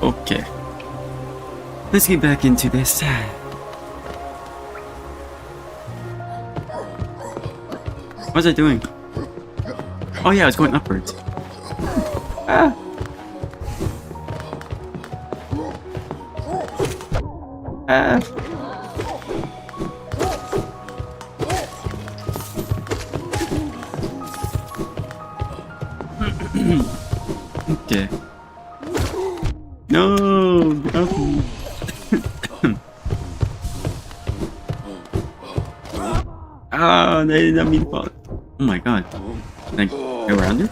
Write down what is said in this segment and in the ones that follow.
Okay. Let's get back into this. What was I doing? Oh yeah, I was going upwards. Ah. Ah. Okay. No, nothing. Ah, they did not mean to fall. Oh my god. Can I go around it?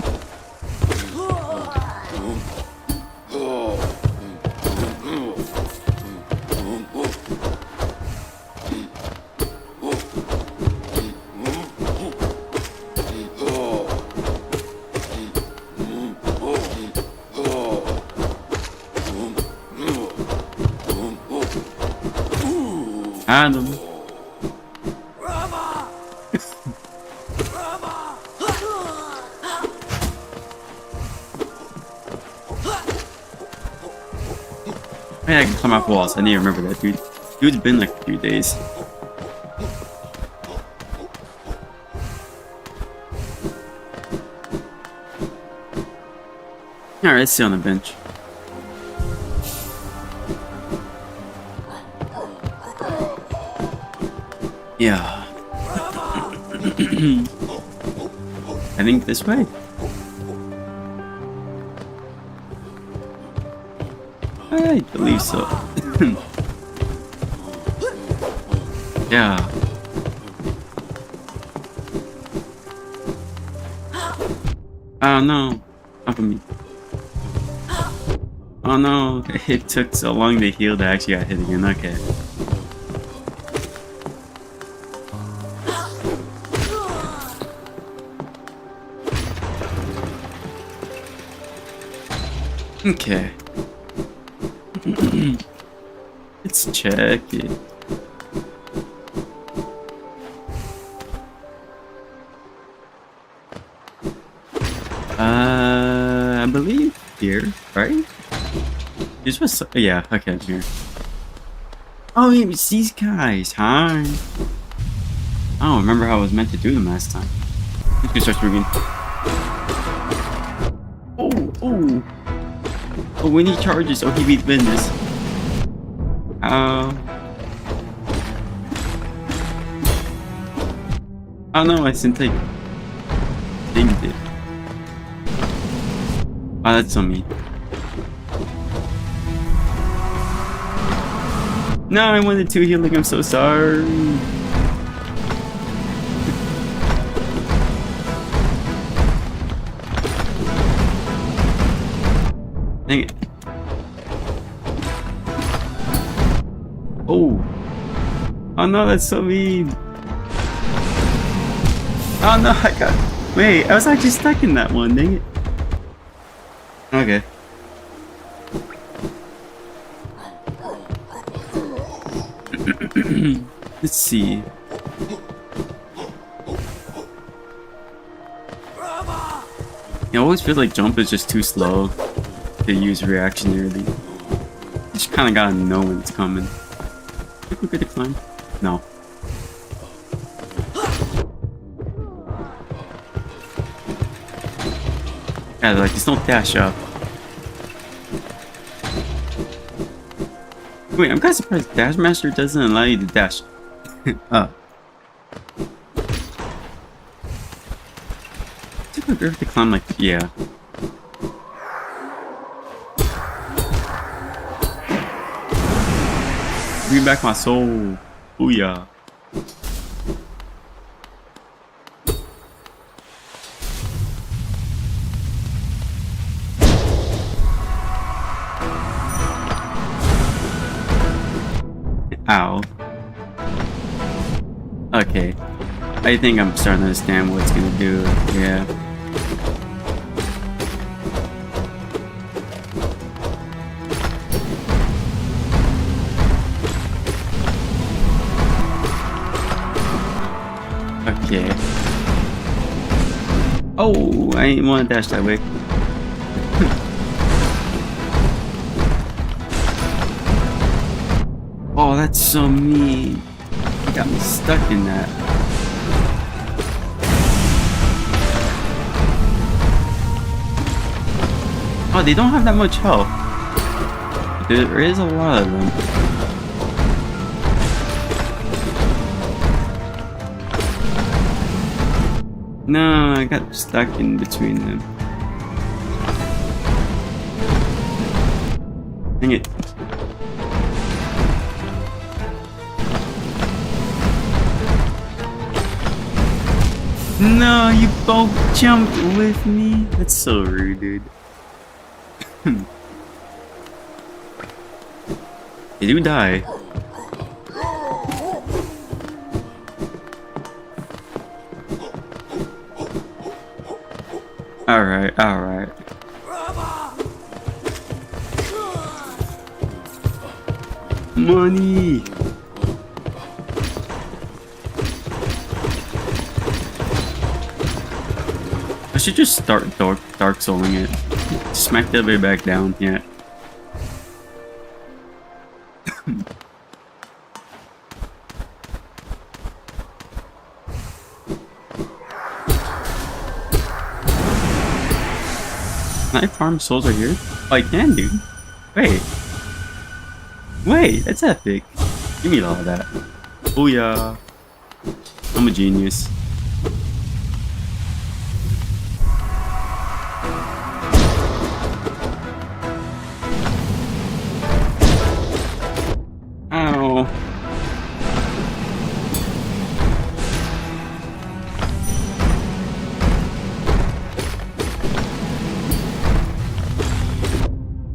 I don't know. I can climb off walls. I need to remember that, dude. Dude's been like a few days. Alright, let's sit on the bench. Yeah. I think this way. I believe so. Yeah. Oh no. Not for me. Oh no. It took so long to heal that I actually got hit again. Okay. Okay. Let's check it. I believe here, right? This was, yeah, okay, here. Oh, yeah, it's these guys, hi. I don't remember how I was meant to do them last time. Let's get started again. Oh, when he charges, he beats business. Oh no, I didn't take dinged it. Oh, that's on me. No, I wanted to healing, I'm so sorry. Dang it. Oh no, that's so mean. Oh no, I got. Wait, I was actually stuck in that one, dang it. Okay. Let's see. I always feel like jump is just too slow to use reactionarily. You just kind of gotta know when it's coming. Think we're good to climb? No. Yeah, like there's no dash up. Wait, I'm kind of surprised Dash Master doesn't allow you to dash up. Took we have to climb like, yeah. Bring back my soul. Booyah. Ow. Okay. I think I'm starting to understand what it's gonna do. Yeah. Okay. Oh, I didn't want to dash that way. Oh, that's so mean. You got me stuck in that. Oh, they don't have that much health. There is a lot of them. No, I got stuck in between them. Dang it. No, you both jumped with me? That's so rude, dude. They do die. Alright, alright. Money! I should just start Dark Souling it. Smack the way back down, yeah. Can I farm souls right here? Oh, I can, dude. Wait. Wait, that's epic. Give me all of that. Booyah. I'm a genius. Ow.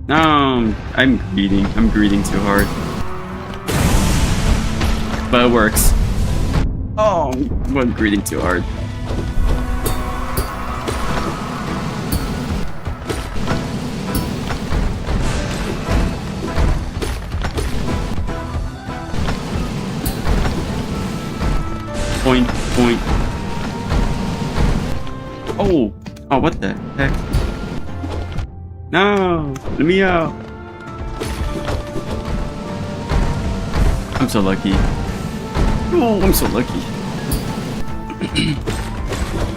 No, I'm greeting. I'm greeting too hard. But it works. Oh, I'm greeting too hard. Point, point. Oh, oh, what the heck? No, let me out. I'm so lucky. Oh, I'm so lucky.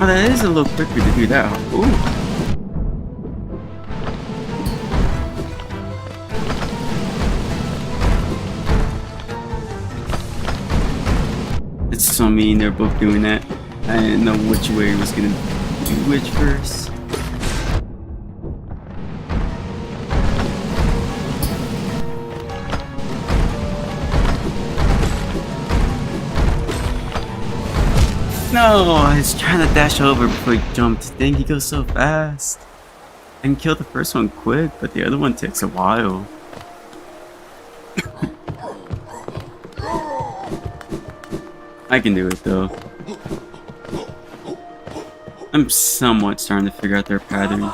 Oh, that is a little quicker to do that. Ooh. It's so mean they're both doing that. I didn't know which way was gonna do which first. No, I was trying to dash over before he jumped. Dang, he goes so fast. I can kill the first one quick, but the other one takes a while. I can do it though. I'm somewhat starting to figure out their pattern.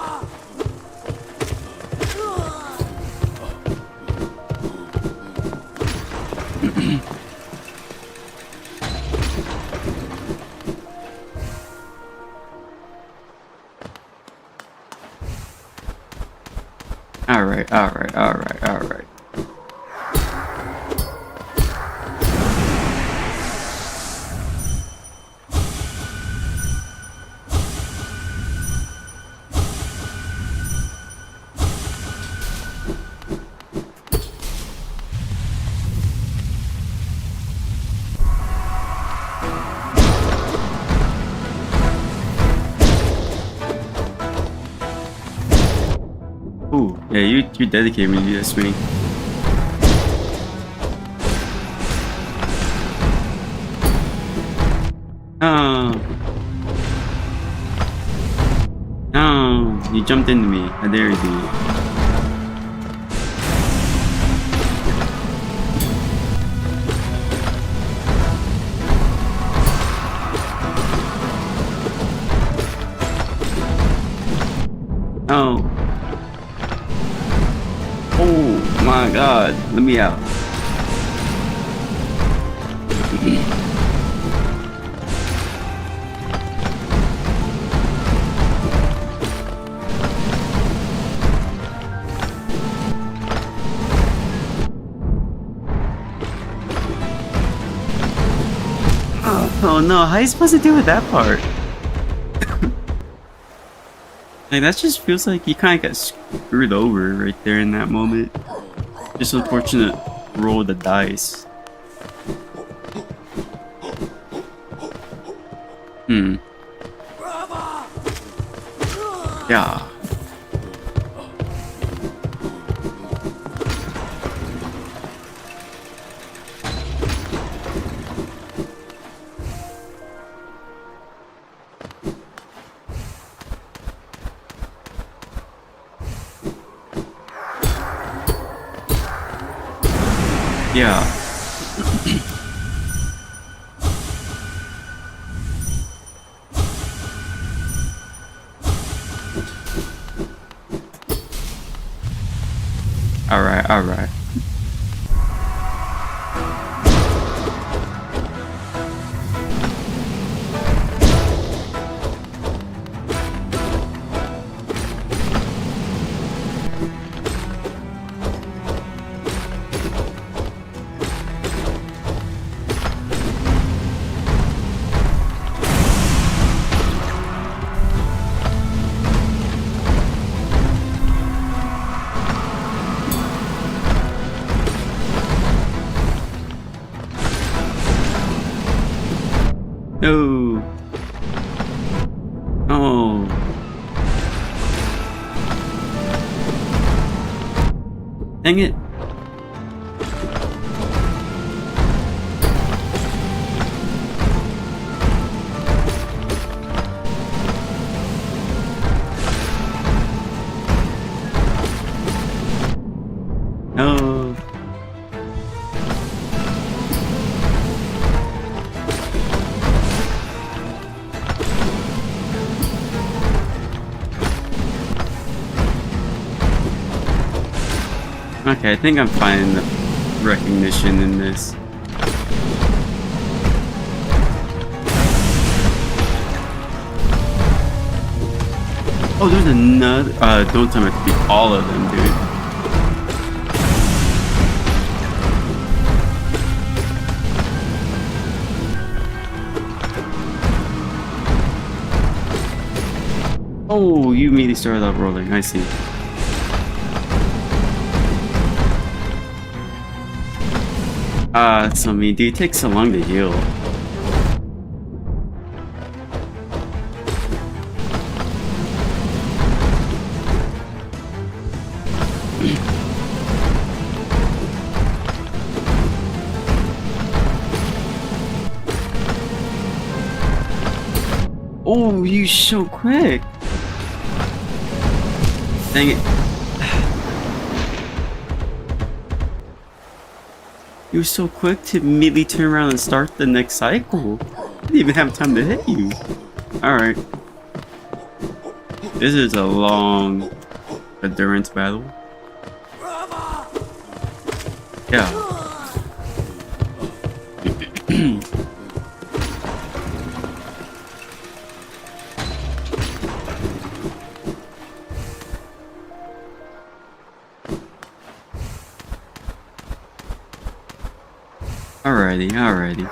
Alright, alright, alright, alright. Yeah, you dedicated me to this swing. Oh. No, you jumped into me. How dare you? Oh. Oh my god. Let me out. Oh no, how are you supposed to deal with that part? Like, that just feels like you kind of got screwed over right there in that moment. Just unfortunate roll of the dice. Yeah. Yeah. Alright, alright. No. Oh. Dang it. No. Okay, I think I'm finding the recognition in this. Oh, there's another. Don't tell me it could be all of them, dude. Oh, you immediately started off rolling. I see. So me, dude, it takes so long to heal. Oh, you so quick. Dang it. You were so quick to immediately turn around and start the next cycle. I didn't even have time to hit you. Alright. This is a long endurance battle. Yeah. Alrighty, alrighty.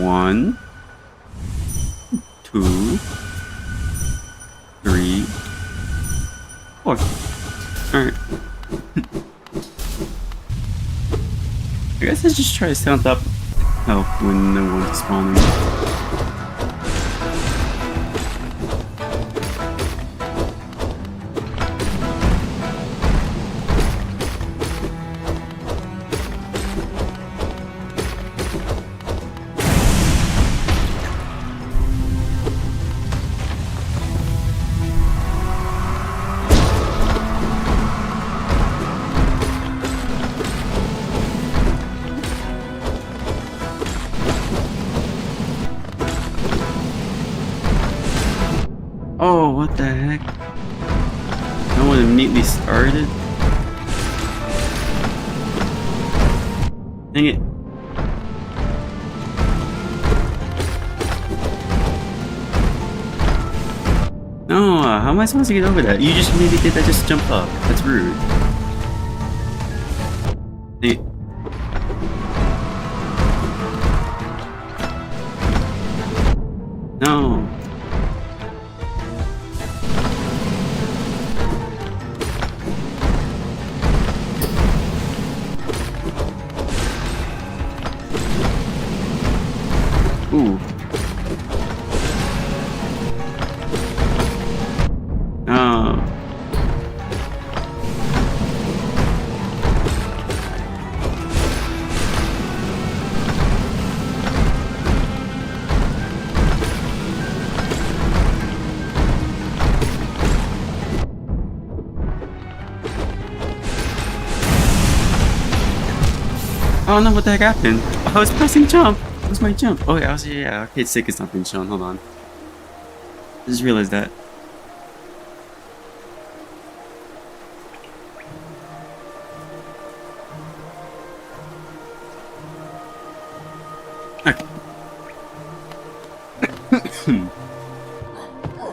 One, two, three, four. Alright. I guess I just try to stay on top of health when no one's spawning. the heck? No one immediately started? Dang it. No, how am I supposed to get over that? You just maybe did that just to jump up. That's rude. Dang it. No. Ooh. No. I don't know what the heck happened. I was pressing jump. Where's my jump? Oh yeah, yeah. Arcade stick is not being shown. Hold on. I just realized that. Okay.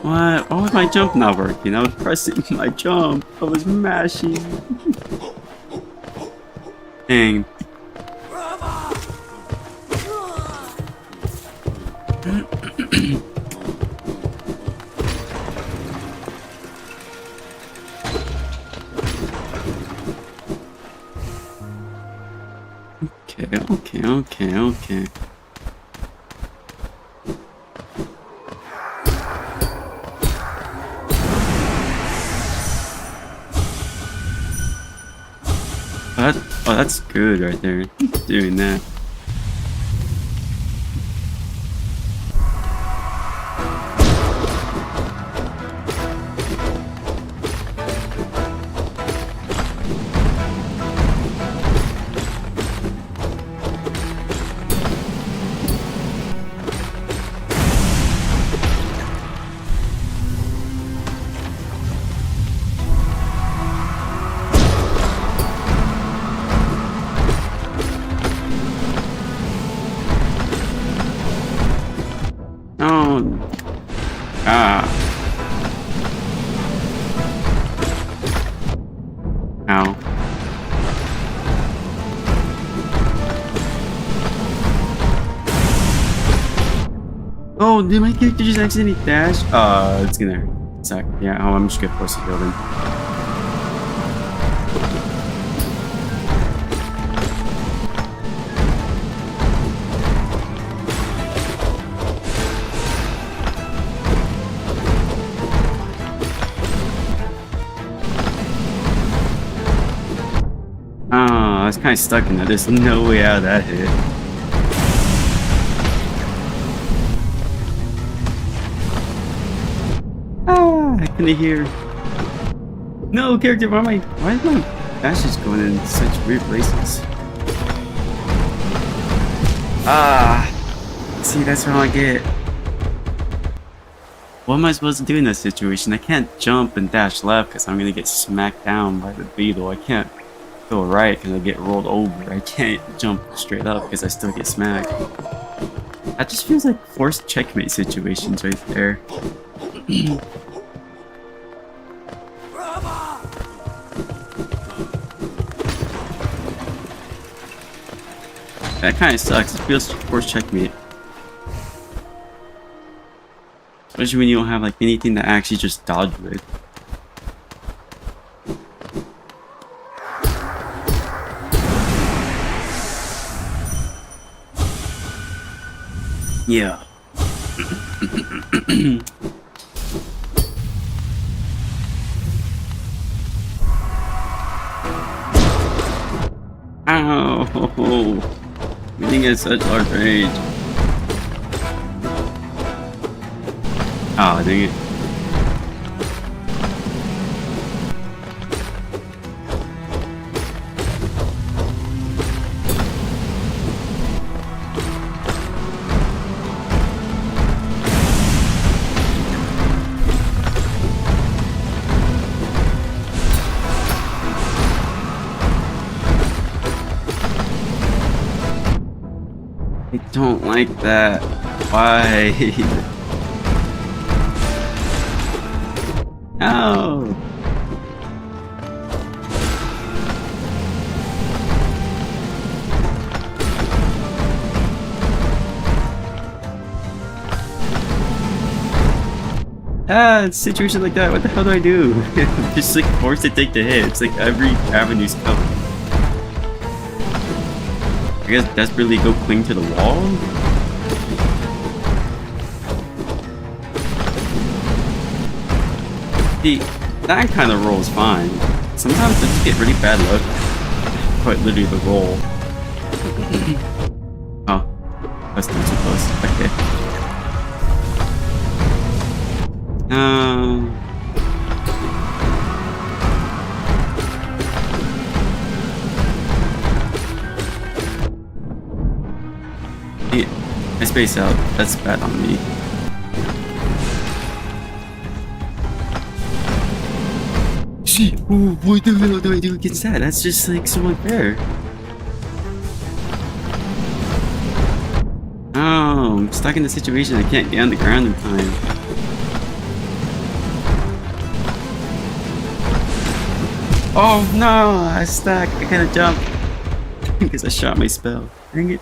What? Why was my jump not working? I was pressing my jump. I was mashing. Dang. Okay. Oh, that's good right there. Doing that. Oh. Ah. Ow. Oh, did my character just accidentally dash? It's gonna suck. Yeah, oh, I'm just gonna force the building. I was kind of stuck in that. There's no way out of that hit. I couldn't hear. No, character, why is my dashes going in such weird places? See, that's what I get. What am I supposed to do in that situation? I can't jump and dash left because I'm gonna get smacked down by the beetle. I can't go right because I get rolled over. I can't jump straight up because I still get smacked. That just feels like forced checkmate situations right there. That kind of sucks. It feels forced checkmate. Especially when you don't have like anything to actually just dodge with. Yeah. Ow! Winning at such large range. Oh, dang it. I don't like that. Why? No. Situation like that, what the hell do I do? Just like forced to take the hit. It's like every avenue's covered. I guess desperately go cling to the wall? See, that kind of roll is fine. Sometimes I just get really bad luck. Quite literally the roll. Oh, that's not too close. Okay. Yeah, I space out. That's bad on me. Shit! What the hell do I do against that? That's just like so unfair. Oh, I'm stuck in a situation I can't get on the ground in time. Oh no, I stuck. I gotta jump because I shot my spell. Dang it.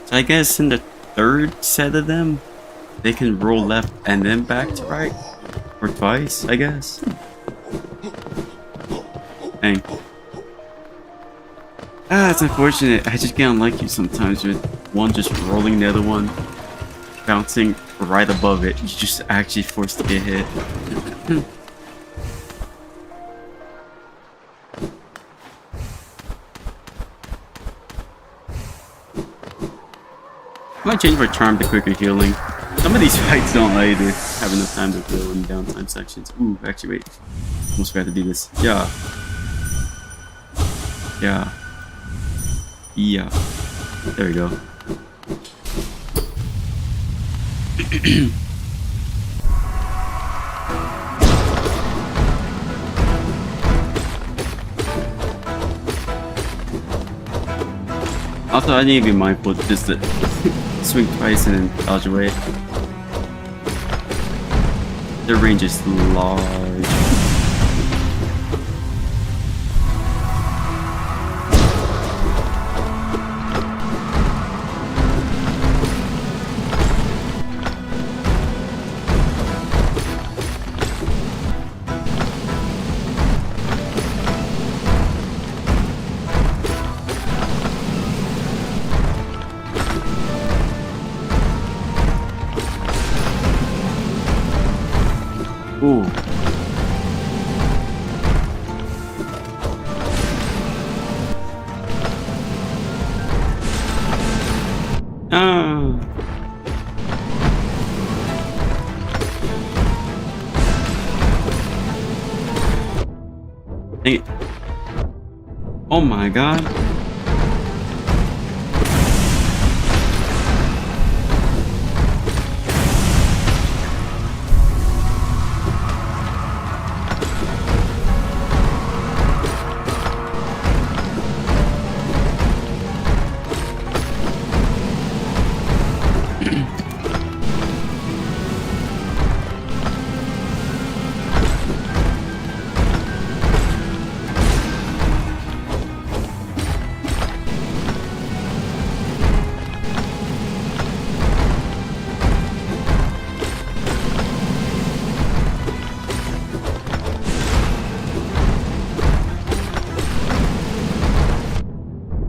So I guess in the third set of them, they can roll left and then back to right. Or twice, I guess. Dang. It's unfortunate. I just get unlucky sometimes with one just rolling, the other one bouncing right above it. You're just actually forced to get hit. I might change my charm to quicker healing. Some of these fights don't allow you to have enough time to heal in downtime sections. Ooh, actually wait. Almost forgot to do this. Yeah. Yeah. Yeah. There we go. Also, I need to be mindful just to swing twice and then dodge away. Their range is large. Ooh. Ah. Dang it. Oh my god.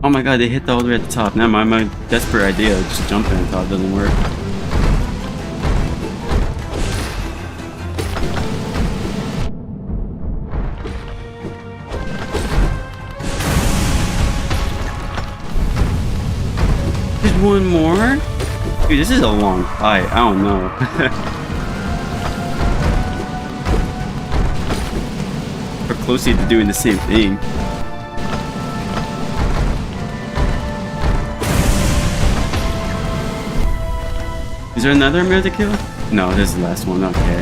Oh my god, they hit all the way at the top. Now my desperate idea of just jumping on top doesn't work. There's one more? Dude, this is a long fight. I don't know. We're closely to doing the same thing. Is there another mirror to kill? No, this is the last one. Okay.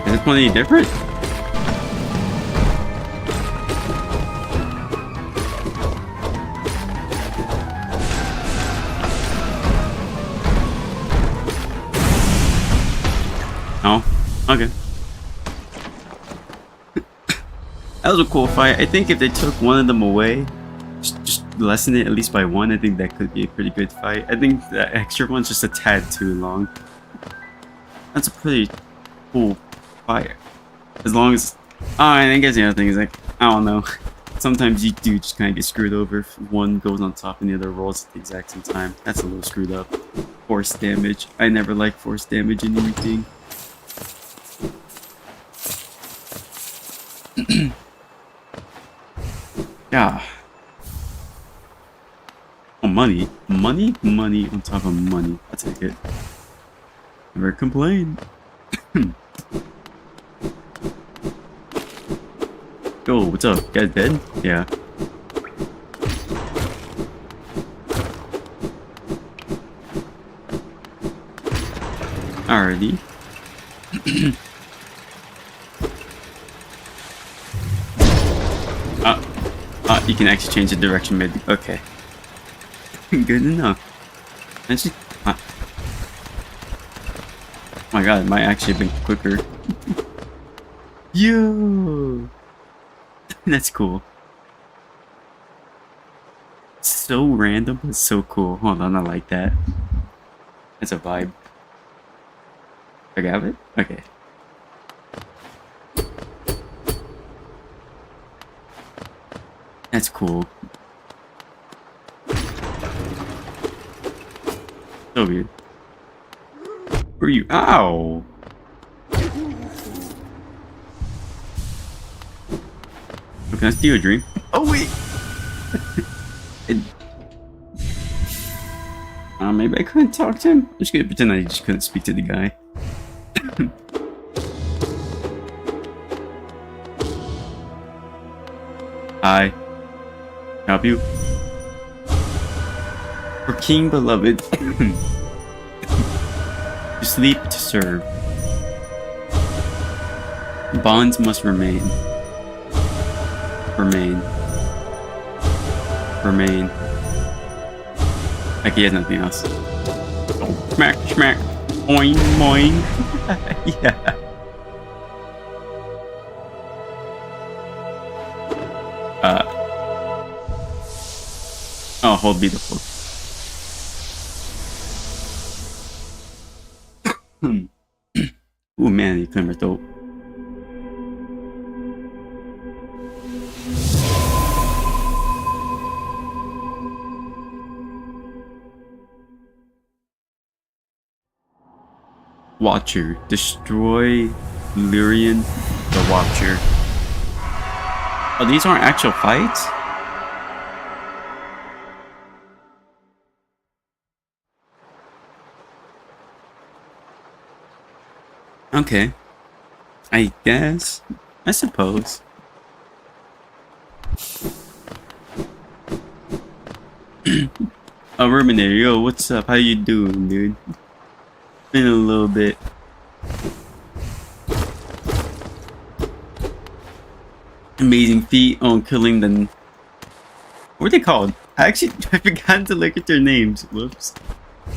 Is this one any different? Oh, okay. That was a cool fight. I think if they took one of them away, just lessen it at least by one, I think that could be a pretty good fight. I think the extra one's just a tad too long. That's a pretty cool fight. As long as... Oh, and I guess the other thing is, like, I don't know. Sometimes you do just kind of get screwed over if one goes on top and the other rolls at the exact same time. That's a little screwed up. Force damage. I never like force damage in anything. Yeah. Oh, money. Money? Money on top of money. I'll take it. Never complain. Yo, what's up? You guys dead? Yeah. Alrighty. You can actually change the direction mid. Okay. Good enough. That's just... oh my god, it might actually have been quicker. Yo! That's cool. So random, but so cool. Hold on, I like that. That's a vibe. I got it? Okay. That's cool. So weird. Where are you? Ow! Oh, can I steal a dream? Oh wait! Maybe I couldn't talk to him? I'm just gonna pretend I just couldn't speak to the guy. Hi. Help you? For King Beloved. To sleep, to serve. Bonds must remain. Remain. Remain. Like he has nothing else. Oh, smack, smack. Boing, boing. Yeah. Oh, hold B the fork. Ooh, man, you climber dope. Watcher. Destroy Lyrian the Watcher. Oh, these aren't actual fights? Okay. I guess. I suppose. Oh, Ruminator, yo, what's up? How you doing, dude? Been a little bit. Amazing feat on killing the... What are they called? I forgot to look at their names. Whoops.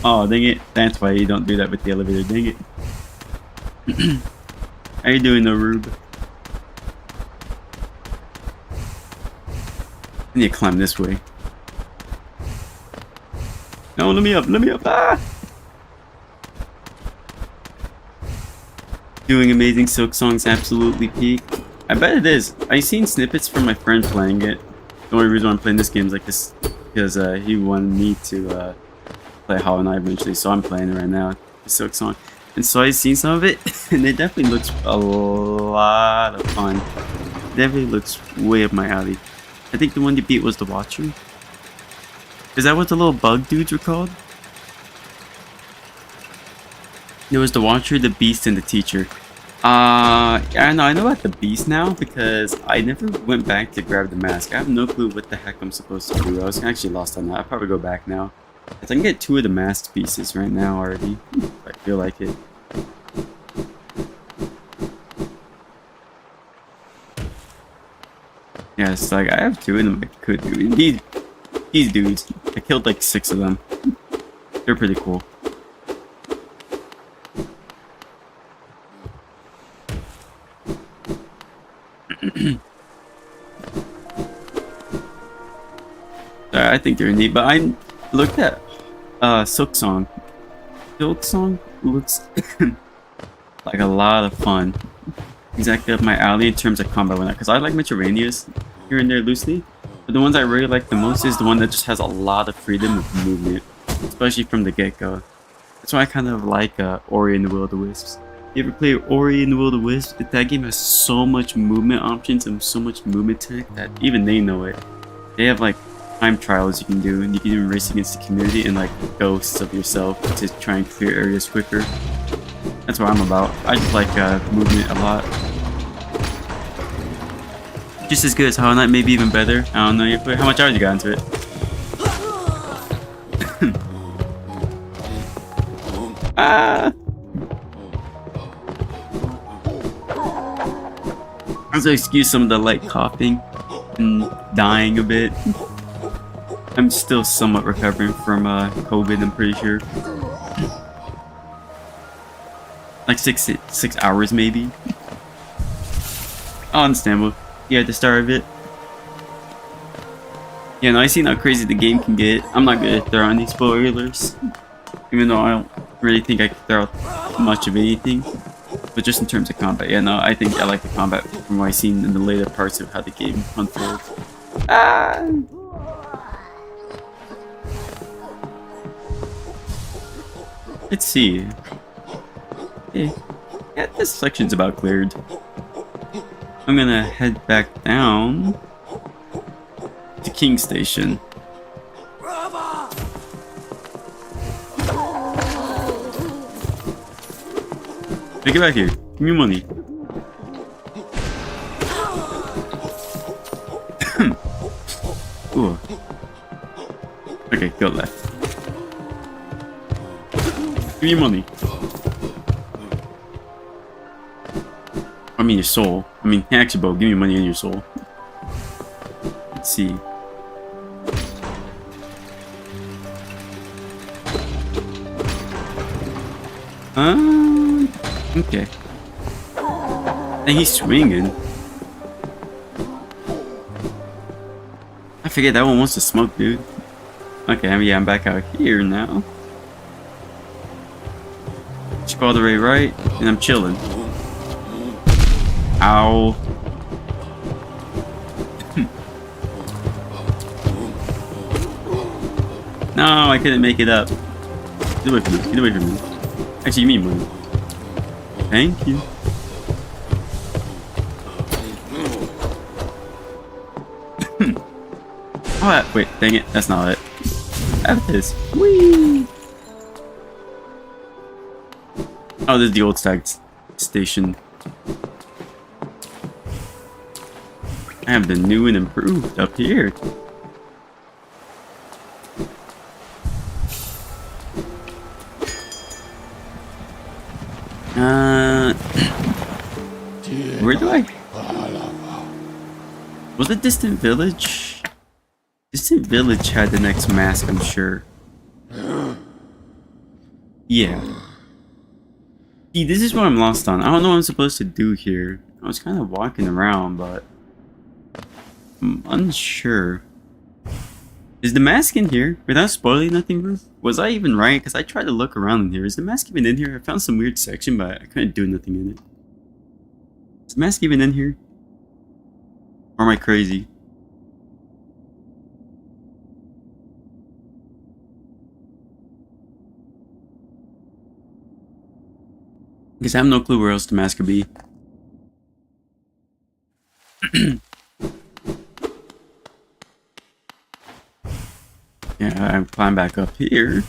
Oh, dang it. That's why you don't do that with the elevator. Dang it. How you doing, though, Rube? I need to climb this way. No, let me up, let me up. Ah! Doing amazing Silk Songs absolutely peak. I bet it is. I've seen snippets from my friend playing it. The only reason why I'm playing this game is like this because he wanted me to play Hollownest eventually, so I'm playing it right now. The Silk Song. And so I've seen some of it, and it definitely looks a lot of fun. It definitely looks way up my alley. I think the one you beat was the Watcher. Is that what the little bug dudes were called? There was the Watcher, the Beast, and the Teacher. Yeah, no, I know about the Beast now because I never went back to grab the mask. I have no clue what the heck I'm supposed to do. I was actually lost on that. I'll probably go bask now. I can get 2 of the masked pieces right now already. If I feel like it. Yeah, it's like I have 2 of them I could do. These dudes, I killed like 6 of them. They're pretty cool. I think they're neat, but I looked at Silk Song. Silk Song looks like a lot of fun. Exactly up my alley in terms of combat with that, because I like Metroidvanias here and there loosely, but the ones I really like the most is the one that just has a lot of freedom of movement, especially from the get-go. That's why I kind of like Ori and the Will of the Wisps. You ever play Ori and the Will of the Wisps? That game has so much movement options and so much movement tech that even they know it. They have like time trials you can do, and you can even race against the community and like ghosts of yourself to try and clear areas quicker. That's what I'm about. I just like movement a lot. Just as good as Hollow Knight, maybe even better. I don't know. How much hours you got into it? Ah! I was to excuse some of the light coughing and dying a bit. I'm still somewhat recovering from COVID, I'm pretty sure. Like six hours maybe. Oh, understandable. Yeah, at the start of it. Yeah, no, I seen how crazy the game can get. I'm not gonna throw any spoilers, even though I don't really think I can throw out much of anything. But just in terms of combat, yeah, no, I think I like the combat from what I've seen in the later parts of how the game unfolds. Ah! Let's see. Yeah, this section's about cleared. I'm gonna head back down to King Station. Hey, get back here. Give me money. Ooh. Okay, go left. Give me money. I mean your soul. I mean, actually, Bo, give me money and your soul. Let's see. Okay. And he's swinging. I forget that one wants to smoke, dude. Okay, yeah, I'm back out here now. Just go all the way right, and I'm chilling. Ow. No, I couldn't make it up. Get away from me. Get away from me. Actually, you mean money. Thank you. Oh, wait, dang it. That's not it. Have this. Whee! Oh, this is the old station. I have the new and improved up here. Where do I? Was it Distant Village? Distant Village had the next mask, I'm sure. Yeah. See, this is what I'm lost on. I don't know what I'm supposed to do here. I was kind of walking around, but I'm unsure. Is the mask in here? Without spoiling nothing, bro? Was I even right? Because I tried to look around in here. Is the mask even in here? I found some weird section, but I couldn't do nothing in it. Is the mask even in here? Or am I crazy? Because I have no clue where else the mask could be. Yeah, I climb back up here.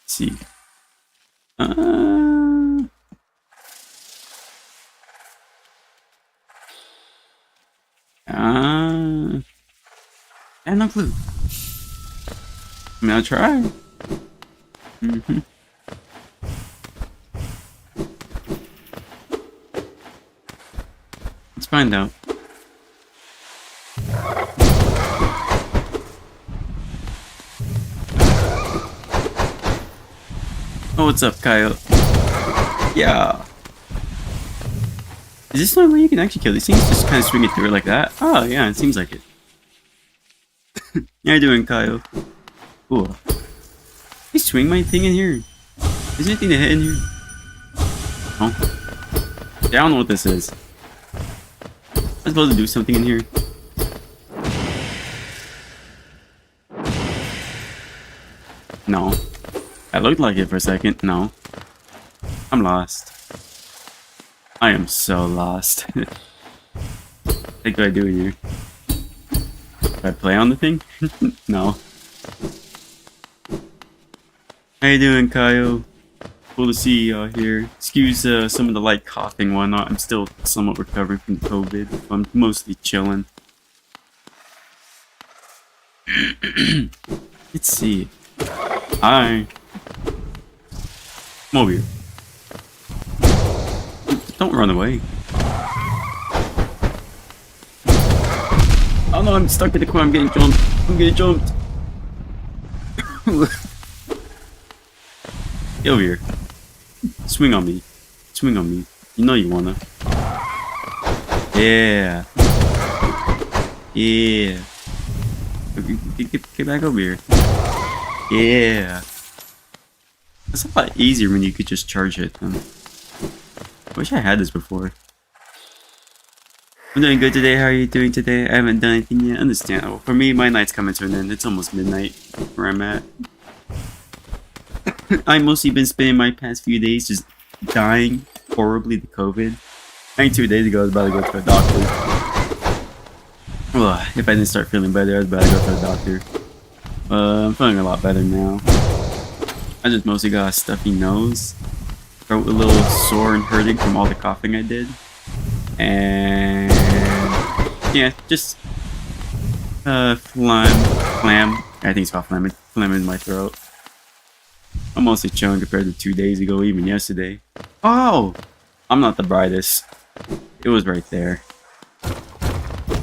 Let's see. I have no clue. I mean, I'll try. Let's find out. Oh, what's up, Kyle? Yeah. Is this the one where you can actually kill these things? Just kind of swing it through like that? Oh, yeah, it seems like it. How you doing, Kyle? Cool. Can you swing my thing in here? Is there anything to hit in here? Oh. Yeah, I don't know what this is. I'm supposed to do something in here. No. I looked like it for a second. No. I'm lost. I am so lost. What do I do in here? Do I play on the thing? No. How you doing, Kyle? Cool to see you out here. Excuse some of the light coughing and whatnot. I'm still somewhat recovering from COVID. I'm mostly chilling. Let's see. Hi. Come over here. Don't run away. Oh no, I'm stuck in the corner. I'm getting jumped. I'm getting jumped. Get over here. Swing on me. Swing on me. You know you wanna. Yeah. Yeah. Get back over here. Yeah. It's a lot easier when you could just charge it. I wish I had this before. I'm doing good today. How are you doing today? I haven't done anything yet. Understandable. For me, my night's coming to an end. It's almost midnight where I'm at. I've mostly been spending my past few days just dying horribly to COVID. I think 2 days ago I was about to go to a doctor. Well, if I didn't start feeling better, I was about to go to a doctor. I'm feeling a lot better now. I just mostly got a stuffy nose. Throat a little sore and hurting from all the coughing I did. And yeah, just phlegm. I think it's called phlegm. Phlegm in my throat. I'm mostly chilling compared to 2 days ago, even yesterday. Oh! I'm not the brightest. It was right there.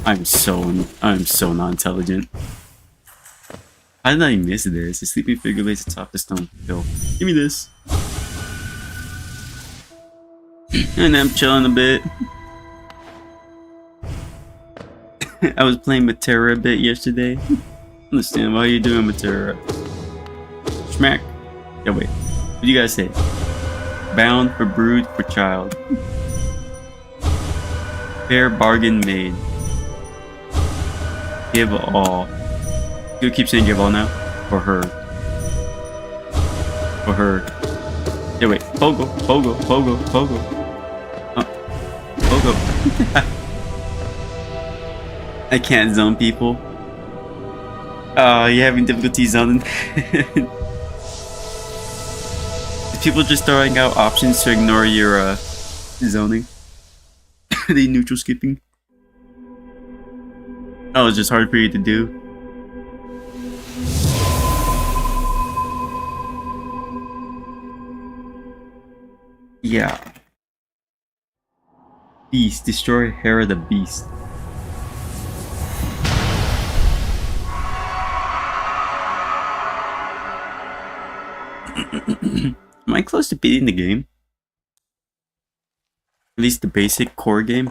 I'm so not intelligent. How did I miss this? The sleeping figure lays atop the stone hill. Give me this. And I'm chilling a bit. I was playing Matera a bit yesterday. Understand how you doing, Matera? Schmack. Yeah, wait. What do you guys say? Bound for brood for child. Fair bargain made. Give all. You keep saying give all now? For her. For her. Yeah, wait. Pogo, pogo, pogo, pogo. Pogo. I can't zone people. You're having difficulty zoning. People just throwing out options to ignore your zoning. The neutral skipping. Oh, it's just hard for you to do. Yeah. Beast, destroy Hera the Beast. Am I close to beating the game? At least the basic core game?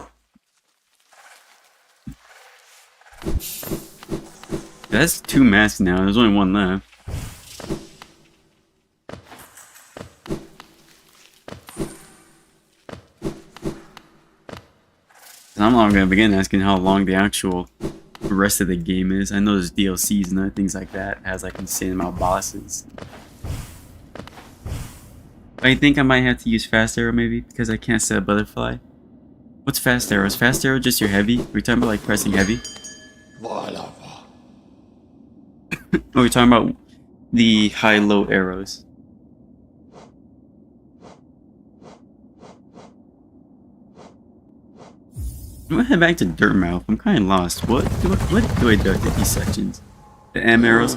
That's 2 masks now, there's only 1 left. I'm not gonna begin asking how long the actual rest of the game is. I know there's DLCs and other things like that. It has like insane amount of bosses. I think I might have to use fast arrow maybe because I can't set a butterfly. What's fast arrow? Is fast arrow just your heavy? Are we talking about like pressing heavy? Are we talking about the high-low arrows? I'm gonna head back to Dirtmouth. I'm kind of lost. What do I do at these sections? The M arrows?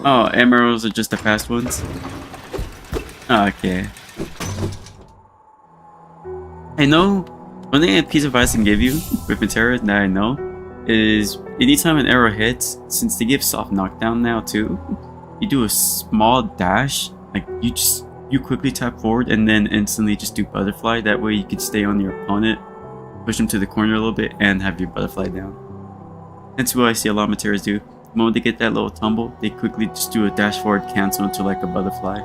Oh, M arrows are just the fast ones? Oh, okay. I know one thing a piece of advice can give you with Matera that I know is anytime an arrow hits, since they give soft knockdown now too, you do a small dash Like you quickly tap forward and then instantly just do butterfly. That way you can stay on your opponent, push them to the corner a little bit, and have your butterfly down. That's what I see a lot of materials do. The moment they get that little tumble, they quickly just do a dash forward cancel into like a butterfly.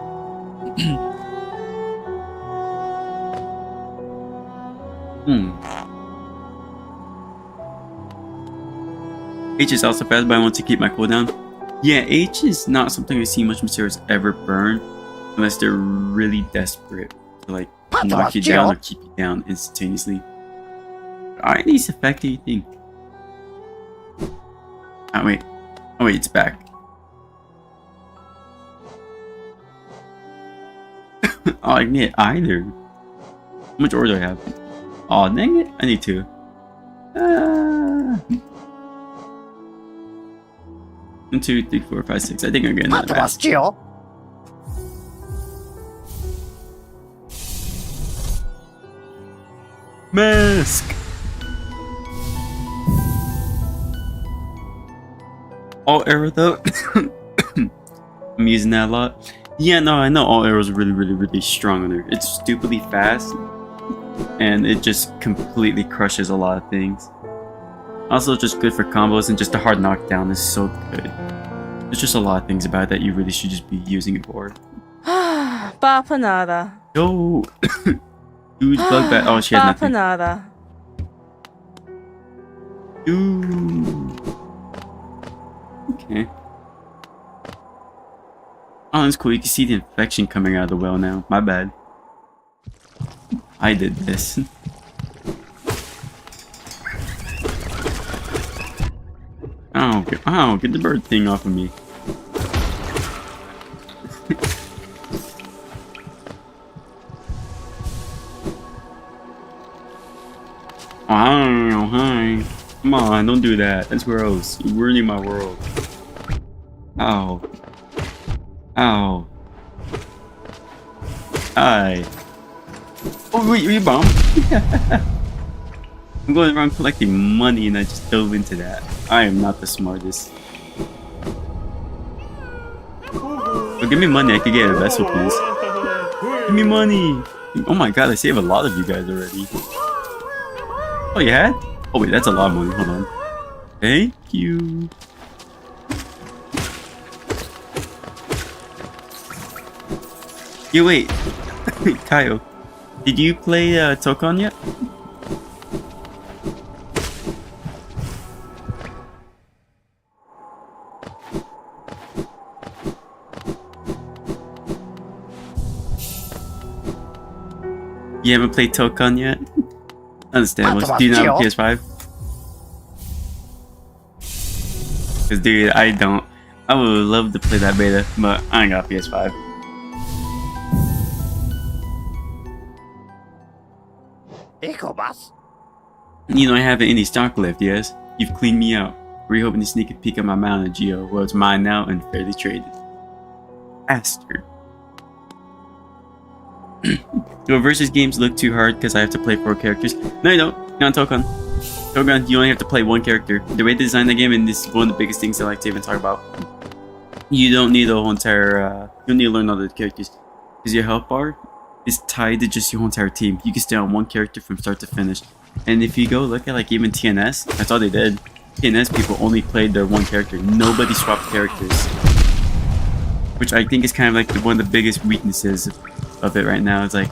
H is also fast, but I want to keep my cooldown. Yeah, H is not something I see much materials ever burn unless they're really desperate to like knock you down or keep you down instantaneously. Alright, these effect do you think? Oh wait, it's back. Oh, I can get either. How much ore do I have? Oh, dang it, I need two. 1, 2, 3, 4, 5, 6. I think I'm getting another mask. Mask! All arrow though. I'm using that a lot. Yeah, no, I know all arrows are really strong on there. It's stupidly fast, and it just completely crushes a lot of things. Also, just good for combos, and just a hard knockdown is so good. There's just a lot of things about it that you really should just be using it for. Bapanada. Yo! Huge bug bat. Oh, she has nothing. Bapanada. Ooh. Okay. Oh, that's cool. You can see the infection coming out of the well now. My bad. I did this. Oh, get the bird thing off of me. Oh, hi. Come on, don't do that. That's gross. You're ruining my world. Ow. Ow. Hi. Oh, wait, you bomb? I'm going around collecting money and I just dove into that. I am not the smartest. Oh, give me money, I could get a vessel, please. Give me money! Oh my god, I saved a lot of you guys already. Oh, you had? Oh wait, that's a lot of money. Hold on. Thank you. Yeah, wait. Kyle, did you play Tokon yet? You haven't played Tokon yet? Understandable. Do you not have a PS5? Cause dude, I don't. I would love to play that beta, but I ain't got a PS5. You don't have any stock left, yes? You've cleaned me out. Were you hoping to sneak a peek at my mountain, Geo? Well, it's mine now and fairly traded. Bastard. Do versus games look too hard because I have to play 4 characters? No, you don't. Not Tokon. Tokon, you only have to play 1 character. The way they designed the game, and this is one of the biggest things I like to even talk about. You don't need a whole entire. You don't need to learn all the characters, because your health bar is tied to just your whole entire team. You can stay on 1 character from start to finish. And if you go look at like even TNS, that's all they did. TNS people only played their 1 character. Nobody swapped characters, which I think is kind of like one of the biggest weaknesses of it right now. It's like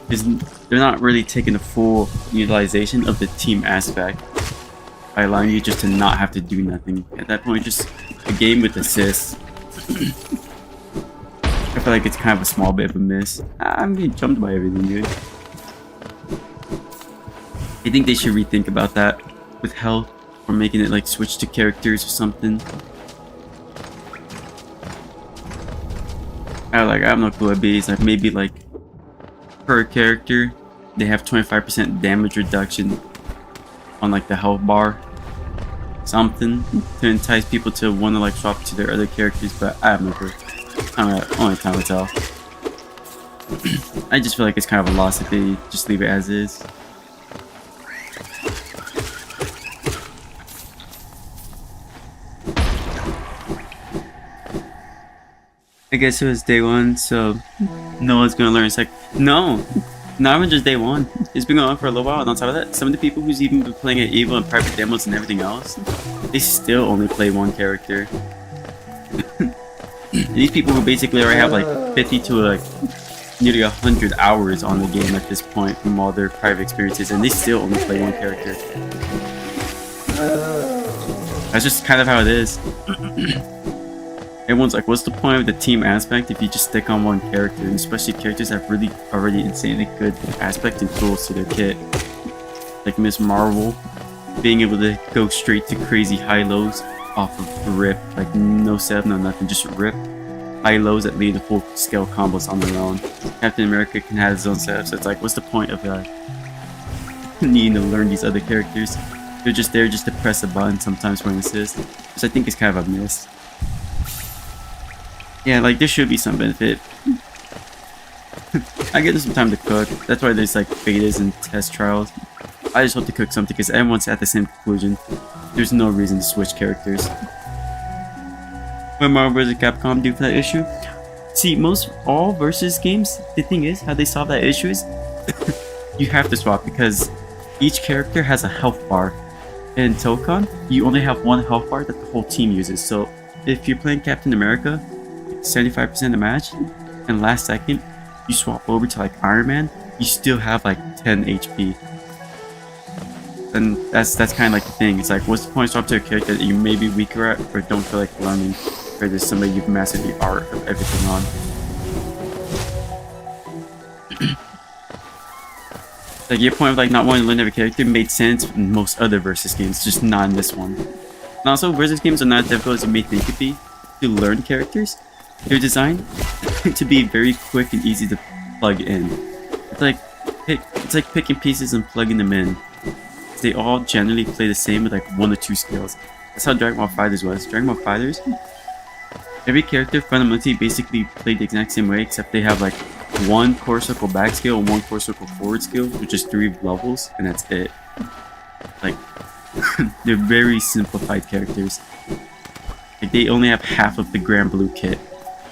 they're not really taking the full utilization of the team aspect by allowing you just to not have to do nothing. At that point, just a game with assists. I feel like it's kind of a small bit of a miss. I'm getting jumped by everything, dude. I think they should rethink about that with health, or making it like switch to characters or something. I have no clue what it be. It's like maybe like per character they have 25% damage reduction on like the health bar, something to entice people to want to like swap to their other characters, but I have no clue. Only time will tell. I just feel like it's kind of a loss if they just leave it as is. I guess it was day one, so no one's gonna learn. It's like, no, not even just day one. It's been going on for a little while, and on top of that, some of the people who's even been playing it evil and private demos and everything else, they still only play one character. These people who basically already have like 50 to like nearly 100 hours on the game at this point from all their private experiences, and they still only play one character. That's just kind of how it is. Everyone's like, what's the point of the team aspect if you just stick on one character, and especially characters that have really already insanely good aspect and tools to their kit. Like Miss Marvel, being able to go straight to crazy high lows off of rip, like no setup, no nothing, just rip high lows that lead to full scale combos on their own. Captain America can have his own setup, so it's like, what's the point of needing to learn these other characters? They're just there just to press a button sometimes for an assist, which I think is kind of a miss. Yeah, like there should be some benefit. I give them some time to cook. That's why there's like betas and test trials. I just hope to cook something because everyone's at the same conclusion. There's no reason to switch characters. What Marvel vs. Capcom do for that issue? See, most all versus games, the thing is, how they solve that issue is you have to swap because each character has a health bar. In Tokon, you only have one health bar that the whole team uses. So if you're playing Captain America, 75% of the match, and last second you swap over to like Iron Man, you still have like 10 HP. And that's kind of like the thing. It's like, what's the point of swap to a character that you may be weaker at or don't feel like learning, or there's somebody you've mastered the art of everything on. Like your point of like not wanting to learn every character made sense in most other versus games, just not in this one. And also, versus games are not as difficult as you may think it'd be to learn characters. They're designed to be very quick and easy to plug in. It's like picking pieces and plugging them in. They all generally play the same with like 1 or 2 skills. That's how Dragon Ball FighterZ was. Dragon Ball FighterZ, every character fundamentally basically played the exact same way, except they have like 1 core circle back skill and 1 core circle forward skill, which is 3 levels, and that's it. Like, they're very simplified characters. Like, they only have half of the Grand Blue kit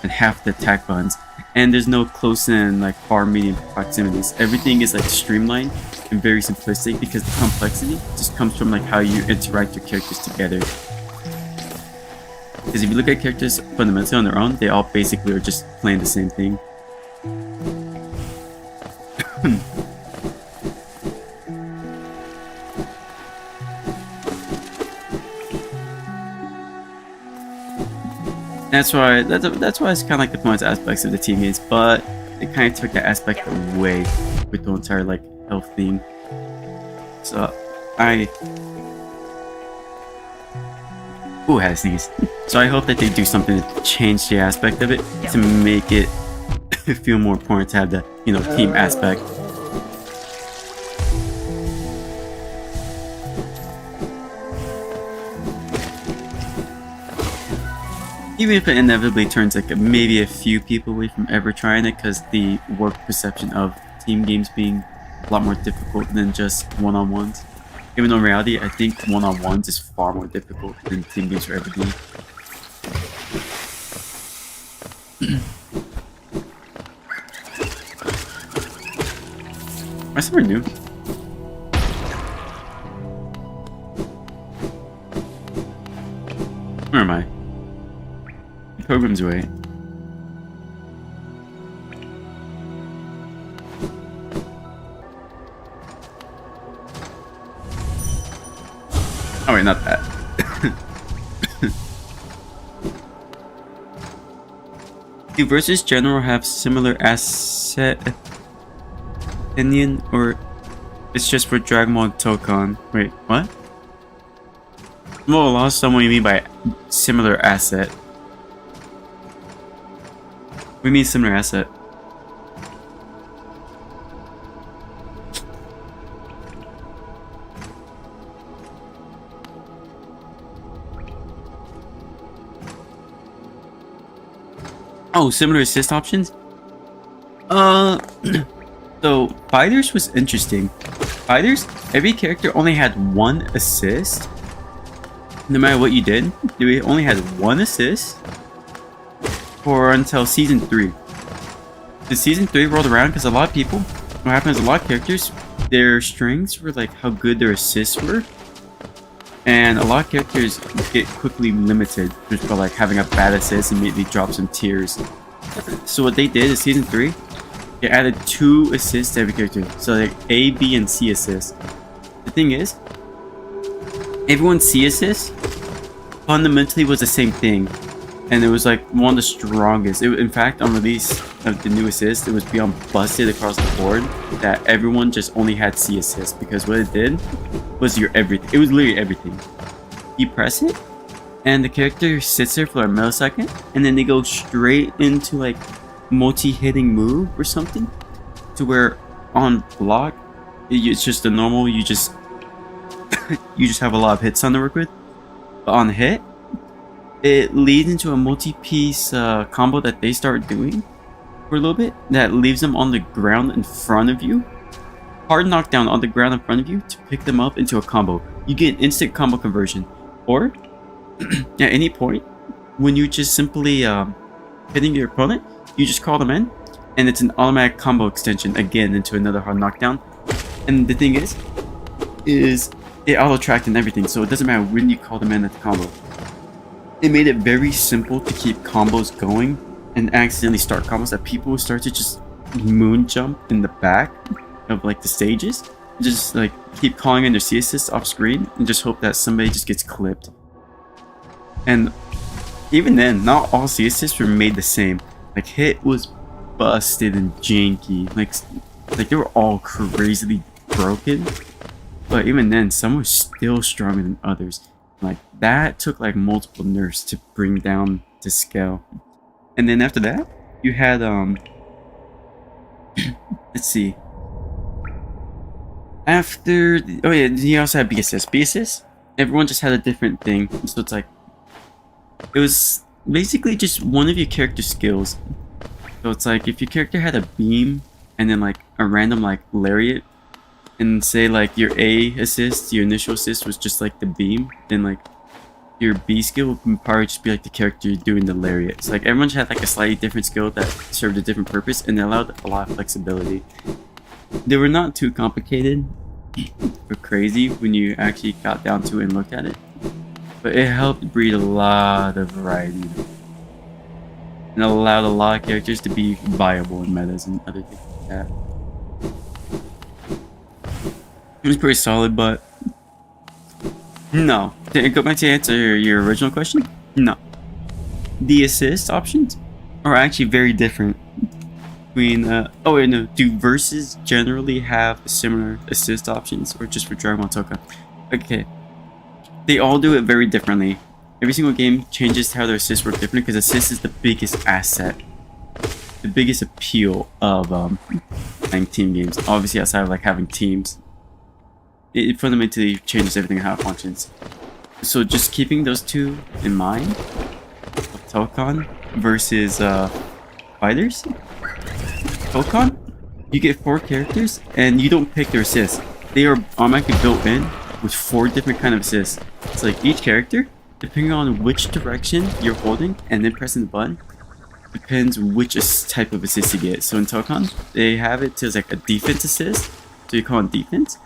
and half the attack buttons, and there's no close in like far medium proximities. Everything is like streamlined and very simplistic because the complexity just comes from like how you interact your characters together. Because if you look at characters fundamentally on their own, they all basically are just playing the same thing. That's why it's kind of like the points aspects of the team games, but it kind of took that aspect away with the entire like health thing. So I had a sneeze. So I hope that they do something to change the aspect of it to make it feel more important to have the team aspect. Even if it inevitably turns like maybe a few people away from ever trying it, because the work perception of team games being a lot more difficult than just one-on-ones. Even though in reality, I think one-on-ones is far more difficult than team games will ever be. I somewhere new. Where am I? Program's away. Oh wait, not that. Do versus general have similar asset opinion, or it's just for Dragon Ball and Tokon? Wait, what? Well, I lost someone you mean by similar asset. We mean similar asset. Oh, similar assist options? So FighterZ was interesting. FighterZ, every character only had 1 assist. No matter what you did, they only had 1 assist. for until season 3. The season 3 rolled around because a lot of people, what happens, a lot of characters, their strengths were like how good their assists were. And a lot of characters get quickly limited just by like having a bad assist and immediately drop some tiers. So what they did is season 3, they added 2 assists to every character. So like A, B, and C assists. The thing is, everyone's C assist fundamentally was the same thing. And it was like one of the strongest. In fact, on release of the new assist, it was beyond busted across the board that everyone just only had C assist, because what it did was your everything. It was literally everything. You press it, and the character sits there for a millisecond, and then they go straight into like multi-hitting move or something, to where on block, it's just a normal. You just you just have a lot of hits on to work with, but on hit, it leads into a multi-piece combo that they start doing for a little bit that leaves them on the ground in front of you. Hard knockdown on the ground in front of you to pick them up into a combo. You get an instant combo conversion. Or, at any point, when you just simply hitting your opponent, you just call them in, and it's an automatic combo extension again into another hard knockdown. And the thing is it auto-tracked and everything, so it doesn't matter when you call them in at the combo. It made it very simple to keep combos going and accidentally start combos that people will start to just moon jump in the back of like the stages. Just like keep calling in their C assists off screen and just hope that somebody just gets clipped. And even then, not all C assists were made the same. Like hit was busted and janky. Like they were all crazily broken. But even then, some were still stronger than others. Like that took like multiple nerfs to bring down to scale. And then after that, you had let's see. After oh yeah, you also had B assist. B assist, everyone just had a different thing. So it's like it was basically just one of your character skills. So it's like if your character had a beam and then like a random like lariat, and say like your A assist, your initial assist was just like the beam, then like your B skill would probably just be like the character doing the lariat. So like everyone had like a slightly different skill that served a different purpose, and it allowed a lot of flexibility. They were not too complicated or crazy when you actually got down to it and looked at it, but it helped breed a lot of variety and allowed a lot of characters to be viable in metas and other things like that. It was pretty solid, but no. To go back to answer your original question, no. The assist options are actually very different between oh wait, no, do verses generally have similar assist options, or just for Dragon Ball Toka? Okay, they all do it very differently. Every single game changes how their assists work differently, because assist is the biggest asset, the biggest appeal of playing team games, obviously outside of like having teams. It fundamentally changes everything how it functions. So just keeping those two in mind, Tokon versus fighters. Tokon, you get 4 characters and you don't pick their assists. They are automatically built in with 4 different kind of assists. It's like each character, depending on which direction you're holding and then pressing the button, depends which type of assist you get. So in Tokon, they have it as like a defense assist, so you call it defense.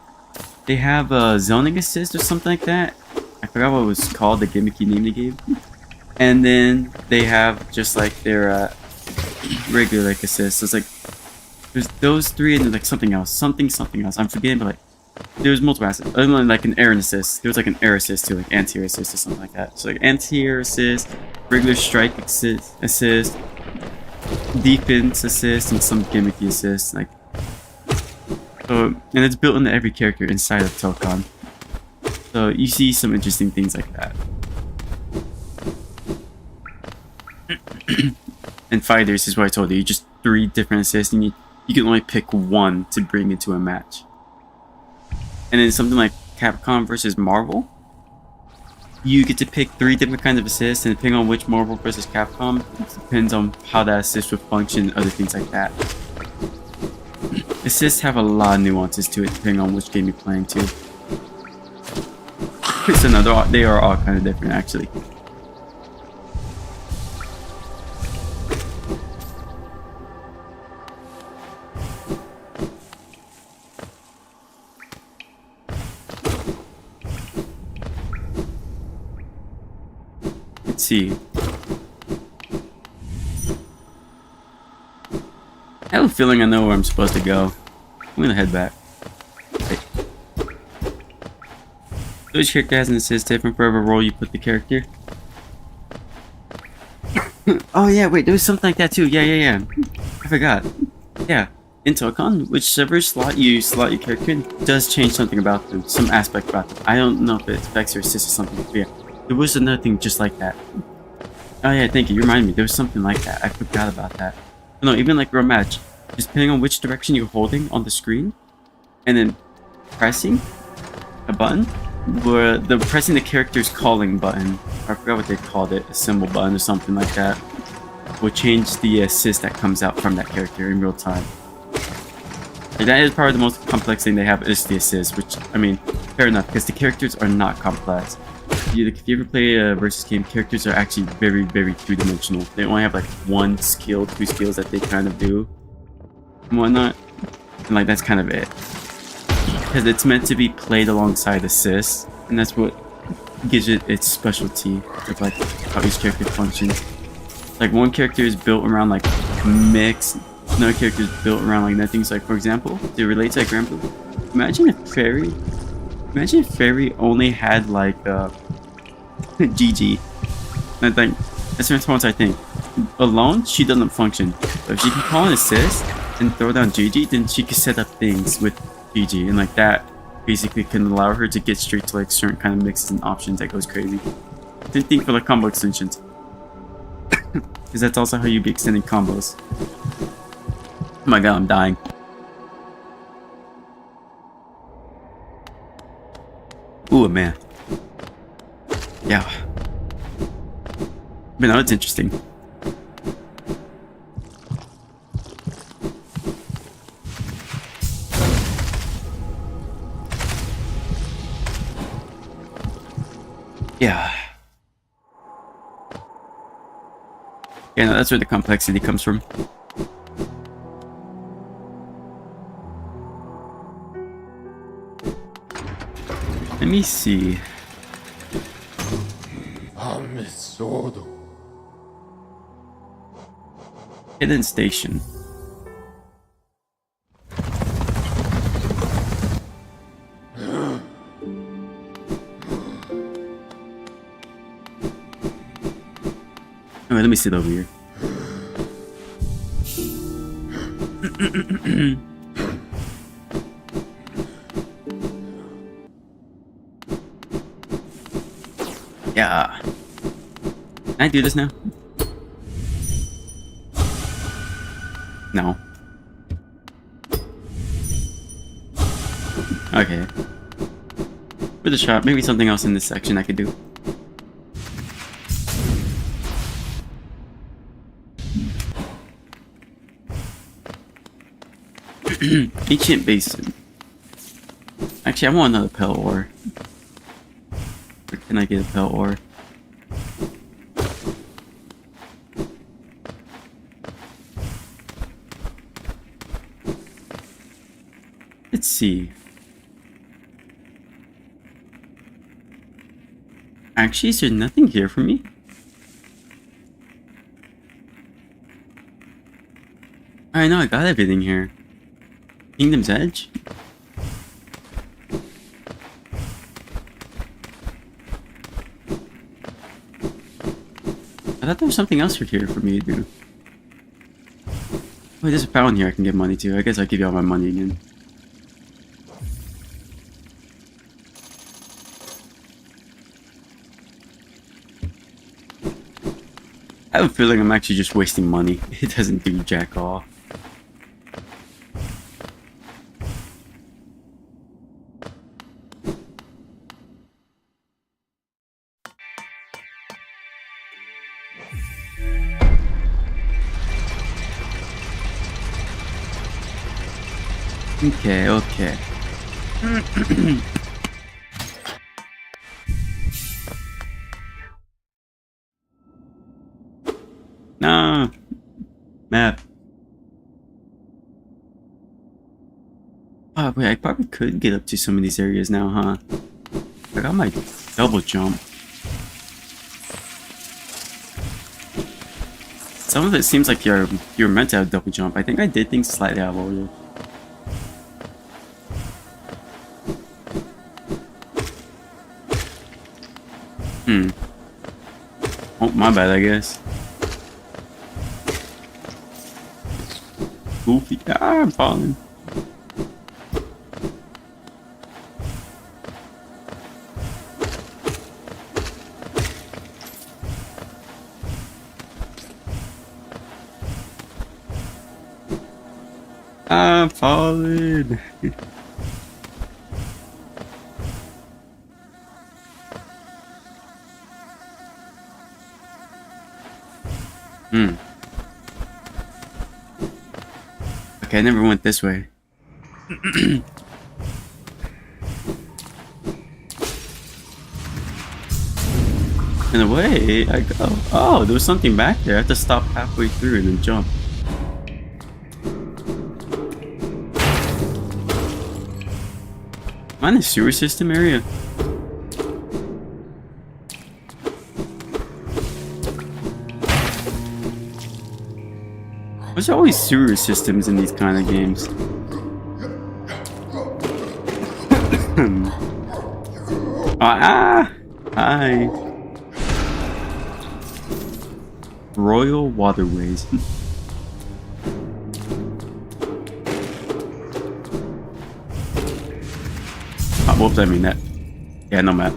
They have a zoning assist or something like that. I forgot what it was called, the gimmicky name they gave. And then they have just like their regular like assist. So it's like there's those 3 and then like something else. Something else. I'm forgetting, but like there's multiple assists. Other than like an air assist. There was like an air assist too, like anti-air assist or something like that. So like anti-air assist, regular strike assist, defense assist, and some gimmicky assist. Like so, and it's built into every character inside of Tokon. So you see some interesting things like that. And fighters is what I told you, just 3 different assists, and you can only pick one to bring into a match. And then something like Capcom versus Marvel, you get to pick 3 different kinds of assists, and depending on which Marvel versus Capcom, it depends on how that assist would function and other things like that. Assists have a lot of nuances to it depending on which game you're playing too. So no, they are all kind of different actually. see. I have a feeling I know where I'm supposed to go. I'm gonna head back. Wait. So each character has an assist different for every role you put the character. Oh yeah, wait, there was something like that too. Yeah. I forgot. Yeah. In Tokon, whichever slot you slot your character in does change something about them, some aspect about them. I don't know if it affects your assist or something, but yeah. There was another thing just like that. Oh yeah, thank you, you reminded me, there was something like that. I forgot about that. No, even like real match, just depending on which direction you're holding on the screen, and then pressing a button, where pressing the character's calling button, I forgot what they called it, a symbol button or something like that, will change the assist that comes out from that character in real time. Like, that is probably the most complex thing they have is the assist, which, I mean, fair enough, because the characters are not complex. If you ever play a versus game, characters are actually very, very two-dimensional. They only have like one skill, two skills that they kind of do and whatnot. And like, that's kind of it. Because it's meant to be played alongside assists, and that's what gives it its specialty of like how each character functions. Like, one character is built around like mix, another character is built around like nothing. So like, for example, to relate to like Grand Blue, imagine if Fairy only had like GG. I think that's the response. I think alone she doesn't function, but if she can call an assist and throw down GG, then she can set up things with GG, and like that basically can allow her to get straight to like certain kind of mixes and options that goes crazy. Same thing for like combo extensions, because that's also how you be extending combos. Oh my god, I'm dying. Ooh, man. Yeah. But no, it's interesting. Yeah. Yeah, no, that's where the complexity comes from. Let me see. Hidden station. Alright, let me sit over here. Yeah. Can I do this now? No. Okay. For the shot, maybe something else in this section I could do. Ancient Basin. Actually, I want another pale ore. Where can I get a pale ore? Let's see. Actually, is there nothing here for me? I know, I got everything here. Kingdom's Edge? I thought there was something else here for me to do. Wait, there's a fountain here I can give money to. I guess I'll give you all my money again. I have a feeling I'm actually just wasting money. It doesn't do jack all. Okay. No. Map. Oh, wait, I probably could get up to some of these areas now, huh? I got my double jump. Some of it seems like you're meant to have double jump. I think I did things slightly out of order. Oh, my bad, I guess. Goofy. Ah, I'm falling. I'm falling. Okay, I never went this way. In a way, I go. Oh, there was something back there. I have to stop halfway through and then jump. Am I in the sewer system area? There's always sewer systems in these kind of games. Hi. Royal Waterways. Oh, whoops, I mean that. Yeah, no map.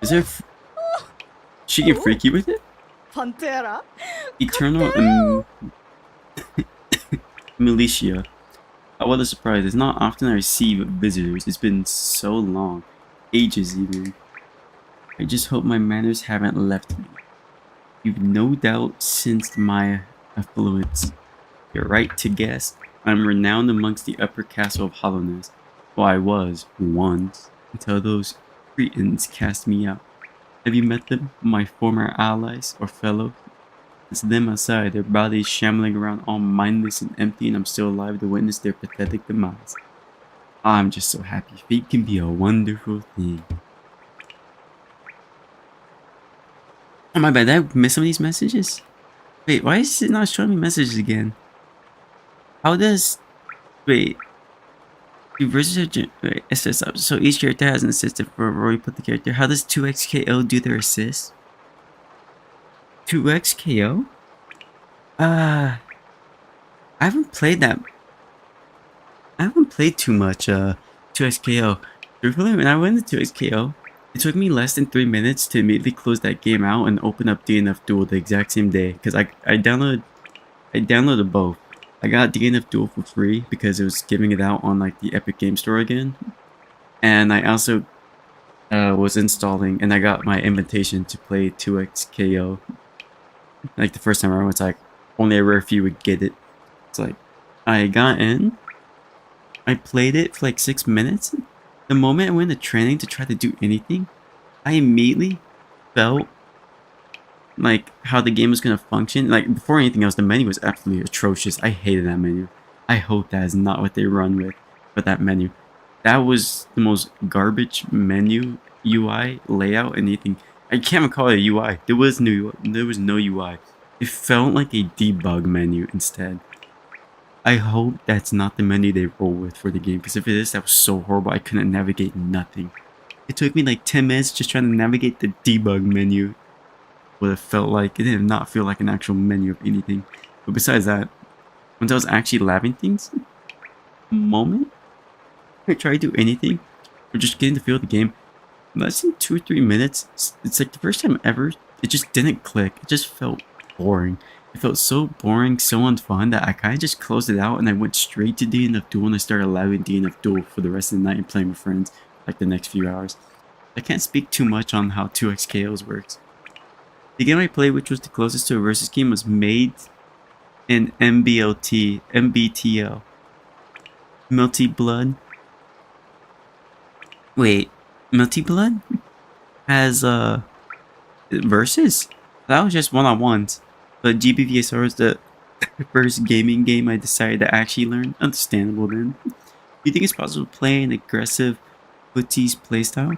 Is there she get freaky with it? Pantera? Eternal militia. Oh, what a surprise. It's not often I receive visitors. It's been so long. Ages even. I just hope my manners haven't left me. You've no doubt sensed my affluence. You're right to guess. I'm renowned amongst the upper castle of Hollownest. Well, I was, once, until those cretins cast me out. Have you met them, my former allies or fellows? It's them outside, their bodies shambling around all mindless and empty, and I'm still alive to witness their pathetic demise. I'm just so happy. Fate can be a wonderful thing. Oh my bad, did I miss some of these messages? Wait, why is it not showing me messages again? How does... Wait. Wait, assist up. So each character has an assistant for where you put the character. How does 2xKO do their assist? 2xKO? I haven't played that. I haven't played too much 2xKO. Truthfully, when I went to 2xKO, it took me less than 3 minutes to immediately close that game out and open up DNF Duel the exact same day. Because I downloaded both. I got DNF Duel for free because it was giving it out on like the Epic Game Store again. And I also was installing, and I got my invitation to play 2xKO. Like the first time around, it's like only a rare few would get it. It's like I got in, I played it for like 6 minutes. The moment I went into training to try to do anything, I immediately felt like how the game was gonna function. Like before anything else, the menu was absolutely atrocious. I hated that menu. I hope that is not what they run with for that menu. That was the most garbage menu UI layout anything. I can't even call it a UI. There was no UI. It felt like a debug menu instead. I hope that's not the menu they roll with for the game, because if it is, that was so horrible. I couldn't navigate nothing. It took me like 10 minutes just trying to navigate the debug menu. What it felt like. It did not feel like an actual menu of anything. But besides that, once I was actually labbing things, the moment I tried to do anything, or just getting the feel of the game, less than 2 or 3 minutes, it's like the first time ever, it just didn't click. It just felt boring. It felt so boring, so unfun, that I kind of just closed it out and I went straight to DNF Duel, and I started allowing DNF Duel for the rest of the night and playing with friends like the next few hours. I can't speak too much on how 2xKOs works. The game I played, which was the closest to a versus game, was made in MBTL. Melty Blood. Wait, Melty Blood has versus? That was just one-on-ones. But GBVSR is the The first gaming game I decided to actually learn. Understandable then. You think it's possible to play an aggressive footies playstyle?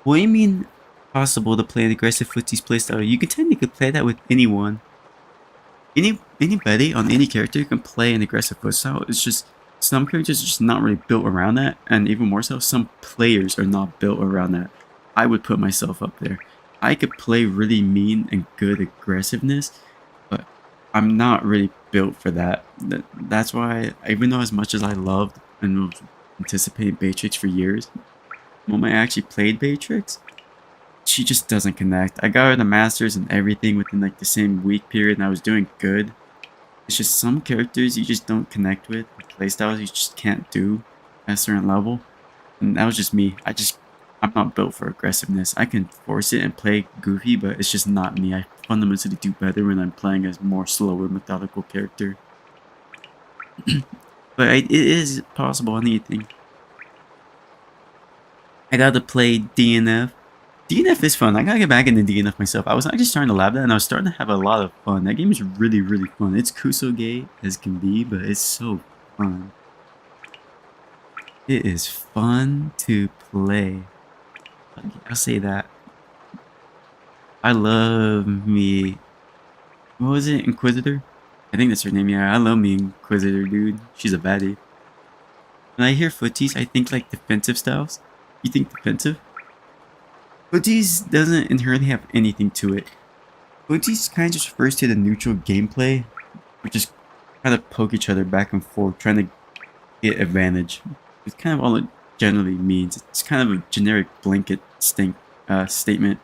What do you mean possible to play an aggressive footies playstyle? You can technically play that with anyone. Anybody on any character can play an aggressive footstyle. It's just some characters are just not really built around that, and even more so, some players are not built around that. I would put myself up there. I could play really mean and good aggressiveness, but I'm not really built for that. That's why, even though as much as I loved and was anticipating Beatrix for years, when I actually played Beatrix, she just doesn't connect. I got her the masters and everything within like the same week period, and I was doing good. It's just some characters you just don't connect with, playstyles you just can't do at a certain level, and that was just me. I'm not built for aggressiveness. I can force it and play goofy, but it's just not me. I fundamentally do better when I'm playing a more slower, methodical character. But it is possible on anything. I got to play DNF. DNF is fun. I gotta get back into DNF myself. I was actually starting to lab that, and I was starting to have a lot of fun. That game is really, really fun. It's Kuso-gay as can be, but it's so fun. It is fun to play. I'll say that. I love me. What was it? Inquisitor? I think that's her name. Yeah, I love me Inquisitor, dude. She's a baddie. When I hear footies, I think like defensive styles. You think defensive? Footies doesn't inherently have anything to it. Footies kind of just refers to the neutral gameplay, which is kind of poke each other back and forth, trying to get advantage. It's kind of all it generally means. It's kind of a generic blanket statement.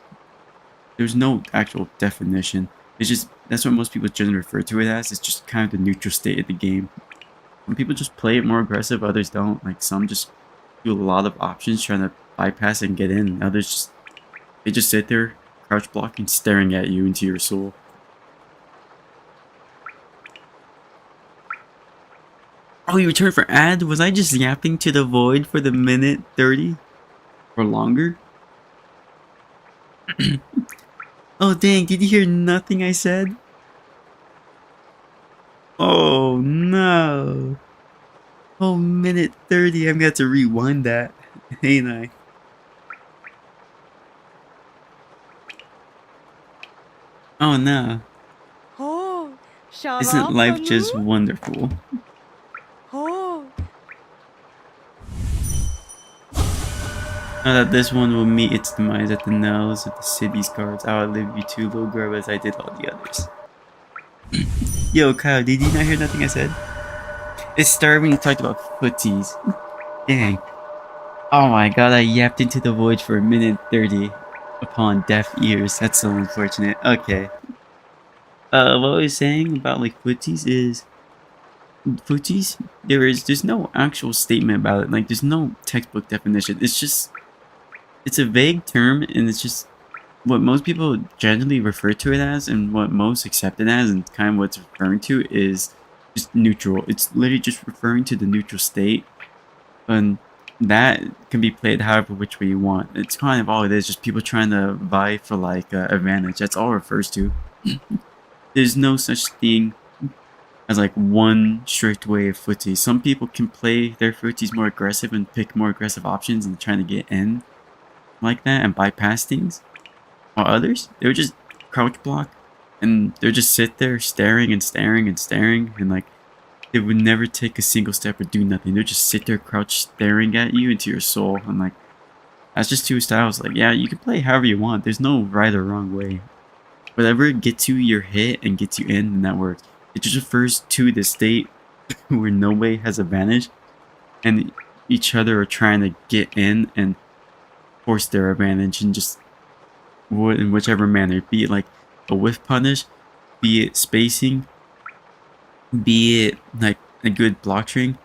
There's no actual definition. It's just, that's what most people generally refer to it as. It's just kind of the neutral state of the game. Some people just play it more aggressive, others don't. Like some just do a lot of options trying to bypass and get in. Others just, they just sit there, crouch blocking, staring at you into your soul. Oh, you returned for ad? Was I just yapping to the void for the minute 30? Or longer? Oh dang, did you hear nothing I said? Oh no. Oh, minute 30, I'm gonna have to rewind that, ain't I? Oh no. Oh, Isn't life just wonderful? Oh. Now that this one will meet its demise at the nose of the city's guards, I'll outlive you two little girl as I did all the others. Yo, Kyle, did you not hear nothing I said? It started when you talked about footies. Dang. Oh my god, I yapped into the void for a minute 30 upon deaf ears. That's so unfortunate. Okay. What I was saying about like footies is footies, there's no actual statement about it. Like there's no textbook definition. It's a vague term, and it's just what most people generally refer to it as, and what most accept it as, and kind of what it's referring to is just neutral. It's literally just referring to the neutral state, and that can be played however which way you want. It's kind of all it is, just people trying to vie for like advantage. That's all it refers to. There's no such thing as like one strict way of footy. Some people can play their footies more aggressive and pick more aggressive options and trying to get in like that and bypass things. While others, they would just crouch block and they'll just sit there staring and staring and staring, and like they would never take a single step or do nothing. They'll just sit there crouch staring at you into your soul, and like that's just two styles. Like yeah, you can play however you want. There's no right or wrong way. Whatever gets you your hit and gets you in, and that works. It just refers to the state where no way has advantage, and each other are trying to get in and force their advantage, and just in whichever manner, be it like a whiff punish, be it spacing, be it like a good block string.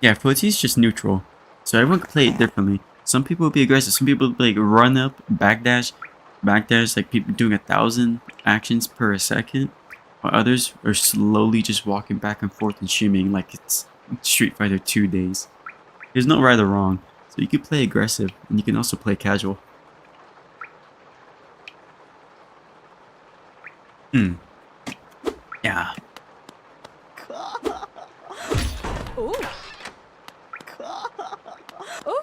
Yeah, footy is just neutral, so everyone can play it differently. Some people will be aggressive, some people will be like run up, backdash, like people doing 1,000 actions per second, while others are slowly just walking back and forth and shimmying like it's Street Fighter 2 days. There's no right or wrong, so you can play aggressive and you can also play casual. Yeah, Yeah. Oh. Oh.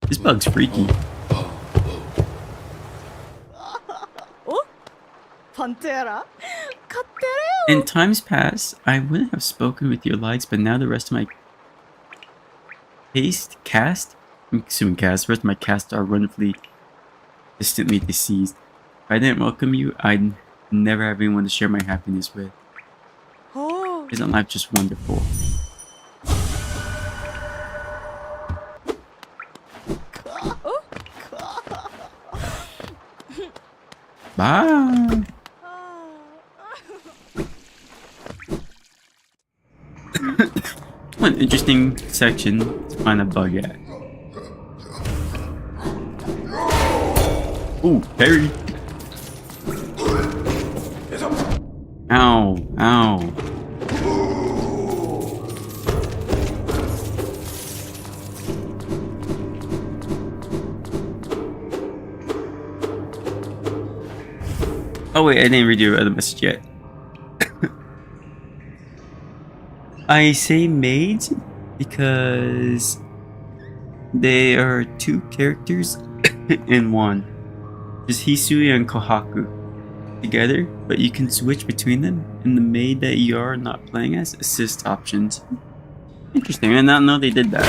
This bug's freaky. Oh. Pantera. In times past, I wouldn't have spoken with your likes, but now the rest of my cast, I'm assuming cast, the rest of my cast are wonderfully, distantly deceased. If I didn't welcome you, I'd never have anyone to share my happiness with. Oh. Isn't life just wonderful? Bye! What an interesting section to find a bug at. Ooh, Harry! Ow, ow. Oh wait, I didn't read your other message yet. I say maids because they are two characters in one. Just Hisui and Kohaku together, but you can switch between them in the maid that you are not playing as assist options. Interesting, I did not know they did that.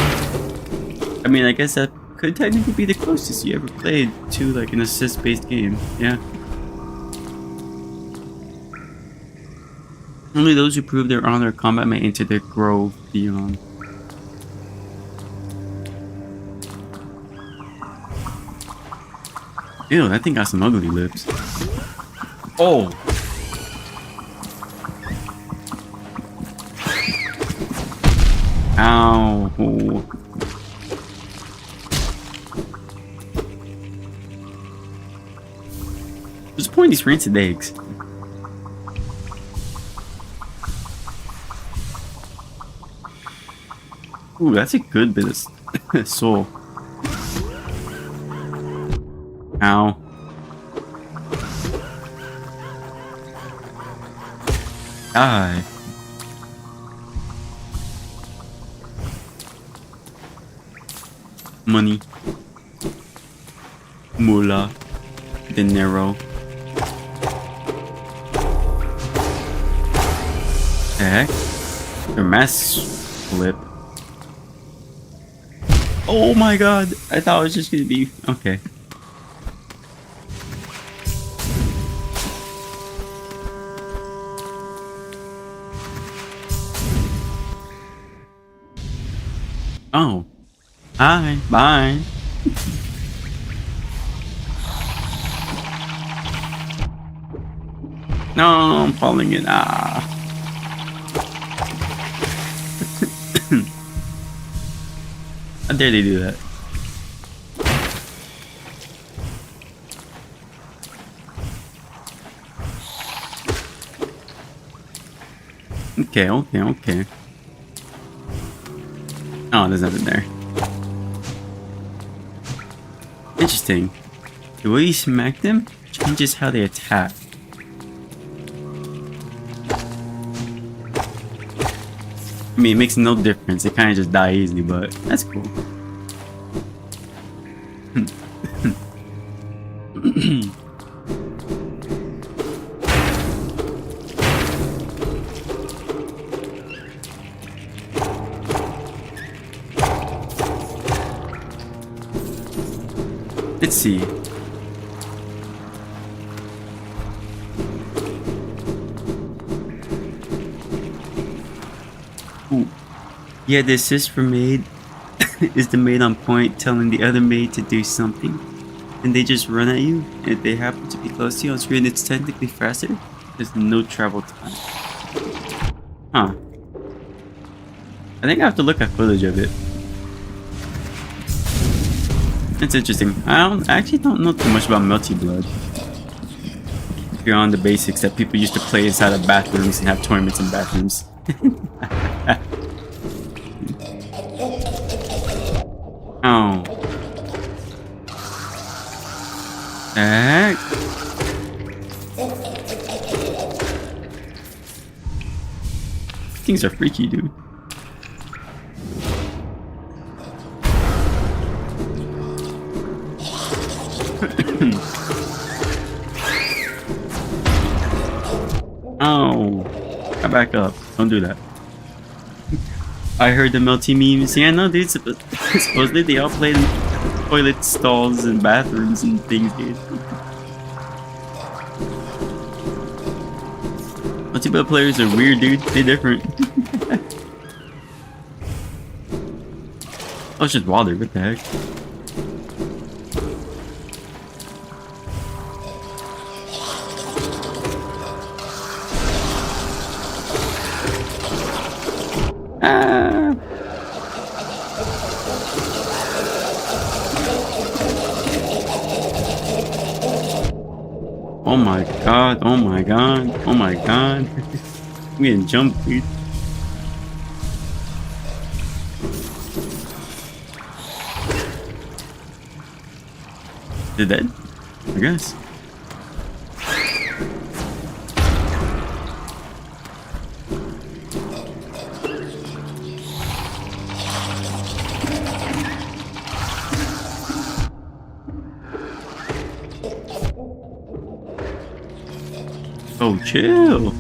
I mean, I guess that could technically be the closest you ever played to like an assist-based game, yeah. Only those who prove their honor combat may enter the grove beyond. Ew, that thing got some ugly lips. Oh! Ow. Oh. What's the point of these rancid eggs? Ooh, that's a good bit of soul. Ow. Die. Money. Moolah. Dinero. The heck? Their mass flip. Oh my god! I thought it was just gonna be... Okay. Oh. Hi. Bye. No, I'm falling in. Ah. How dare they do that? Okay, okay, okay. Oh, there's nothing there. Interesting. The way you smack them changes how they attack. I mean, it makes no difference. They kind of just die easily, but that's cool. Let's see. Ooh. Yeah, the assist for maid is the maid on point telling the other maid to do something. And they just run at you. And if they happen to be close to you on screen, it's technically faster. There's no travel time. Huh. I think I have to look at footage of it. It's interesting. I actually don't know too much about Melty Blood. Beyond the basics that people used to play inside of bathrooms and have tournaments in bathrooms. Oh. Heck. things are freaky, dude. Oh, got back up. Don't do that. I heard the melty memes. Yeah, no, dude. Supposedly they all played in toilet stalls and bathrooms and things, dude. Multiplayer players are weird, dude. They're different. Oh, it's just water. What the heck? Ah. Oh my god, oh my god, oh my god. I'm getting jumped, dude. Did that? I guess. Oh, chill.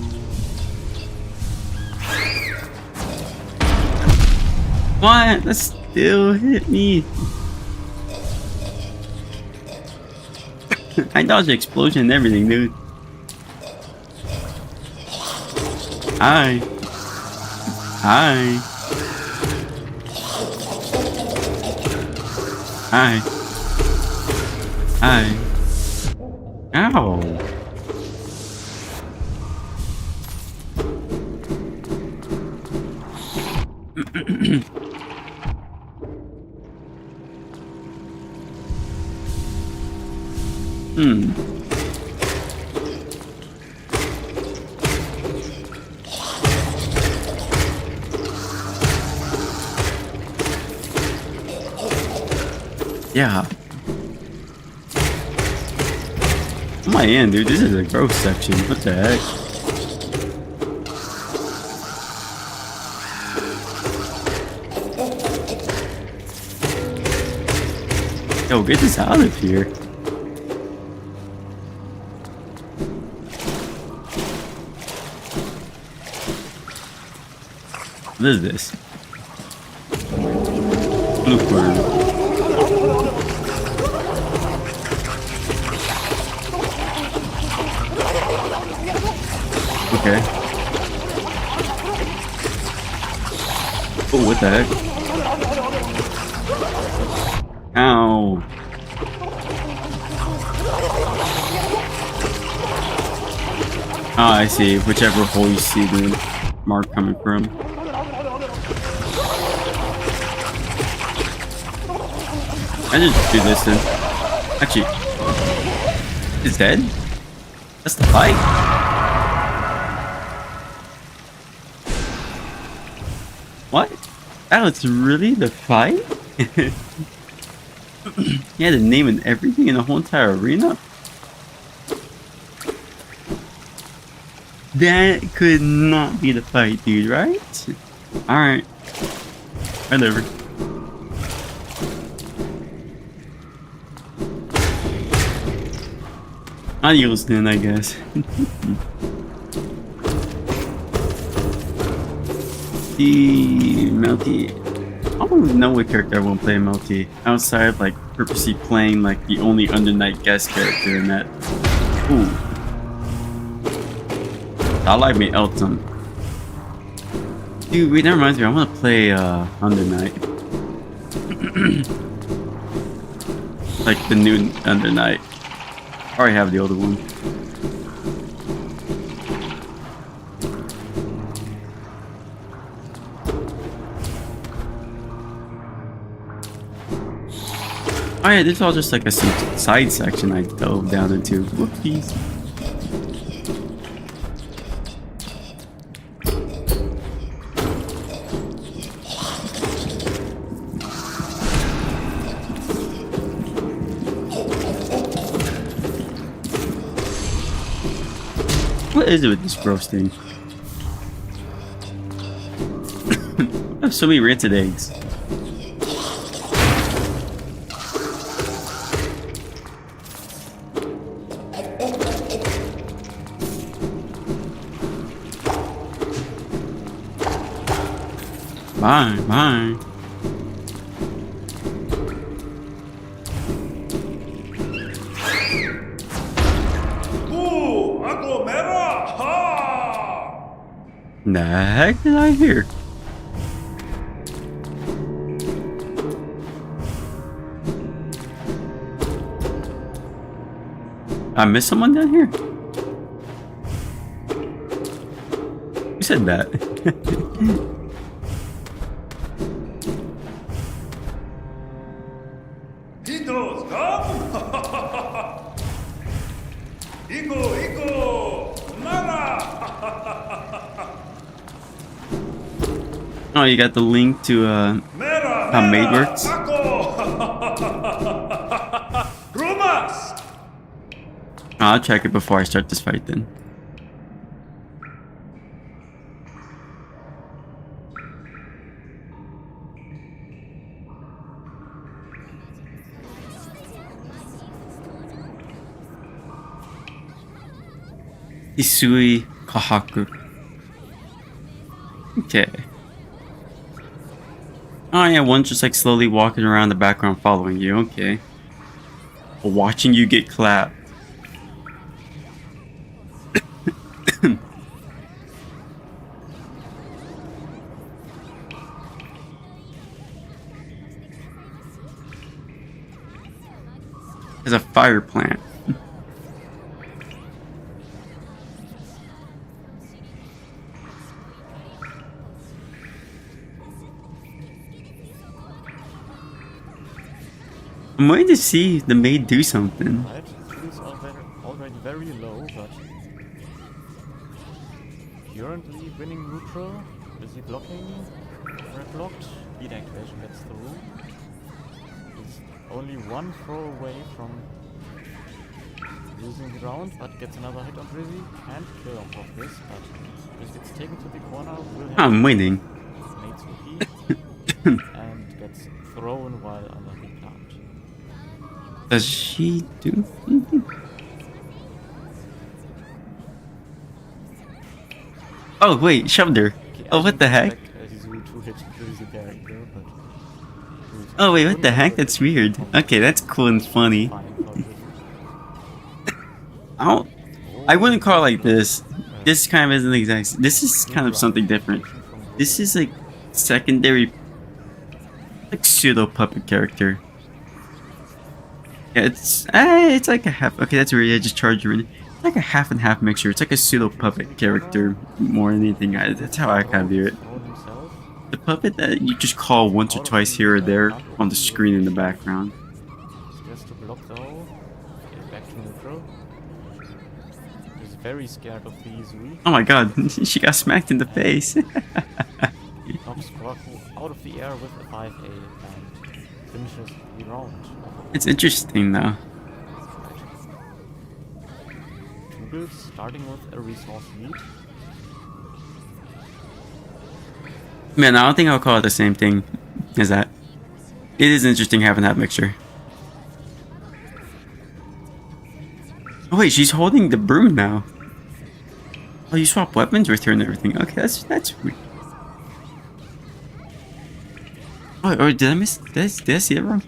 What? That still hit me. I dodged the explosion and everything, dude. Hi. Hi. Hi. Hi. Ow. Yeah. Oh my end, dude. This is a gross section. What the heck? Yo, get this out of here. What is this? Blue bird. Okay. Oh, what the heck? Ow. Oh, I see. Whichever hole you see the mark coming from. I just do this then. Actually, it's dead? That's the fight? What? That was really the fight? He had a name and everything in the whole entire arena? That could not be the fight, dude, right? Alright. Whatever. Adios then, I guess. The Melty. I don't even know what character I won't play Melty outside of like purposely playing like the only Undernight guest character in that. Ooh. I like me Elton. Dude, wait, that reminds me, I want to play Undernight. Like the new Undernight. I already have the older one. Oh yeah, this is all just like a side section I dove down into. Whoopies. What is it with this gross thing? so many rancid eggs. Bye, bye. Ooh, agglomera! Ha! The heck did I hear? I missed someone down here? Who said that? Dinos, come! Ego, Mara! Oh, you got the link to how maid works? Rumas! I'll check it before I start this fight then. Isui Kahaku. Okay. Oh yeah, one's just like slowly walking around the background following you, okay. Watching you get clapped. There's a fire plant. I'm waiting to see the maid do something. Right, skills are already very low, but currently winning neutral, busy blocking, red blocked, lead activation gets through. He's only one throw away from losing the round, but gets another hit on Drizzy, can't kill on top of this, but Drizzy gets taken to the corner, will have I'm winning. mates OP, and gets thrown while under the plant. Does she do anything? Oh wait, shoved her. Okay, Oh, what the heck? Oh wait, what the heck? That's weird. Okay, that's cool and funny. I wouldn't call it like this. This kind of isn't exact. This is kind of something different. This is like secondary, like pseudo puppet character. Yeah, it's like a half. Okay, that's weird. I just charged you in. It's like a half and half mixture. It's like a pseudo puppet character more than anything. That's how I kind of view it. The puppet that you just call once or twice here or there on the screen in the background. Just to block the hole. Get back to neutral. He's very scared of the Izui. Oh my god, she got smacked in the face. Knocks Kwaku out of the air with a 5A and finishes the round. It's interesting though. Tugel starting with a resource lead. Man, I don't think I'll call it the same thing as that. It is interesting having that mixture. Oh wait, she's holding the broom now. Oh, you swap weapons with her and everything. Okay, that's weird. Oh, or did I miss? Did I see that wrong?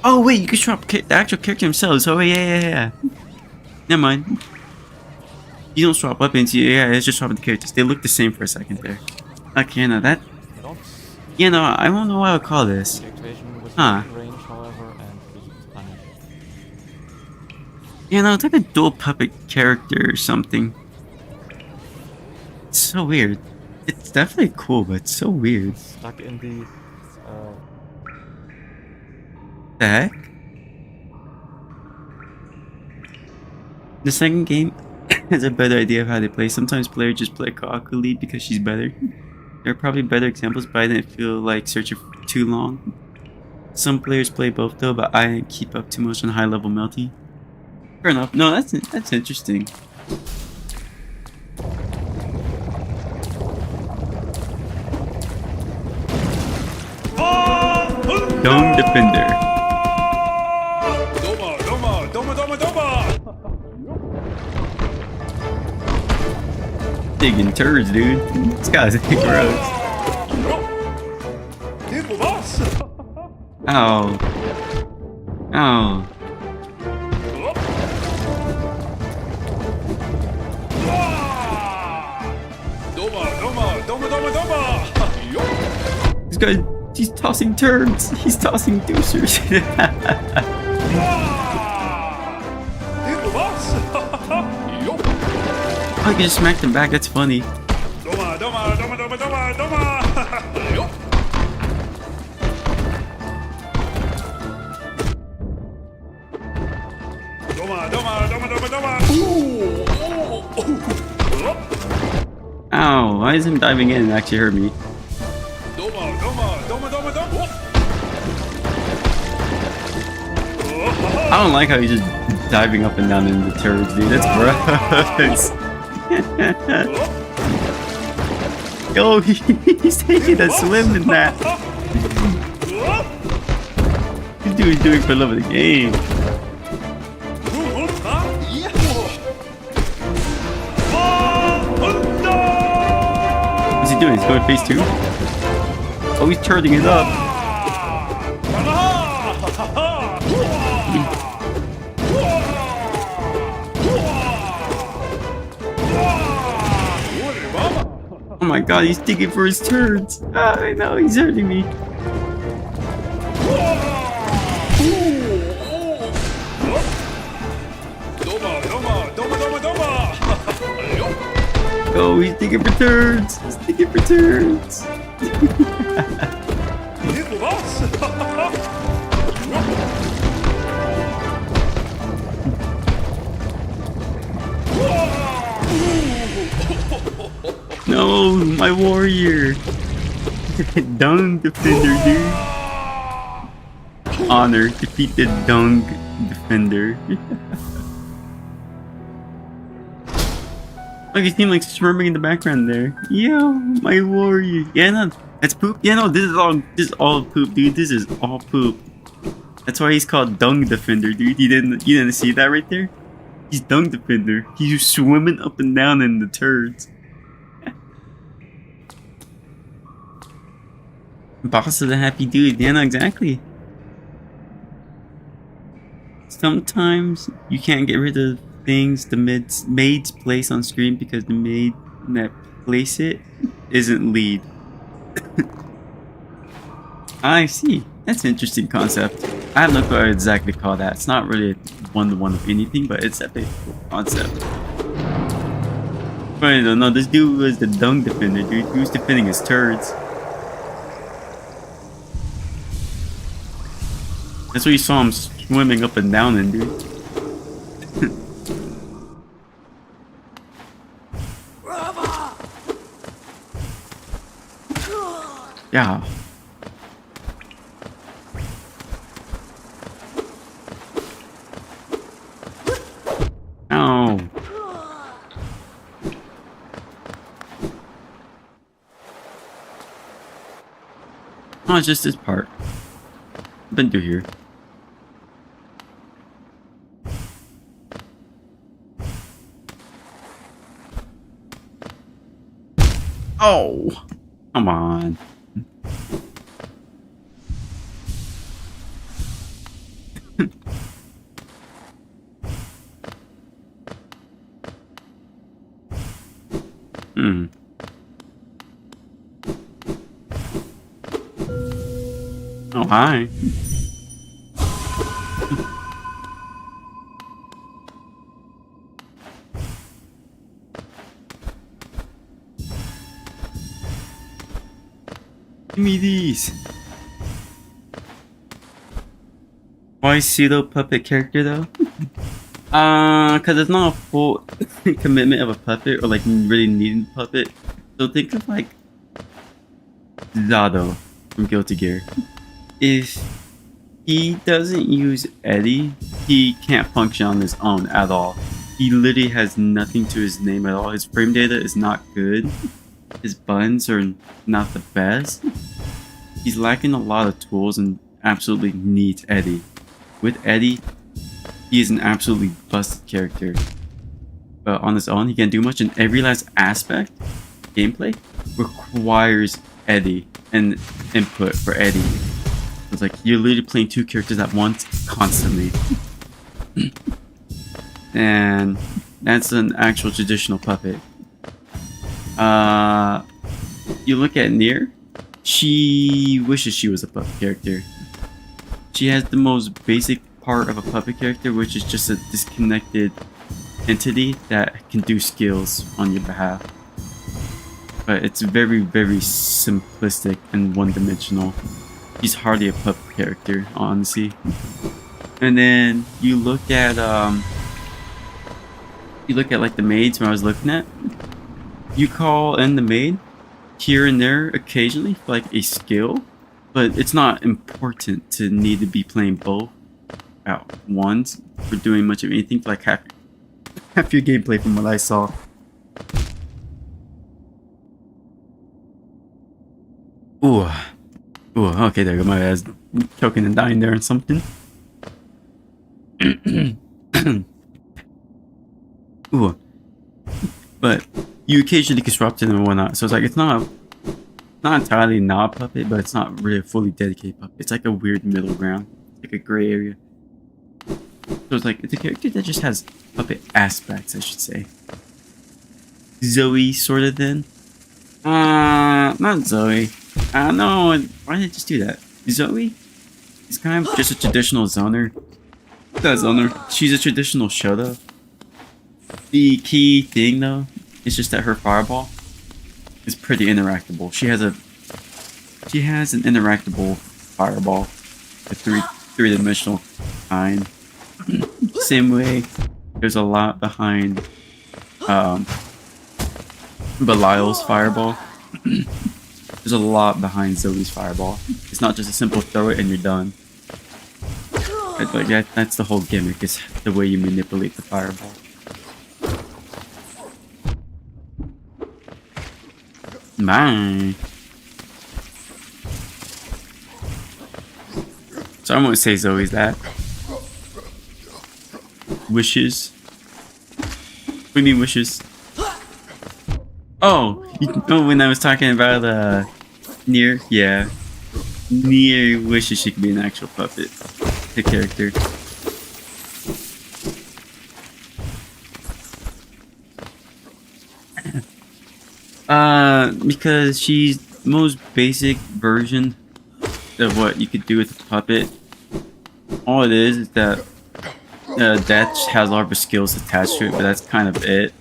Oh wait, you can swap the actual character themselves. Oh wait, yeah. Never mind. You don't swap weapons. Yeah, it's just swapping the characters. They look the same for a second there. Okay, no, that. Yeah, no, I don't know what I would call this. Huh. Range, however, and is punished. Yeah, no, it's like a dual puppet character or something. It's so weird. It's definitely cool, but it's so weird. Stuck in the The heck? The second game has a better idea of how they play. Sometimes players just play Kaku lead because she's better. There are probably better examples, but I didn't feel like searching for too long. Some players play both though, but I didn't keep up too much on high level Melty. Fair enough. No, that's interesting. Dung Defender. Doma, doma, doma, doma, doma. Digging turds, dude. This guy's gross. Tipo boss. Ow. Ow. Doma, doma, doma, doma, doma. Yo. This guy, he's tossing turds. He's tossing deucers. Tipo boss. Yo. I can just smack them back. That's funny. Doma, doma, doma, doma, doma, doma. Yo. Doma, doma, doma, doma, doma. Ooh. Ow. Why is him diving in? It actually hurt me. Doma, doma, doma, doma, doma. I don't like how he's just diving up and down in the turds, dude. That's gross. Yo, he's taking a swim in that. This dude's doing for love of the game. What's he doing? He's going phase 2? Oh, he's turning it up. Oh my god, he's digging for his turds. Ah, I know, he's hurting me. Oh, he's digging for turds. He's digging for turds. No, my warrior. Dung Defender, dude. Honor, defeat the Dung Defender. Look, he seemed like swimming in the background there. Yo, my warrior. Yeah, no, that's poop. Yeah, no, this is all poop, dude. This is all poop. That's why he's called Dung Defender, dude. You didn't see that right there? He's Dung Defender. He's swimming up and down in the turds. Boss is a happy dude. Yeah, no, exactly. Sometimes you can't get rid of things the maids place on screen because the maid that place it isn't lead. I see. That's an interesting concept. I have no clue what I exactly call that. It's not really one-to-one of anything, but it's a big concept. But I don't know. This dude was the Dung Defender, dude. He was defending his turds. That's what you saw him swimming up and down in, dude. Yeah. Ow. Oh, it's just this part. Been through here. Oh, come on. Oh, hi. Give me these. Why pseudo puppet character though? Cause it's not a full commitment of a puppet or like really needing a puppet. So think of like Zado from Guilty Gear. If he doesn't use Eddie, he can't function on his own at all. He literally has nothing to his name at all. His frame data is not good. His buttons are not the best. He's lacking a lot of tools and absolutely needs Eddie. With Eddie, he is an absolutely busted character. But on his own, he can't do much, and every last aspect, gameplay, requires Eddie and input for Eddie. It's like you're literally playing two characters at once constantly. And that's an actual traditional puppet. You look at Nier, she wishes she was a puppet character. She has the most basic part of a puppet character, which is just a disconnected entity that can do skills on your behalf. But it's very, very simplistic and one-dimensional. She's hardly a puppet character, honestly. And then you look at like the maids. When I was looking at, you call in the maid here and there occasionally for like a skill, but it's not important to need to be playing both at once for doing much of anything for like half your gameplay from what I saw. Ooh, okay, there you go. My ass choking and dying there and something. Ooh, but you occasionally disrupt it and whatnot. So it's like it's not entirely not a puppet, but it's not really a fully dedicated puppet. It's like a weird middle ground, like a gray area. So it's like it's a character that just has puppet aspects, I should say. Zoe, sort of. Then, not Zoe. No, why did I just do that? Zoe is kind of just a traditional zoner. That zoner. She's a traditional Shoto. The key thing though is just that her fireball is pretty interactable. She has an interactable fireball, a three-dimensional kind. Same way, there's a lot behind Belial's fireball. There's a lot behind Zoe's fireball. It's not just a simple throw it and you're done. That's the whole gimmick, is the way you manipulate the fireball. Bye. So I'm gonna say Zoe's that. Wishes. What do you mean wishes? Oh, when I was talking about Nier, yeah. Nier wishes she could be an actual puppet. The character. Because she's the most basic version of what you could do with a puppet. All it is that that has a lot of skills attached to it, but that's kind of it.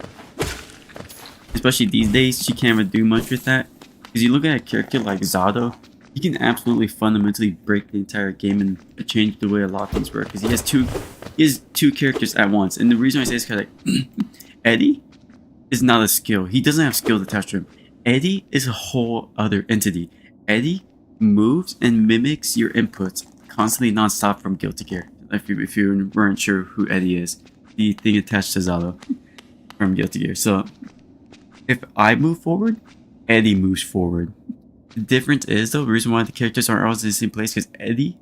Especially these days, she can't really do much with that. Because you look at a character like Zato, he can absolutely fundamentally break the entire game and change the way a lot of things work. Because he has two characters at once. And the reason I say this is because like Eddie is not a skill. He doesn't have skills attached to him. Eddie is a whole other entity. Eddie moves and mimics your inputs constantly non-stop from Guilty Gear. If you weren't sure who Eddie is, the thing attached to Zato from Guilty Gear. So if I move forward, Eddie moves forward. The difference is though, the reason why the characters aren't always in the same place, because Eddie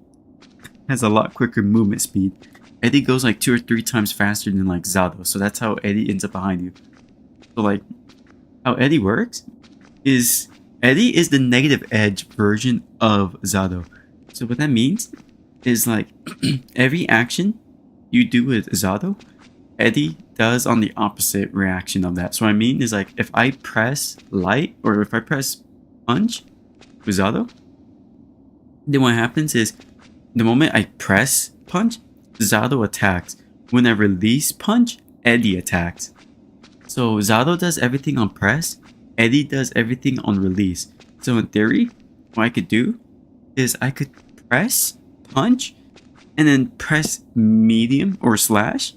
has a lot quicker movement speed. Eddie goes like 2 or 3 times faster than like Zato, so that's how Eddie ends up behind you. So like, how Eddie works is Eddie is the negative edge version of Zato. So what that means is like every action you do with Zato, Eddie does on the opposite reaction of that. So what I mean is like if I press light or if I press punch with Zato, then what happens is the moment I press punch, Zato attacks. When I release punch, Eddie attacks. So Zato does everything on press, Eddie does everything on release. So in theory, what I could do is I could press punch and then press medium or slash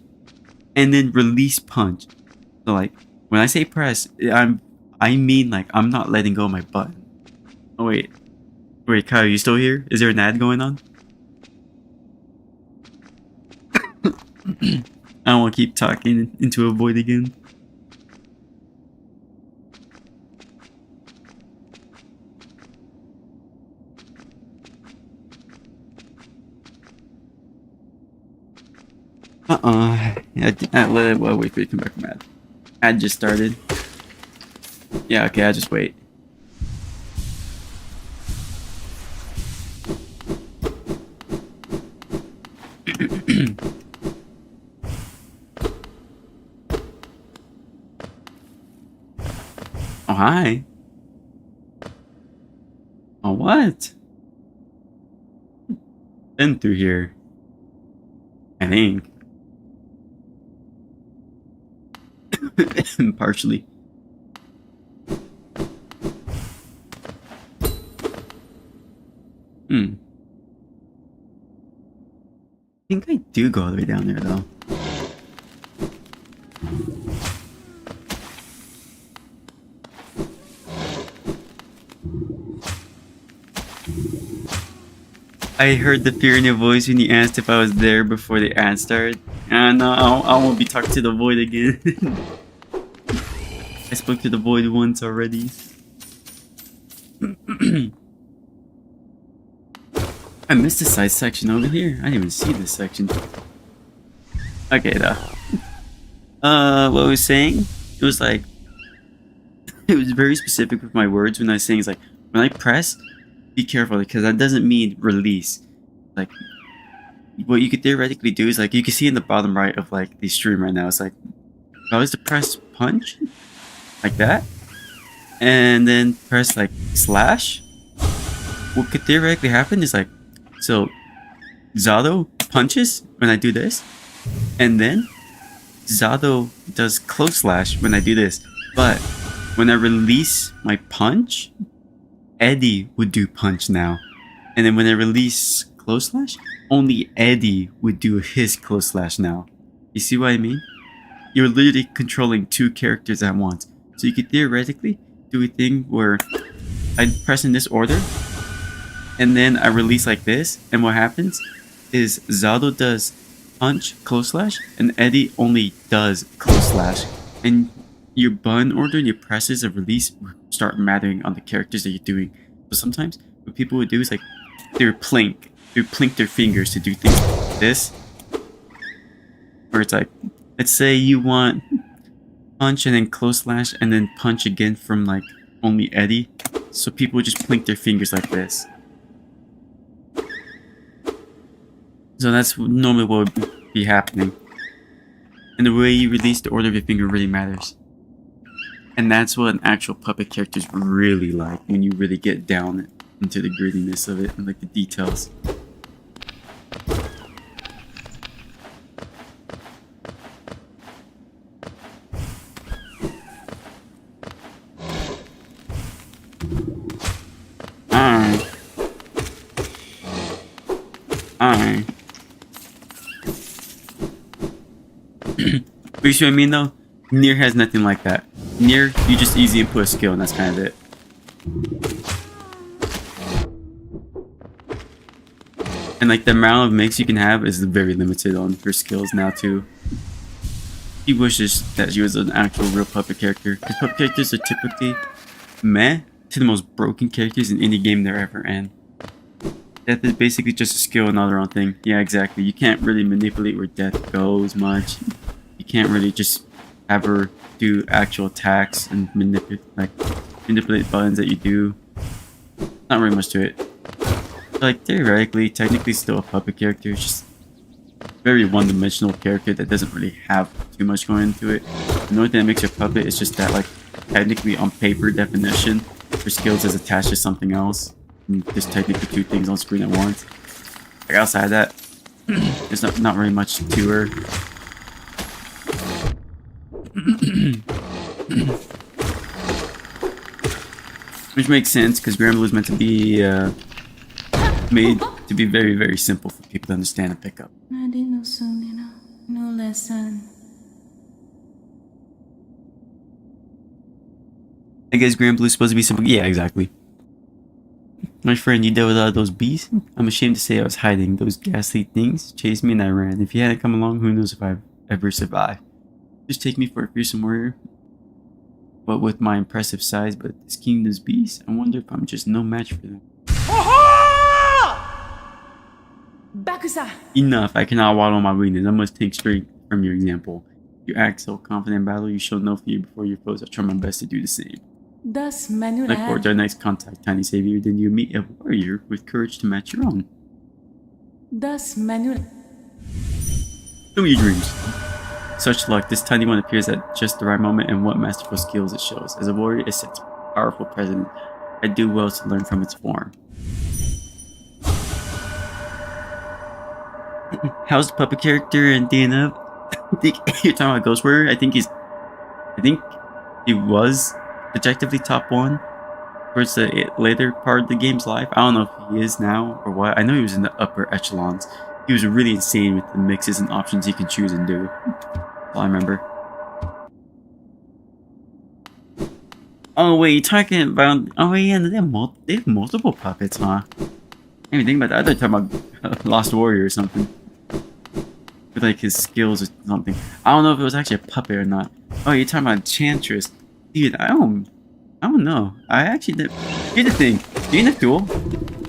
and then release punch. So like when I say press, I mean like I'm not letting go of my button. Oh wait, Kyle, you still here? Is there an ad going on? I don't want to keep talking into a void again. Well, wait for you to come back from ad. Ad just started. Yeah, okay, I'll just wait. Oh, hi. Oh, what? Been through here. I think. Partially. I think I do go all the way down there, though. I heard the fear in your voice when you asked if I was there before the ad started. And I won't be talking to the void again. I spoke to the void once already. I missed the side section over here. I didn't even see this section. Okay, though. What I was saying? It was like... It was very specific with my words when I was saying, it's like, when I press... Be careful, because that doesn't mean release. Like, what you could theoretically do is, like, you can see in the bottom right of, like, the stream right now, it's like, if I was to press punch, like that, and then press, like, slash, what could theoretically happen is, like, so, Zato punches when I do this, and then Zato does close slash when I do this, but when I release my punch, Eddie would do punch now. And then when I release close slash, only Eddie would do his close slash now. You see what I mean? You're literally controlling two characters at once. So you could theoretically do a thing where I press in this order, and then I release like this, and what happens is Zato does punch, close slash, and Eddie only does close slash. And your button order and your presses of release start mattering on the characters that you're doing. So sometimes what people would do is like they plink their fingers to do things like this, where it's like, let's say you want punch and then close slash and then punch again from like only Eddie, so people would just plink their fingers like this. So that's normally what would be happening, and the way you release the order of your finger really matters. And that's what an actual puppet character is really like, when you really get down into the grittiness of it and like the details. Alright. But you see what I mean though? Nier has nothing like that. Nier, you just easy input a skill and that's kind of it. And like the amount of mix you can have is very limited on her skills now too. He wishes that she was an actual real puppet character, because puppet characters are typically meh to the most broken characters in any game they're ever in. Death is basically just a skill and all their own thing. Yeah, exactly. You can't really manipulate where Death goes much. You can't really just have her do actual attacks and manipulate buttons that you do. Not very much to it. So, like, theoretically, technically still a puppet character. It's just very one-dimensional character that doesn't really have too much going into it. The only thing that makes her a puppet is just that, like, technically on paper definition, her skills is attached to something else. And there's technically two things on screen at once. Like, outside of that, there's not very much to her. Which makes sense, because Granblue is meant to be made to be very, very simple for people to understand and pick up. No lesson. I guess Granblue is supposed to be simple. Yeah, exactly. My friend, you dealt with all of those beasts? I'm ashamed to say I was hiding. Those ghastly things chased me and I ran. If you hadn't come along, who knows if I'd ever survive. Just take me for a fearsome warrior. But with my impressive size, but this kingdom's beasts, I wonder if I'm just no match for them. Bakusa! Enough. I cannot waddle my weakness. I must take strength from your example. You act so confident in battle, you show no fear before your foes. I try my best to do the same. Thus, Manuel. Look forward to our next contact, tiny savior. Then you meet a warrior with courage to match your own. Thus, Manuel. Show me your dreams. Such luck, this tiny one appears at just the right moment, and what masterful skills it shows. As a warrior, it sets powerful precedent. I do well to learn from its form. How's the puppet character in DNF? I think you're talking about Ghost Warrior. I think he was objectively top 1 towards the later part of the game's life. I don't know if he is now or what. I know he was in the upper echelons. He was really insane with the mixes and options he can choose and do. That's all I remember. Oh wait, you're talking about... Oh yeah, they have multiple puppets, huh? I didn't even think about that. I thought you were talking about Lost Warrior or something. With like his skills or something. I don't know if it was actually a puppet or not. Oh, you're talking about Enchantress. Dude, I don't know. I actually did. Here's the thing. DNF Duel.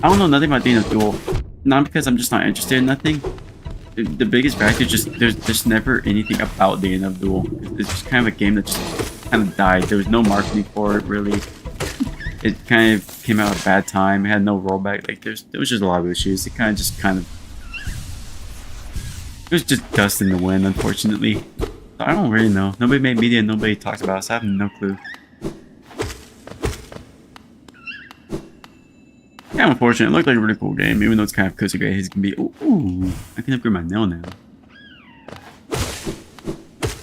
I don't know nothing about DNF Duel. Not because I'm just not interested in nothing. The biggest factor is just there's never anything about DNF Duel. It's just kind of a game that just kind of died. There was no marketing for it really. It kind of came out at a bad time. It had no rollback. Like there was just a lot of issues. It kind of it was just dust in the wind, unfortunately. I don't really know. Nobody made media, nobody talks about it, so I have no clue. Yeah, unfortunate. It looked like a really cool game, even though it's kind of Kusuge. His can be. Ooh, I can upgrade my nail now.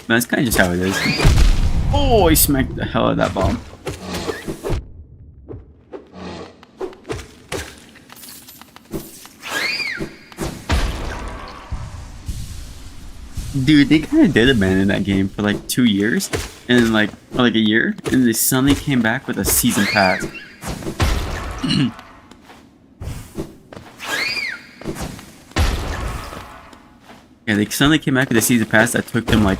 That's kind of just how it is. Oh, he smacked the hell out of that bomb. Dude, they kind of did abandon that game for like 2 years, and then like a year, and they suddenly came back with a season pass. Yeah, they suddenly came back with a season pass that took them like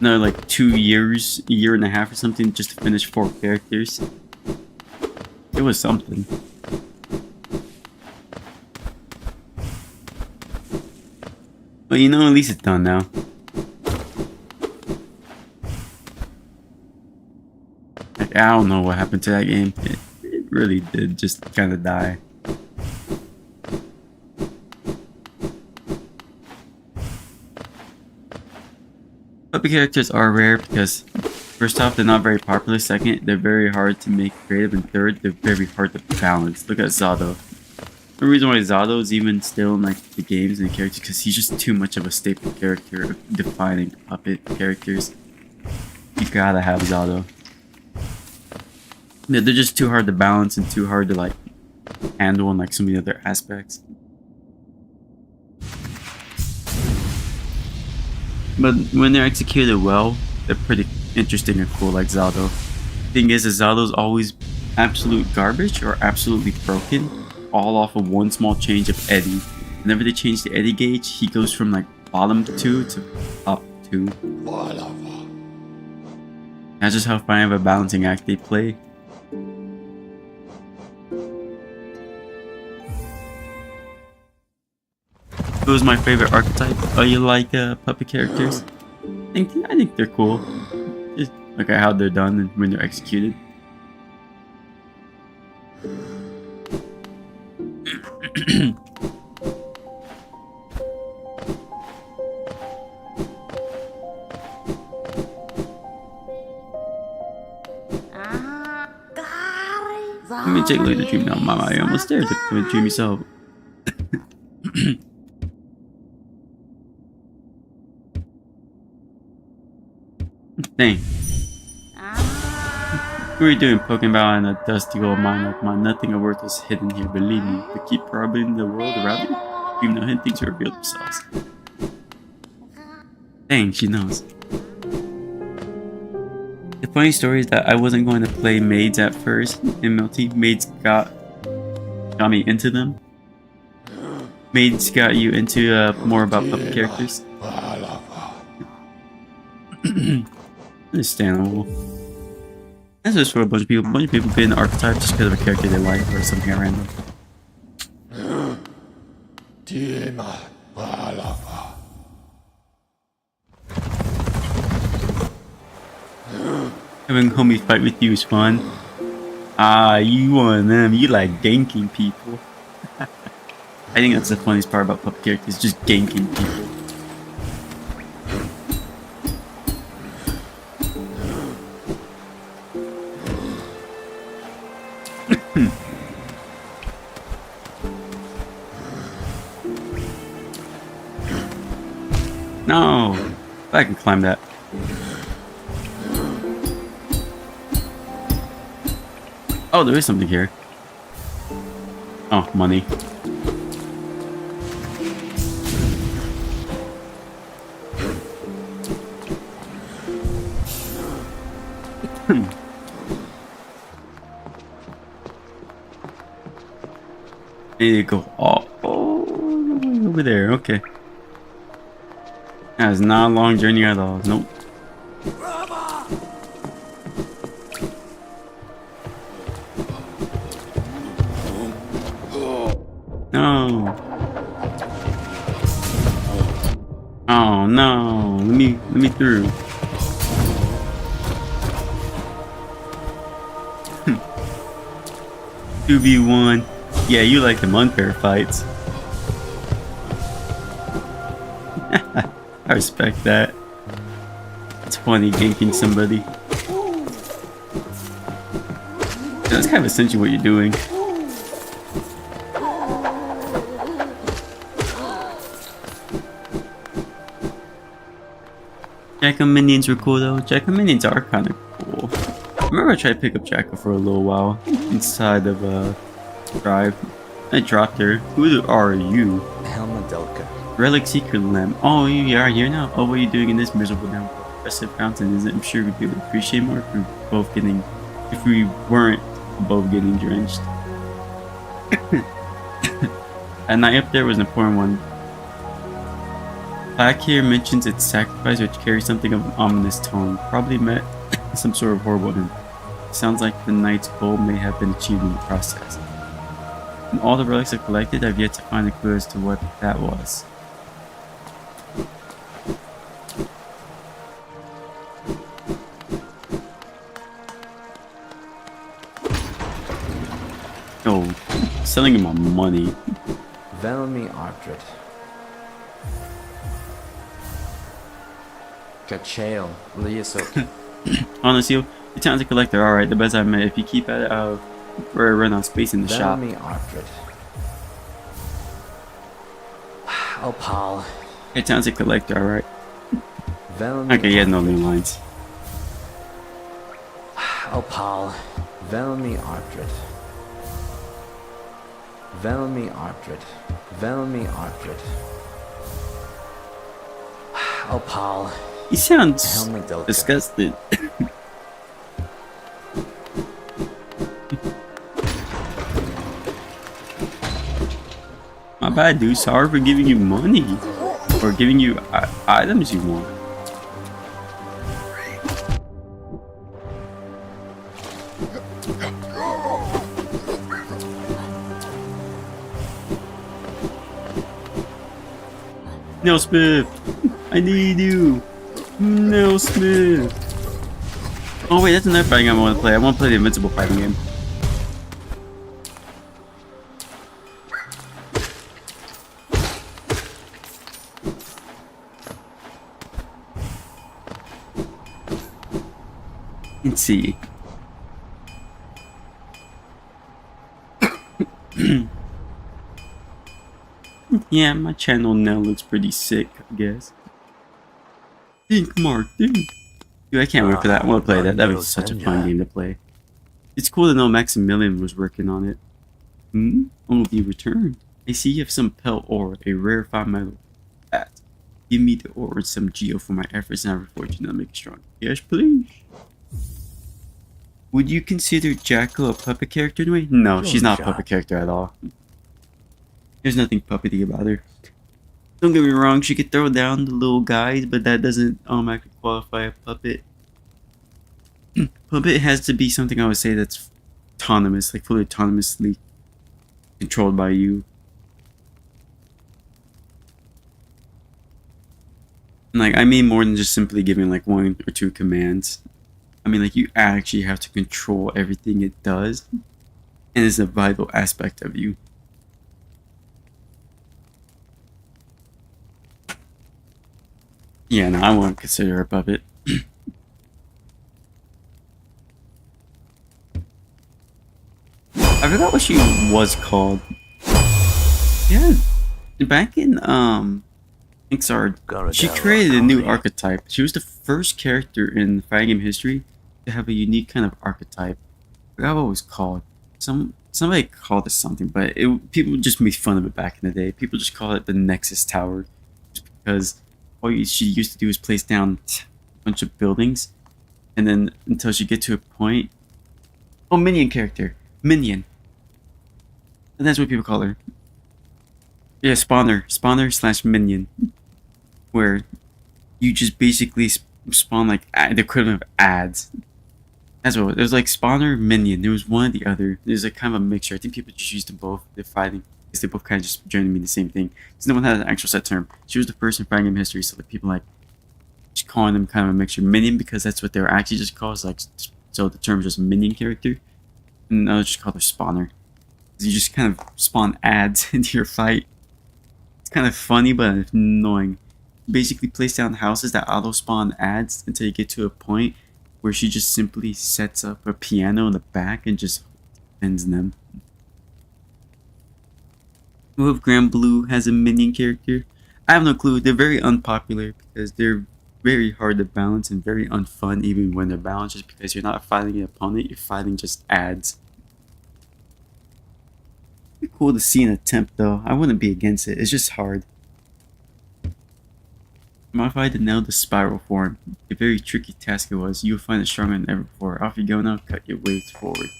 another like 2 years, a year and a half or something, just to finish 4 characters. It was something. But you know, at least it's done now. Like, I don't know what happened to that game. It really did just kind of die. Puppet characters are rare because, first off, they're not very popular. Second, they're very hard to make creative. And third, they're very hard to balance. Look at Zato. The reason why Zato is even still in like the games and the characters because he's just too much of a staple character of defining puppet characters. You gotta have Zato. Yeah, they're just too hard to balance and too hard to like handle in like so many other aspects. But when they're executed well, they're pretty interesting and cool, like Zato. Thing is Zato's always absolute garbage or absolutely broken, all off of one small change of Eddie. Whenever they change the Eddie gauge, he goes from like bottom 2 to top 2. That's just how fine of a balancing act they play. It was my favorite archetype. Oh, you like puppet characters? I think they're cool. Just look at how they're done and when they're executed. Let me take a look at the dream now, Mama. You're almost there. Look at the dream yourself. Dang. What are you doing poking about in a dusty old mine like mine? Nothing of worth is hidden here, believe me. We keep probing the world around you. Even though hidden things reveal themselves. Dang, she knows. The funny story is that I wasn't going to play maids at first in Multi. Maids got me into them. Maids got you into more about puppet characters. Understandable. That's just for a bunch of people. A bunch of people get an archetype just because of a character they like or something at random. Having homie fight with you is fun. Ah, you one of them. You like ganking people. I think that's the funniest part about puppet characters, just ganking people. No! I can climb that. Oh, there is something here. Oh, money. I need to go all the way over there. Okay. That is not a long journey at all. Nope. No. Oh no. Let me through. 2v1. Yeah, you like them unfair fights. I respect that. It's funny ganking somebody. That's kind of essentially what you're doing. Jacko minions were cool though. Jacko minions are kind of cool. I remember I tried to pick up Jacko for a little while inside of Drive. I dropped her. Who are you? Helmadelka. Relic Secret Lamp. Oh, you are here now? Oh, what are you doing in this miserable down impressive fountain? Is it? I'm sure we'd be able to appreciate more if we weren't both getting drenched. A night up there was an important one. Plaque here mentions its sacrifice, which carries something of an ominous tone. Probably meant some sort of horrible end. Sounds like the knight's goal may have been achieved in the process. And all the relics are collected, I've yet to find a clue as to what that was. Oh, selling him my money. Velmi Ardred. Gachael, Liasok. Honestly, the town's a collector, alright, the best I've met. If you keep at it, we're run out of space in the shop. Velmi Ardred. Oh, pal. It sounds like a collector, alright. Velmi Okay, he had no new lines. Oh, pal. Velmi Ardred. Velmi Ardred. Velmi Ardred. Oh, pal. He sounds Helmadelka. disgusted. My bad, dude. Sorry for giving you money. Or giving you items you want. No, Smith! I need you! No, Smith! Oh wait, that's another fighting game I want to play. I want to play the Invincible fighting game. Let's see. Yeah, my channel now looks pretty sick, I guess. Think, Mark, think. Dude, I can't wait for that. I want to play that. That was such a fun game to play. It's cool to know Maximilian was working on it. Will be returned. I see you have some pelt ore, a rarefied metal. That. Give me the ore and some geo for my efforts and I fortune to make it strong. Yes, please. Would you consider Jacko a puppet character anyway? No, she's not a puppet character at all. There's nothing puppety about her. Don't get me wrong, she could throw down the little guys, but that doesn't automatically qualify a puppet. Puppet has to be something I would say that's autonomous, like fully autonomously controlled by you. And, like, I mean more than just simply giving like 1 or 2 commands. I mean, like, you actually have to control everything it does, and it's a vital aspect of you. Yeah, no, I won't consider her a puppet. I forgot what she was called. Yeah, back in Inxard, she created a new archetype. She was the first character in fighting game history to have a unique kind of archetype. I forgot what it was called. Somebody called it something, but people just made fun of it back in the day. People just called it the Nexus Tower, just because she used to do is place down a bunch of buildings, and then until she get to a point. Oh, minion character, minion. And that's what people call her. Yeah, spawner / minion, where you just basically spawn like the equivalent of ads. That's what it was, like spawner, minion. There was one or the other. There's like kind of a mixture. I think people just used them both. They're fighting because they both kind of just generally mean the same thing. Because no one had an actual set term. She was the first in fighting game history, so like people like just calling them kind of a mixture. Minion because that's what they were actually just called. Like, so the term is just minion character, and I was just called her spawner. You just kind of spawn ads into your fight. It's kind of funny but annoying. You basically place down houses that auto spawn ads until you get to a point where she just simply sets up a piano in the back and just ends them. Who of Grand Blue has a minion character? I have no clue. They're very unpopular because they're very hard to balance and very unfun even when they're balanced, just because you're not fighting an opponent, you're fighting just ads. It'd be cool to see an attempt though. I wouldn't be against it. It's just hard. Modify the nail the spiral form. A very tricky task it was. You'll find it stronger than ever before. Off you go now. Cut your waves forward.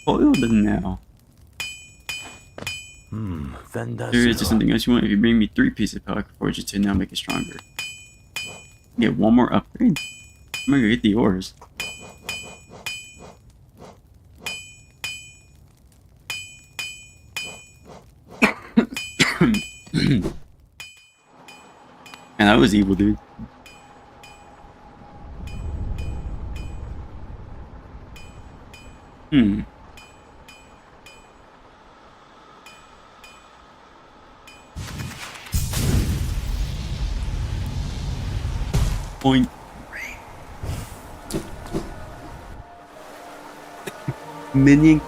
Foil the nail. There is something else you want. If you bring me 3 pieces of power, I can forge it to now make it stronger. Get 1 more upgrade. I'm gonna go get the ores. And that was evil, dude. Point. Minion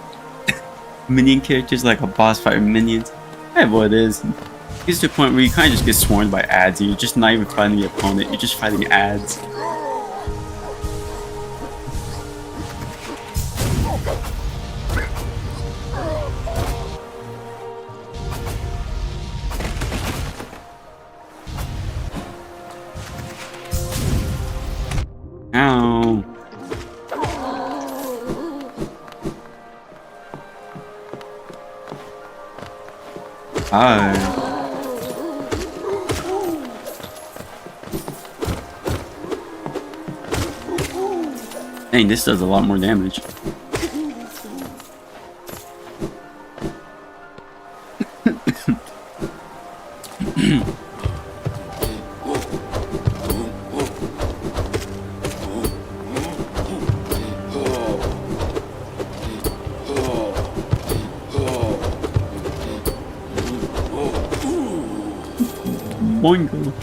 characters like a boss fight with minions. That's what it is. It's to the point where you kind of just get swarmed by ads and you're just not even fighting the opponent, you're just fighting ads. Ow. Hi. Dang, this does a lot more damage. Boingo.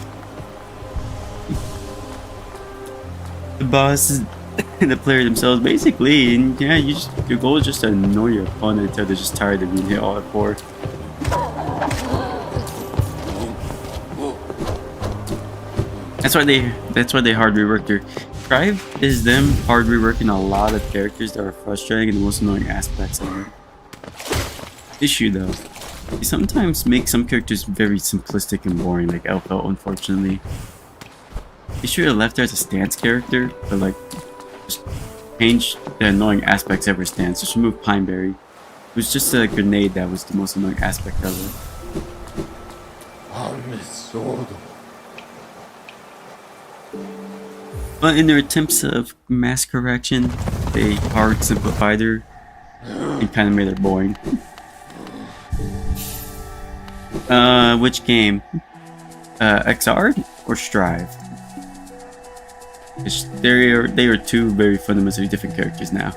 The boss is the player themselves, basically, and yeah, your goal is just to annoy your opponent until they're just tired of being hit all at 4. That's why they hard reworked her. Strive is them hard reworking a lot of characters that are frustrating and the most annoying aspects of them. Issue though, they sometimes make some characters very simplistic and boring, like Elfo, unfortunately. They should have left her as a stance character, but like just change the annoying aspects of her stance. Just remove Pineberry. It was just a grenade that was the most annoying aspect of it. But in their attempts of mass correction, they hard simplified her and kind of made her boring. Which game? XR or Strive. They are two very fundamentally different characters now.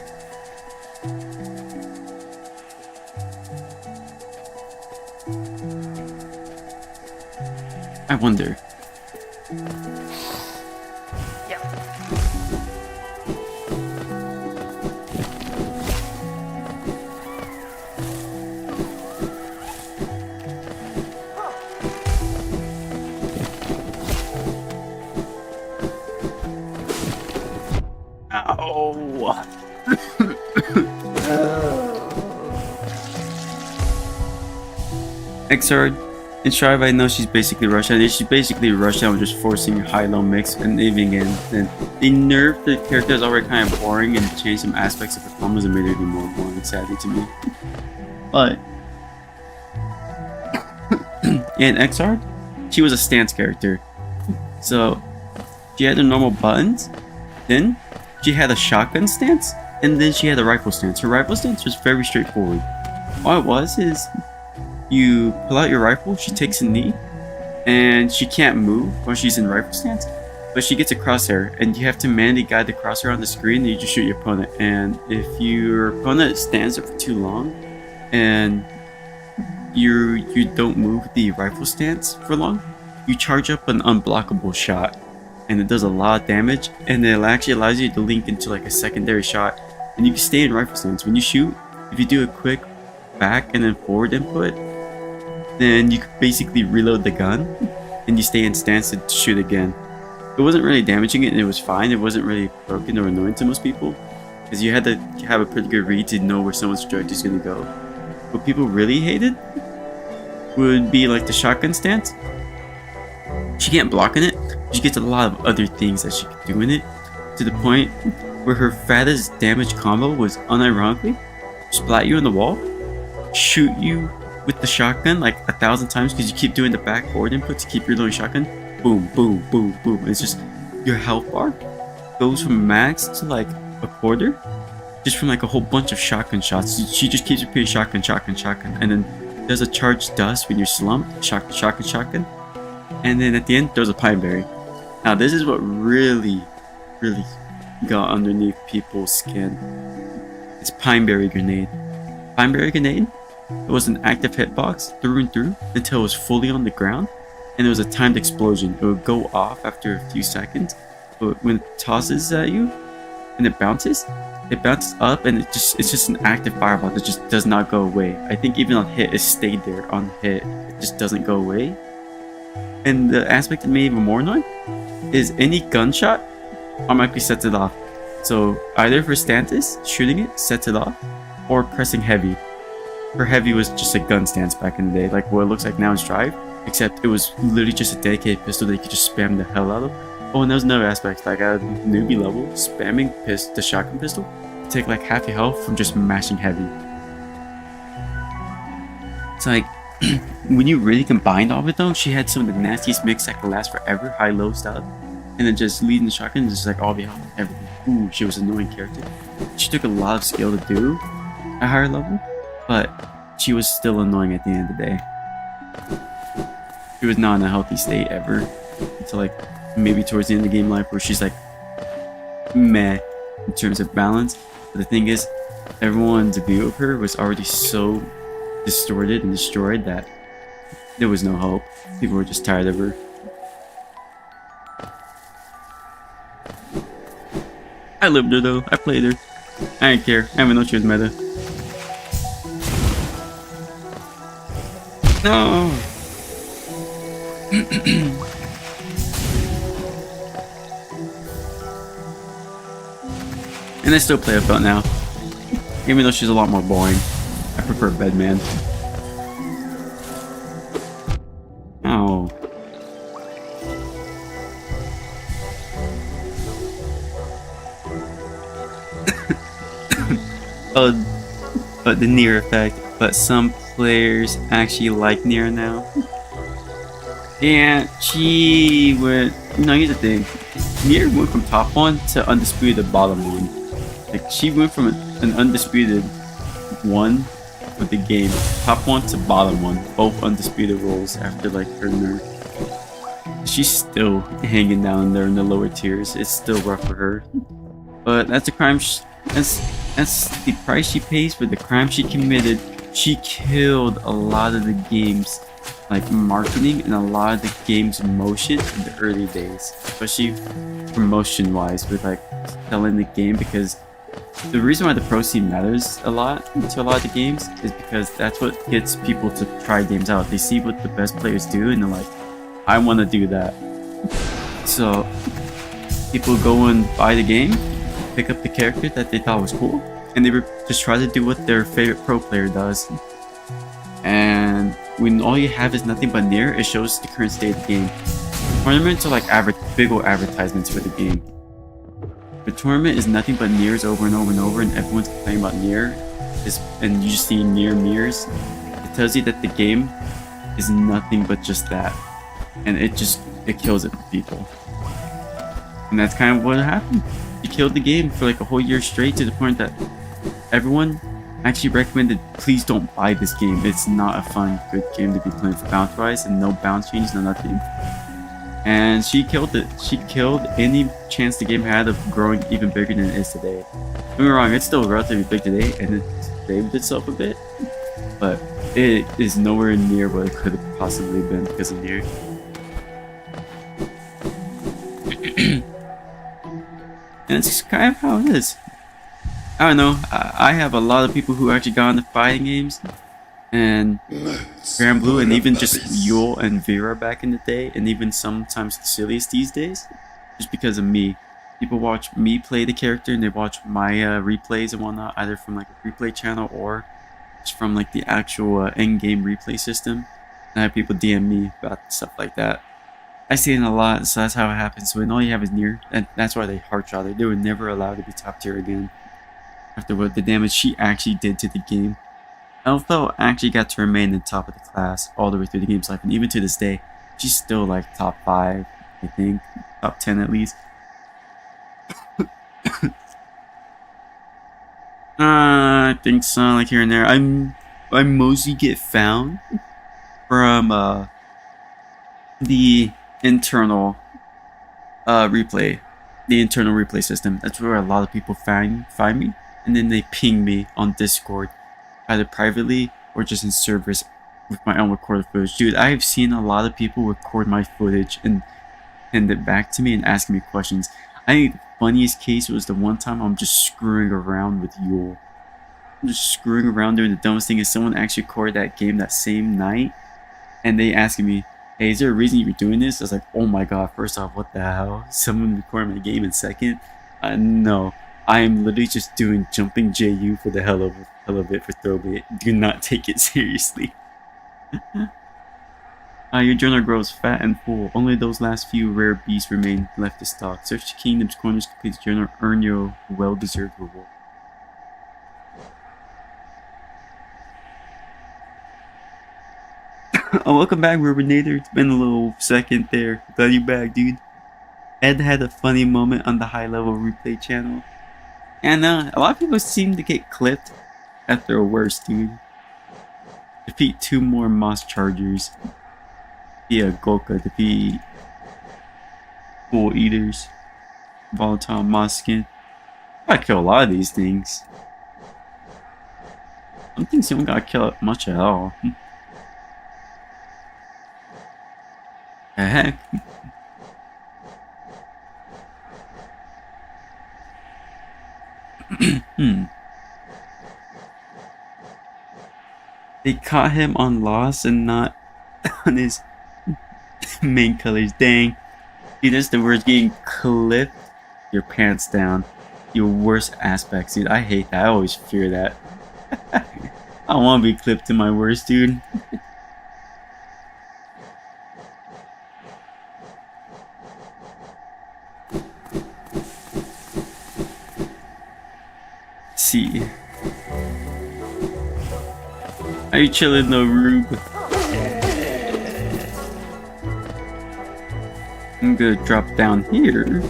I wonder. Ow. XR in Strive, I know she's basically Russian. She's basically Russian with just forcing high-low mix and leaving in. Then they nerfed the character that's already kind of boring and changed some aspects of the combos and made it even more boring, sadly to me. But in XR, she was a stance character. So she had the normal buttons, then she had a shotgun stance, and then she had a rifle stance. Her rifle stance was very straightforward. All it was is you pull out your rifle, she takes a knee, and she can't move while she's in rifle stance, but she gets a crosshair, and you have to manually guide the crosshair on the screen, and you just shoot your opponent. And if your opponent stands there for too long, and you don't move the rifle stance for long, you charge up an unblockable shot, and it does a lot of damage, and it actually allows you to link into like a secondary shot, and you can stay in rifle stance. When you shoot, if you do a quick back and then forward input, then you can basically reload the gun, and you stay in stance to shoot again. It wasn't really damaging it, and it was fine. It wasn't really broken or annoying to most people, because you had to have a pretty good read to know where someone's trajectory is going to go. What people really hated would be like the shotgun stance. She can't block in it. She gets a lot of other things that she could do in it, to the point where her fattest damage combo was unironically splat you on the wall, shoot you with the shotgun like 1,000 times because you keep doing the back forward input to keep reloading shotgun. Boom, boom, boom, boom. And it's just your health bar goes from max to like a quarter just from like a whole bunch of shotgun shots. She just keeps repeating shotgun, shotgun, shotgun, and then there's a charged dust when you're slumped. Shotgun, shotgun, shotgun. And then at the end, there's a pine berry. Now, this is what really got underneath people's skin. It's pine berry grenade. Pine berry grenade, it was an active hitbox through and through until it was fully on the ground, and it was a timed explosion. It would go off after a few seconds, but when it tosses at you and it bounces up, and it's just an active fireball that just does not go away. I think even on hit, it stayed there on hit. It just doesn't go away. And the aspect that made it even more annoying is any gunshot automatically sets it off. So either for stances, shooting it sets it off, or pressing heavy. Her heavy was just a gun stance back in the day, like what it looks like now in Strive, except it was literally just a dedicated pistol that you could just spam the hell out of. Oh, and there was another aspect, like at a newbie level, spamming the shotgun pistol to take like half your health from just mashing heavy. It's like, when you really combined all of it though, she had some of the nastiest mix that could last forever, high-low stuff, and then just leading the shotgun is just like all the health, everything. Ooh, she was an annoying character. She took a lot of skill to do at higher level, but she was still annoying at the end of the day. She was not in a healthy state ever, until like maybe towards the end of the game life where she's like meh in terms of balance. But the thing is, everyone's view of her was already so distorted and destroyed that there was no hope. People were just tired of her. I lived her though. I played her. I didn't care. I didn't even know she was meta. No. And I still play with Belt now, even though she's a lot more boring. I prefer Bedman. Oh. But the Nier effect. But some players actually like Nier now. Yeah, she went. No, here's the thing. Nier went from top 1 to undisputed bottom 1. Like, she went from an undisputed 1 of the game, top 1 to bottom 1, both undisputed roles after like her nerf. she's still hanging down there in the lower tiers. It's still rough for her, but that's a crime. That's the price she pays for the crime she committed. She killed a lot of the game's like marketing and a lot of the game's motion in the early days, especially promotion wise with like selling the game, because the reason why the pro scene matters a lot to a lot of the games is because that's what gets people to try games out. They see what the best players do and they're like, I want to do that. So people go and buy the game, pick up the character that they thought was cool, and they just try to do what their favorite pro player does. And when all you have is nothing but Nier, it shows the current state of the game. Tournaments are like big old advertisements for the game. The tournament is nothing but Niers over and over and over, and everyone's complaining about Nier, and you just see Nier mirrors. It tells you that the game is nothing but just that, and it kills it for people. And that's kind of what happened. It killed the game for like a whole year straight, to the point that everyone actually recommended, please don't buy this game. It's not a fun, good game to be playing for bounce wise, and no bounce changes, no nothing. And she killed it. She killed any chance the game had of growing even bigger than it is today. Don't get me wrong, it's still relatively big today, and it saved itself a bit, but it is nowhere near what it could have possibly been because of Nier. And it's just kind of how it is. I don't know. I have a lot of people who actually got into fighting games, and Grand Blue, and even just Yule and Vera back in the day, and even sometimes Silius these days, just because of me. People watch me play the character, and they watch my replays and whatnot, either from like a replay channel or just from like the actual in-game replay system. And I have people DM me about stuff like that. I see it a lot, so that's how it happens. When all you have is Nier, and that's why they hard-shot her. They were never allowed to be top tier again after what the damage she actually did to the game. Elfo actually got to remain in top of the class all the way through the game's life, and even to this day, she's still like top 5, I think, top 10 at least. I think so, like here and there. I mostly get found from the internal replay system. That's where a lot of people find me, and then they ping me on Discord, either privately or just in servers with my own recorded footage. Dude, I have seen a lot of people record my footage and send it back to me and ask me questions. I think the funniest case was the one time I'm just screwing around with Yule. I'm just screwing around doing the dumbest thing, and someone actually recorded that game that same night, and they asking me, hey, is there a reason you're doing this? I was like, oh my god, first off, what the hell? Someone recorded my game, and second, no. I am literally just doing jumping JU for the hell of it for throwbait. Do not take it seriously. Your journal grows fat and full. Only those last few rare beasts remain left to stock. Search the kingdom's corners, complete the journal, earn your well-deserved reward. Oh, welcome back, Rubinator. It's been a little second there. Glad you're back, dude. Ed had a funny moment on the high-level replay channel. And a lot of people seem to get clipped after a worst, dude. Defeat 2 more Moss Chargers. Yeah, Golka. Defeat Bull Eaters. Volatile Moss Skin. I kill a lot of these things. Some things you don't gotta kill much at all. The heck? They caught him on loss and not on his main colors. Dang. Dude, that's the worst, getting clipped your pants down. Your worst aspects, dude. I hate that. I always fear that. I don't want to be clipped to my worst, dude. See. Are you chilling though, Rube? I'm gonna drop down here.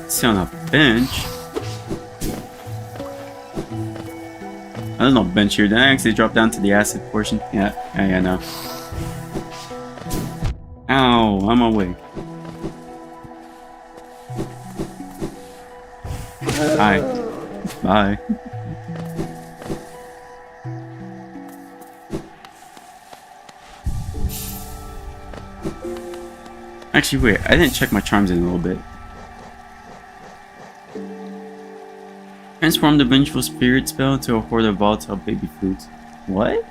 Sit on a bench. don't know, bench here. Did I actually drop down to the acid portion? Yeah, I know. Ow, I'm awake. Bye. Bye. Actually, wait, I didn't check my charms in a little bit. Transform the vengeful spirit spell into a horde of volatile baby fruits. What?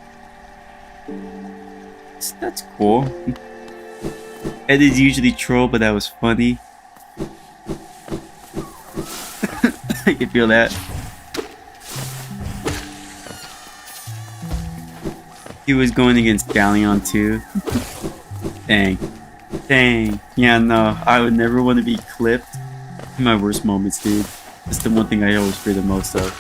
That's cool. Ed is usually troll, but that was funny. I can feel that. He was going against Galleon too. Dang. Dang. Yeah, no. I would never want to be clipped in my worst moments, dude. That's the one thing I always fear the most of.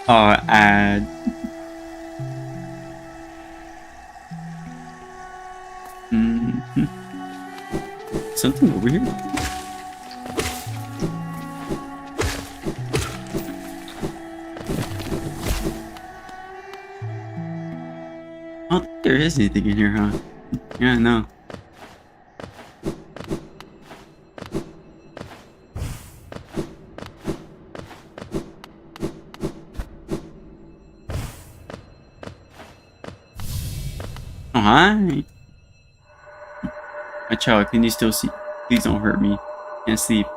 Oh, ad. Something over here? I don't think there is anything in here, huh? Yeah, no. Oh, hi. My child, can you still see? Please don't hurt me. Can't sleep.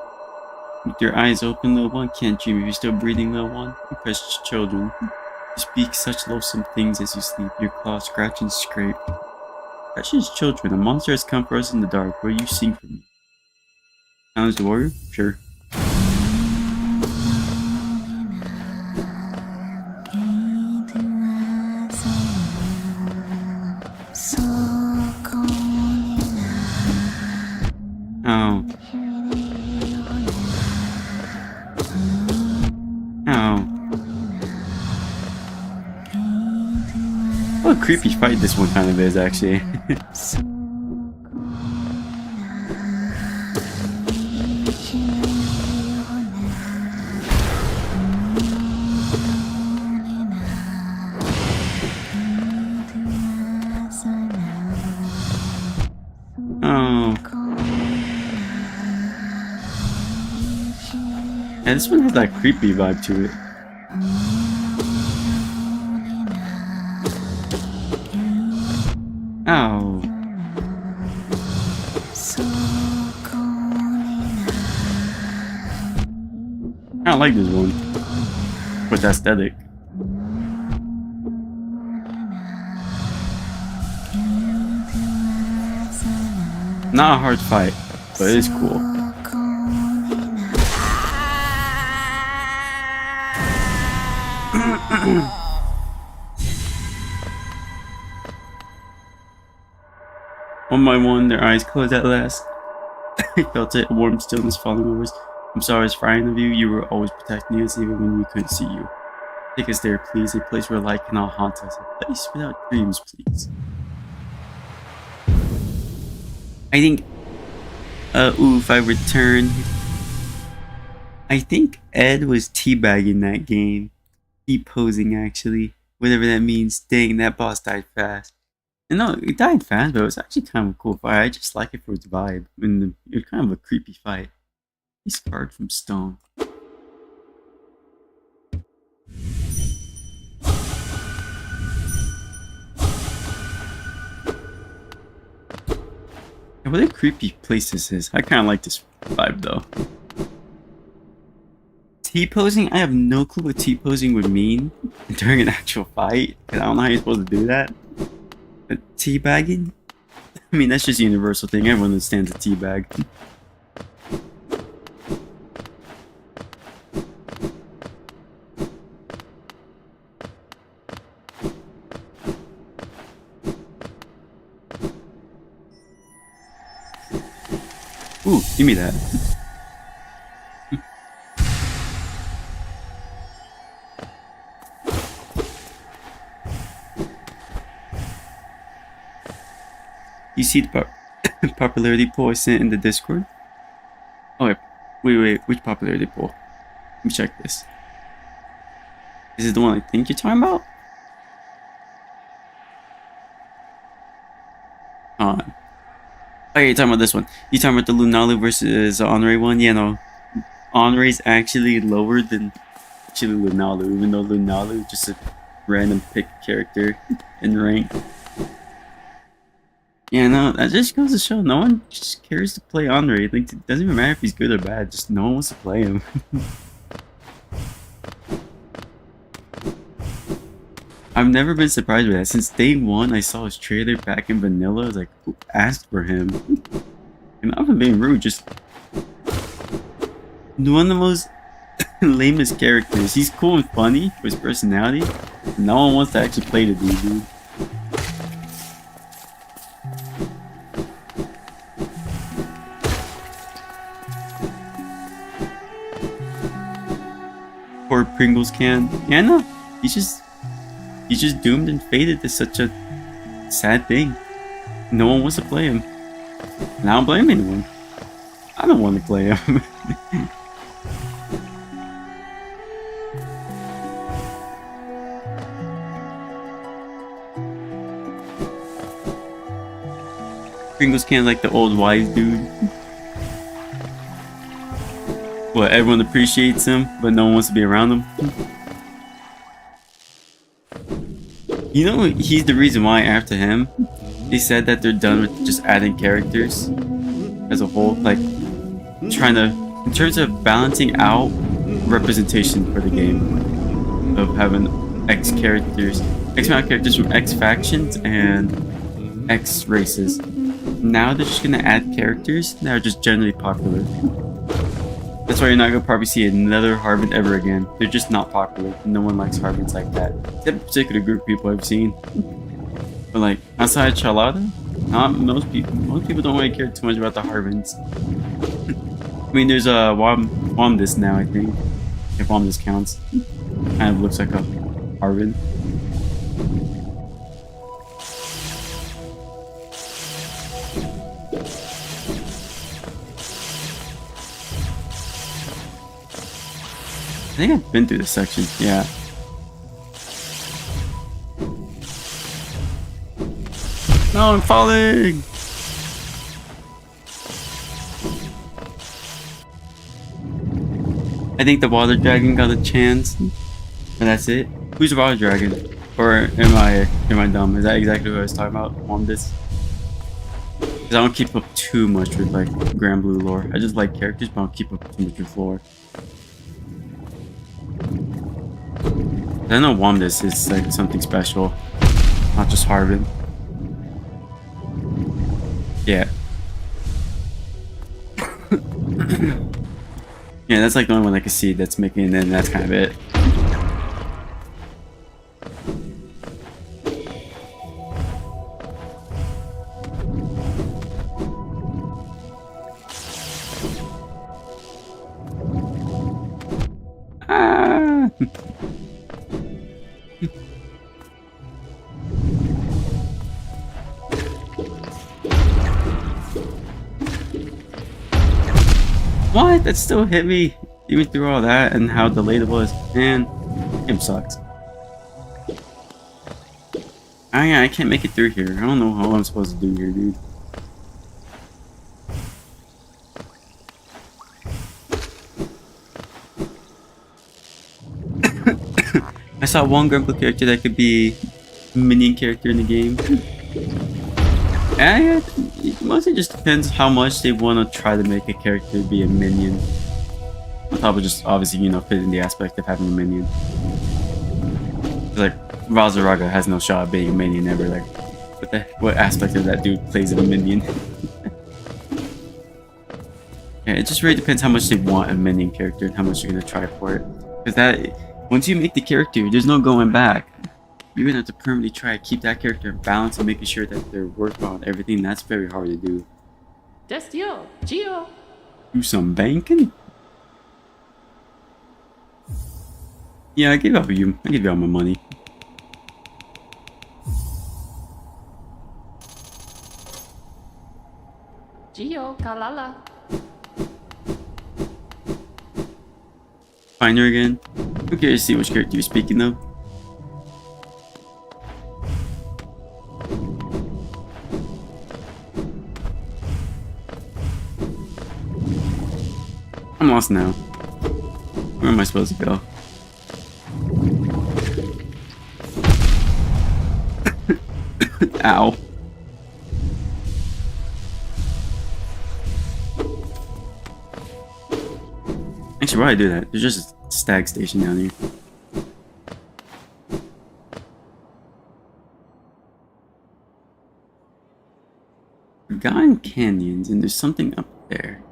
With your eyes open, little one. Can't dream if you're still breathing, little one. You precious children. You speak such loathsome things as you sleep. Your claws scratch and scrape. Precious children, a monster has come for us in the dark. Will you sing for me? Challenge the warrior? Sure. Oh. Oh. What a creepy fight this one kind of is, actually. Oh. Yeah, this one has that creepy vibe to it. Oh. I don't like this one. With aesthetic. Not a hard fight, but it is cool. One by one, their eyes closed at last. I felt it, a warm stillness falling over us. I'm sorry I was frightened of you. You were always protecting us even when we couldn't see you. Take us there, please. A place where light cannot haunt us. A place without dreams, please. I think... if I return... I think Ed was teabagging that game. Posing actually. Whatever that means. Dang, that boss died fast. And no, it died fast, but it was actually kind of a cool fight. I just like it for its vibe. And it was kind of a creepy fight. He's scarred from stone. Yeah, what a creepy place this is. I kind of like this vibe though. T-posing? I have no clue what T-posing would mean during an actual fight. I don't know how you're supposed to do that. But teabagging? I mean, that's just a universal thing. Everyone understands a teabag. Ooh, give me that. You see the popularity poll I sent in the Discord? Oh, wait, which popularity poll? Let me check this. Is this the one I think you're talking about? Oh, you're talking about this one. You talking about the Lunalu versus Honore one? Yeah, no. Honore's actually lower than Lunalu, even though Lunalu is just a random pick character in rank. Yeah, no, that just goes to show no one just cares to play Honore. Like, it doesn't even matter if he's good or bad, just no one wants to play him. I've never been surprised with that. Since day one, I saw his trailer back in vanilla. I was like, who asked for him? And I'm not being rude, just one of the most lamest characters. He's cool and funny for his personality. No one wants to actually play the dude. Poor Pringles can. Yeah, no, he's just doomed and fated to such a sad thing. No one wants to play him. And I don't blame anyone. I don't want to play him. Pringles can't like the old wise dude. Well, everyone appreciates him, but no one wants to be around him. You know, he's the reason why after him, they said that they're done with just adding characters as a whole. Like, trying to, in terms of balancing out representation for the game, of having X characters, X amount of characters from X factions and X races. Now they're just gonna add characters that are just generally popular. That's why you're not gonna probably see another Harvin ever again. They're just not popular. No one likes Harvins like that. That particular group of people I've seen. But like outside Charlotta, not most people. Most people don't really care too much about the Harvins. I mean, there's a Womdis now, I think. If Womdis counts, kind of looks like a Harvin. I think I've been through this section, yeah. No, I'm falling! I think the water dragon got a chance, and that's it. Who's the water dragon? Or am I dumb? Is that exactly what I was talking about on this? Because I don't keep up too much with like Grand Blue lore. I just like characters, but I don't keep up too much with lore. I know Womdis is like something special, not just Harvin. Yeah. Yeah, that's like the only one I can see that's making it, and that's kind of it. Ah! What? That still hit me, even through all that and how delayed it was. Man, game sucks. I can't make it through here. I don't know how I'm supposed to do here, dude. I saw one Grandpa character that could be a minion character in the game. And it mostly just depends how much they want to try to make a character be a minion. On top of just obviously, you know, fitting the aspect of having a minion. Like, Razaraga has no shot at being a minion ever. Like, what aspect of that dude plays a minion? Yeah, it just really depends how much they want a minion character and how much you're gonna try for it. Because that, once you make the character, there's no going back. You're gonna have to permanently try to keep that character in balance and making sure that they're working on everything. That's very hard to do. Just yo, Gio. Do some banking? Yeah, I gave you all my money. Kalala. Find her again. I'm curious to see which character you're speaking of. I'm lost now. Where am I supposed to go? Ow. Actually, why do I do that? There's just a stag station down here. Forgotten canyons, and there's something up there.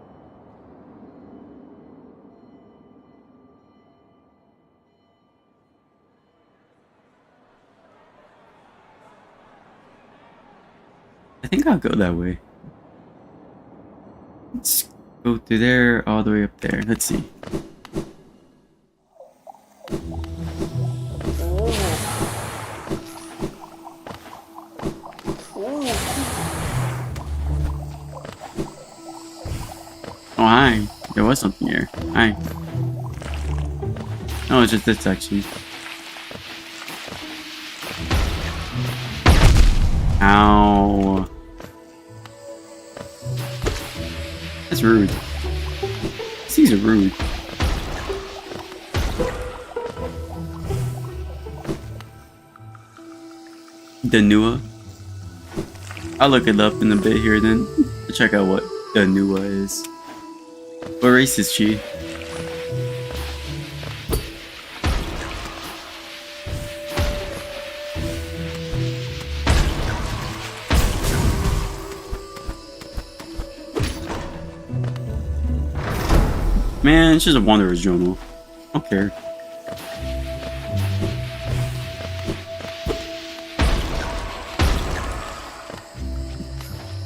I think I'll go that way. Let's go through there, all the way up there. Let's see. Oh, hi. There was something here. Hi. Oh, it's just this section. Ow. That's rude. These are rude. Danua. I'll look it up in a bit here then. Check out what Danua is. What race is she? Man, it's just a wanderer's journal. I don't care.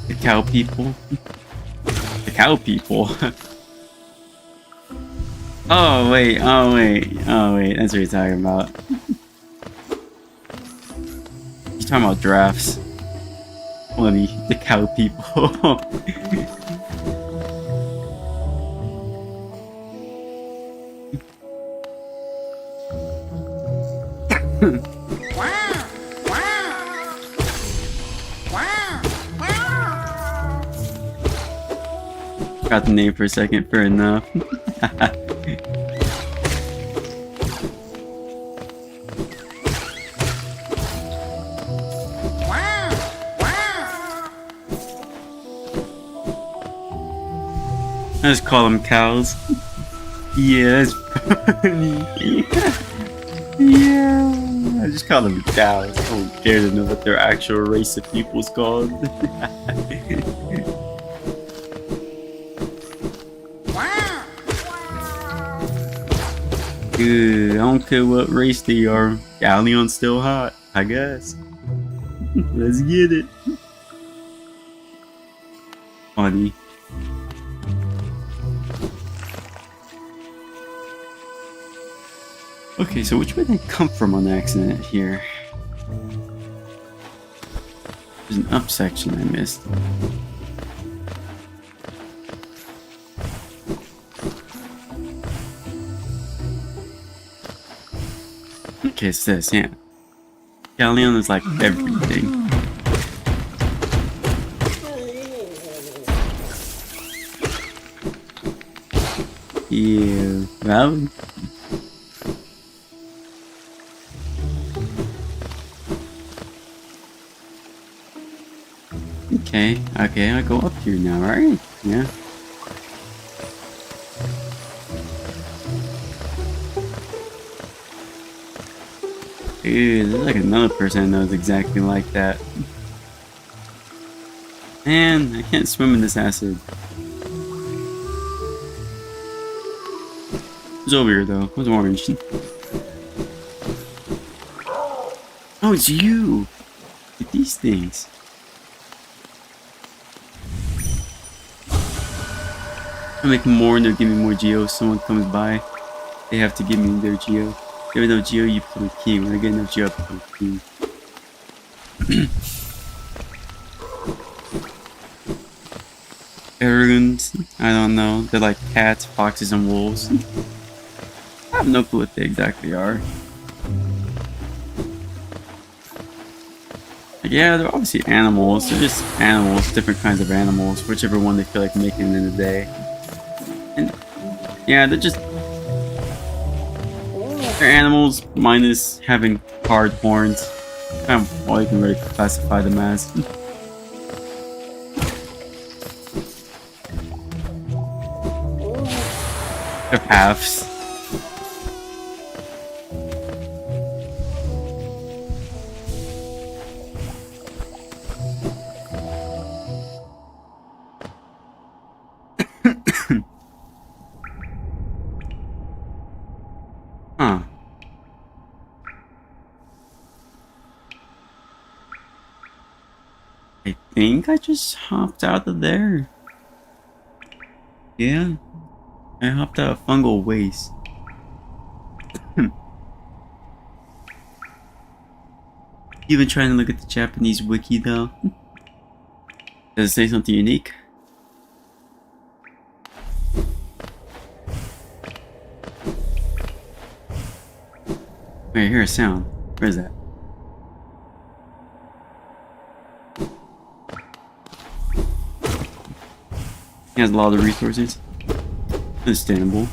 The cow people. The cow people. Oh wait, oh wait, oh wait, that's what you're talking about. You're talking about giraffes. Funny, the cow people. Got the name for a second, fair enough. I just call them cows. Yeah, that's funny. Yeah, I just call them cows. I don't care to know what their actual race of people's called. Good. I don't care what race they are. Galleon's still hot, I guess. Let's get it. Funny. Okay, so which way did I come from on accident here? There's an up section I missed. Okay, it's this, yeah. Galleon is like everything. Yeah, well. Okay, I go up here now, right? Yeah. Dude, there's like another person I know is exactly like that. Man, I can't swim in this acid. Who's over here though? Who's orange? Oh, it's you! Look at these things. I make more and they'll give me more geo. Someone comes by, they have to give me their geo. If you have enough geo, you become a king. When I get enough geo, I become a king. Aruns. I don't know. They're like cats, foxes, and wolves. I have no clue what they exactly are. Yeah, they're obviously animals. They're just animals, different kinds of animals, whichever one they feel like making in the day. And yeah, they're animals minus having hard horns. Kind of all you can really classify them as. They're halves. Huh. I think I just hopped out of there. Yeah. I hopped out of fungal waste. Even trying to look at the Japanese wiki though. Does it say something unique? Wait, I hear a sound. Where is that? He has a lot of resources. Understandable.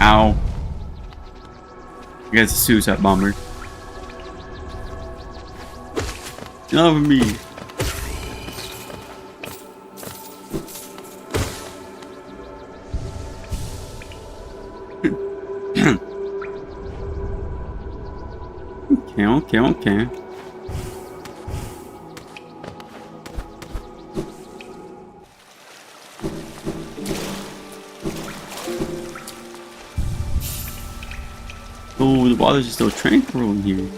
Ow. I guess a suicide bomber. Get over me. Okay. Oh, the waters are still tranquil in here.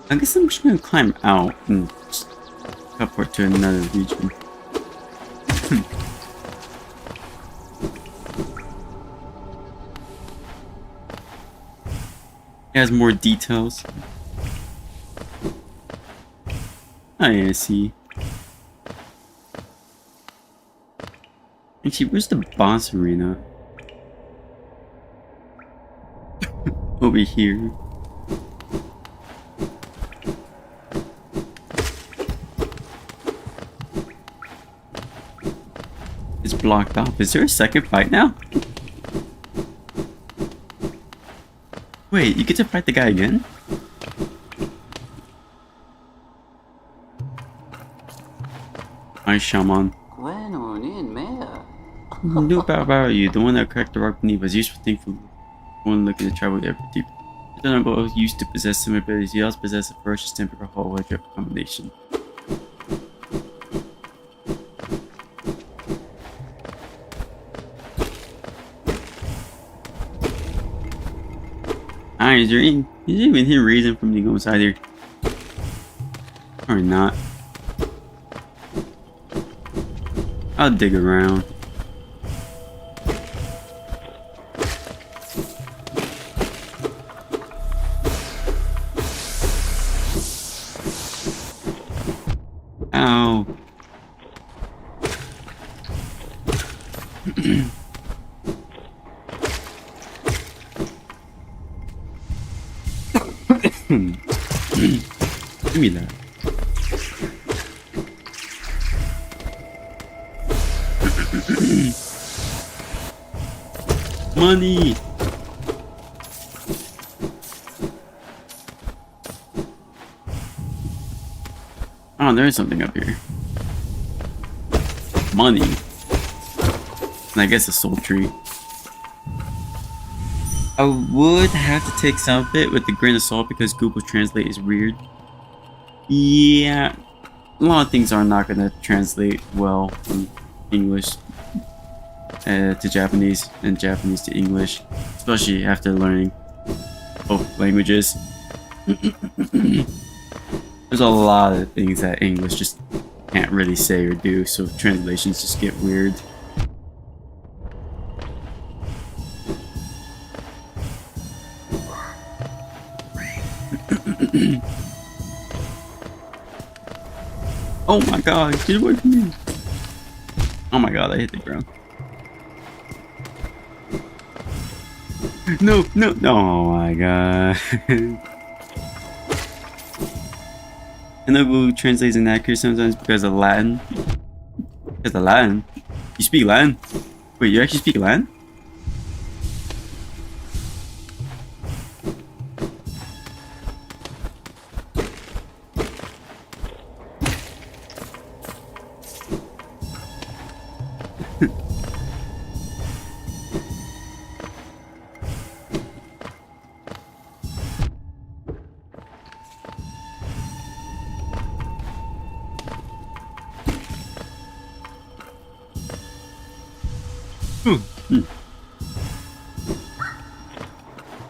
I guess I'm just gonna climb out and just teleport to another region. It has more details. Oh yeah, I see. Actually, where's the boss arena? Over here. It's blocked off. Is there a second fight now? Wait, you get to fight the guy again? Hi, Shaman. New about you, the one that cracked the rock beneath was useful thing for one looking to travel there deep. The number used to possess some abilities. He also possessed a ferocious temper for whole like combination. Alright, is there even any reason for me to go inside here? Or not? I'll dig around. Ow. Give me that. Money. Oh, there's something up here. Money. And I guess a soul tree. I would have to take some of it with a grain of salt because Google Translate is weird. Yeah. lot of things are not gonna translate well from English to Japanese and Japanese to English, especially after learning both languages. There's a lot of things that English just can't really say or do, so translations just get weird. Oh my god, get away from me! Oh my god, I hit the ground. No, no, no, oh my god. I know Google translates inaccurate sometimes because of Latin. Because of Latin? You speak Latin? Wait, you actually speak Latin?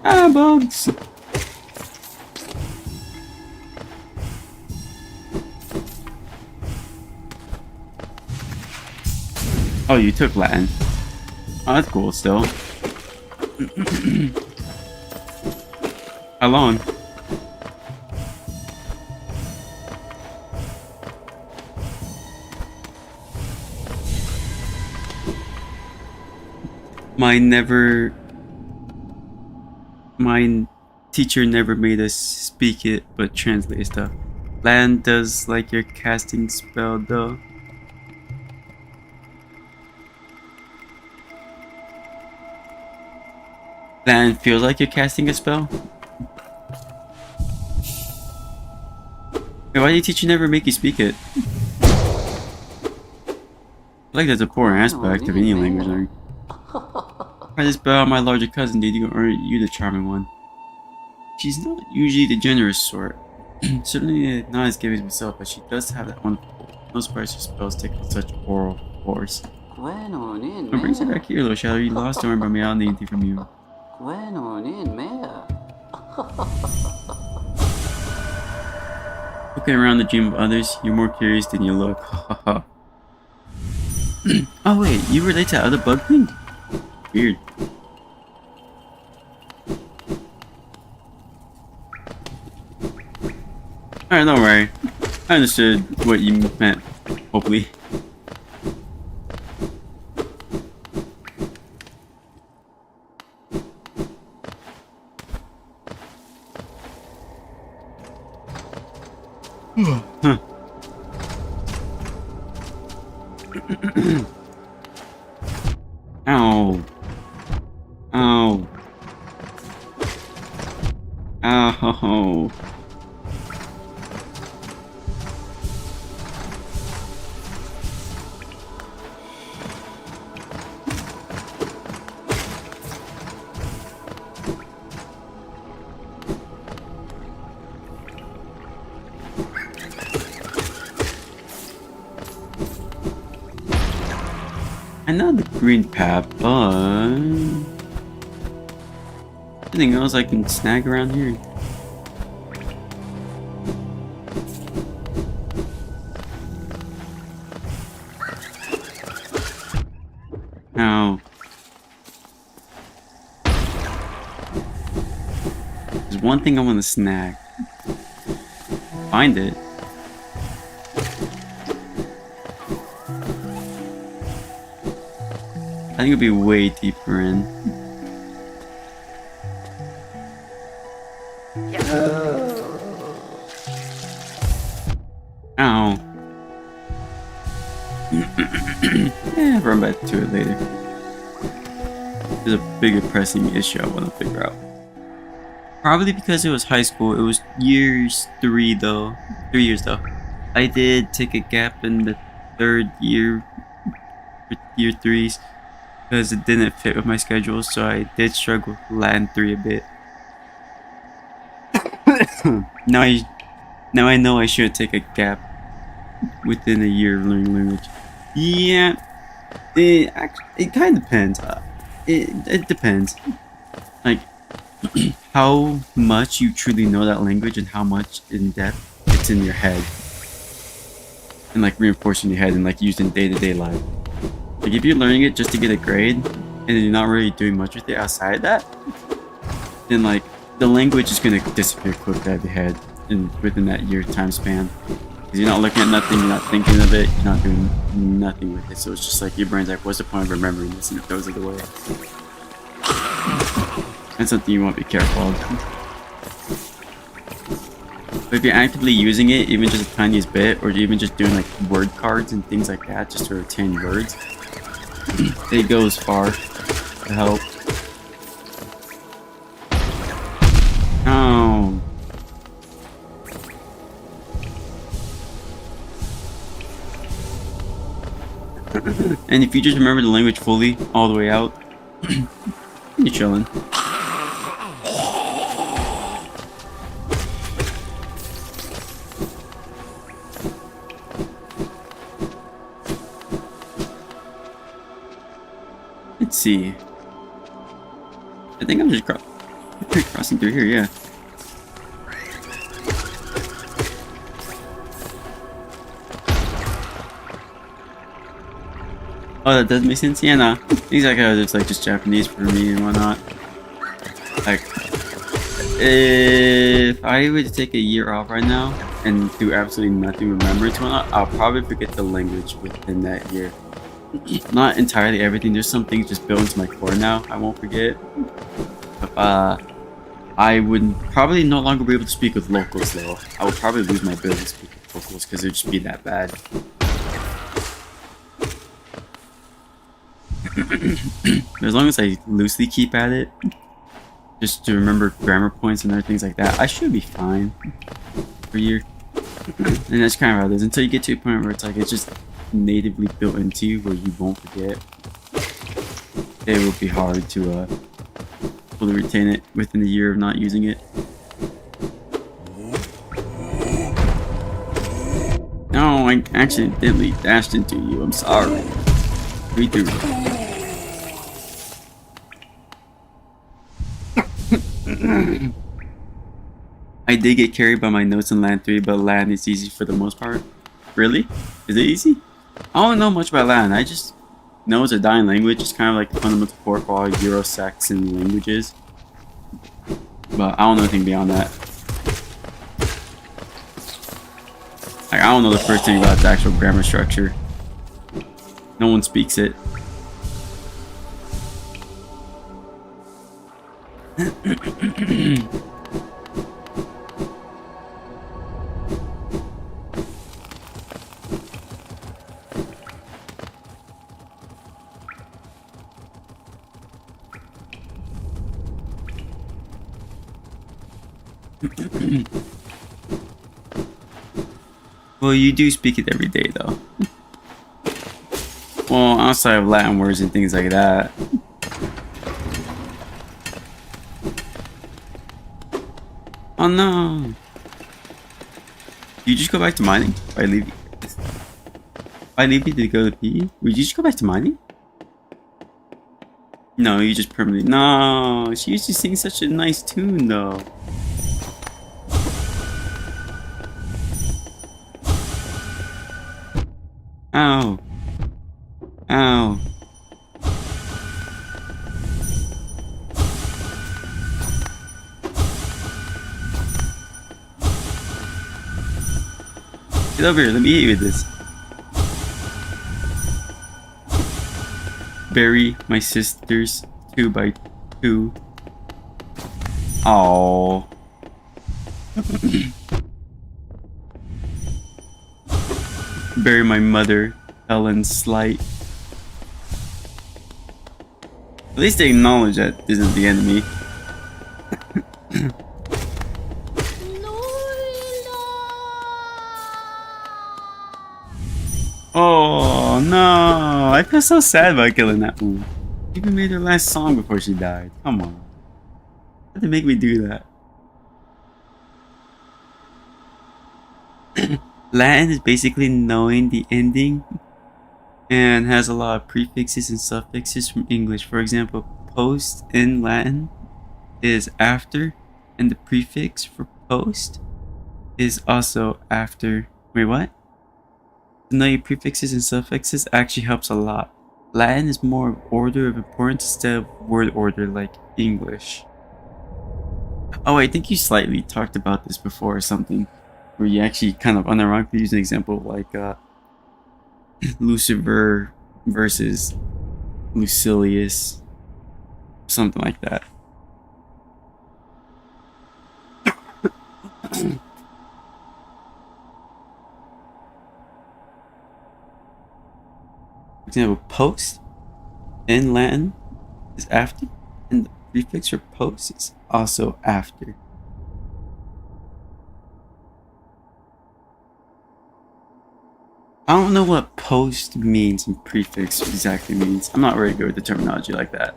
Ah, bugs! Oh, you took Latin. Oh, that's cool still. How long? My teacher never made us speak it, but translate stuff. Latin does like your casting spell though. Latin feels like you're casting a spell? Hey, why did your teacher never make you speak it? I feel like that's a poor aspect of any language learning. Try this spell on my larger cousin, dude. You the charming one. She's not usually the generous sort. Certainly not as giving as myself, but she does have that one. Most parts of spells take on such oral force. What brings her back here, little shadow? You lost, don't worry about me. I don't need anything from you. Looking around the dream of others, you're more curious than you look. Oh wait, you relate to other bug thing? Weird. Alright, don't worry. I understood what you meant, hopefully. Huh. Ow. Ow. Ow. I know the green path, but anything else I can snag around here? Ow. There's one thing I want to snag. Find it. I think it'll be way deeper in. Ow. Yeah, run back to it later. There's a bigger pressing issue I want to figure out. Probably because it was high school. It was years 3 though. 3 years though. I did take a gap in the 3rd year, year 3s. Because it didn't fit with my schedule, so I did struggle with Latin 3 a bit. now I know I should take a gap within a year of learning language. Yeah, it kind of depends. It depends. Like how much you truly know that language and how much in depth it's in your head. And like reinforcing your head and like used in day-to-day life. Like if you're learning it just to get a grade and you're not really doing much with it outside of that, then like the language is gonna disappear quick out of your head and within that year time span. Because you're not looking at nothing, you're not thinking of it, you're not doing nothing with it. So it's just like your brain's like, what's the point of remembering this? And it goes either way. That's something you want to be careful of. But if you're actively using it, even just the tiniest bit, or even just doing like word cards and things like that, just to retain words, it goes far to help. Oh. And if you just remember the language fully, all the way out, you're chilling. Let's see. I think I'm just crossing through here, yeah. Oh, that does make sense? Yeah, nah. Exactly how it's like just Japanese for me and whatnot. Like, if I were to take a year off right now and do absolutely nothing remembrance and whatnot, I'll probably forget the language within that year. Not entirely everything, there's some things just built into my core now I won't forget. But, I would probably no longer be able to speak with locals though. I would probably lose my ability to speak with locals because it would just be that bad. As long as I loosely keep at it, just to remember grammar points and other things like that, I should be fine for a year. And that's kind of how it is until you get to a point where it's like it's just natively built into you where you won't forget. It will be hard to fully retain it within a year of not using it. No, I accidentally dashed into you. I'm sorry. Read through. I did get carried by my notes in land 3, but land is easy for the most part. Really? Is it easy? I don't know much about land. I just know it's a dying language. It's kind of like the fundamental core for all Euro-Saxon languages. But I don't know anything beyond that. Like, I don't know the first thing about the actual grammar structure. No one speaks it. Well, you do speak it every day, though. Well, outside of Latin words and things like that. Oh no! You just go back to mining? If I leave you to go to PE? Would you just go back to mining? No, you just permanently. No, she used to sing such a nice tune though. Ow. Ow. Get over here, let me hit you with this. Bury my sisters 2 by 2. Aww. Bury my mother, Helen Slight. At least they acknowledge that this is the enemy. Oh no! I feel so sad about killing that one. She even made her last song before she died. Come on. Why'd they make me do that? Latin is basically knowing the ending and has a lot of prefixes and suffixes from English. For example, post in Latin is after, and the prefix for post is also after. Wait, what? To know your prefixes and suffixes actually helps a lot. Latin is more order of importance instead of word order like English. Oh, I think you slightly talked about this before or something, where you actually kind of unironically use an example of like Lucifer versus Lucilius, something like that. For example, post in Latin is after, and the prefix for post is also after. I don't know what post means and prefix exactly means. I'm not very good with the terminology like that.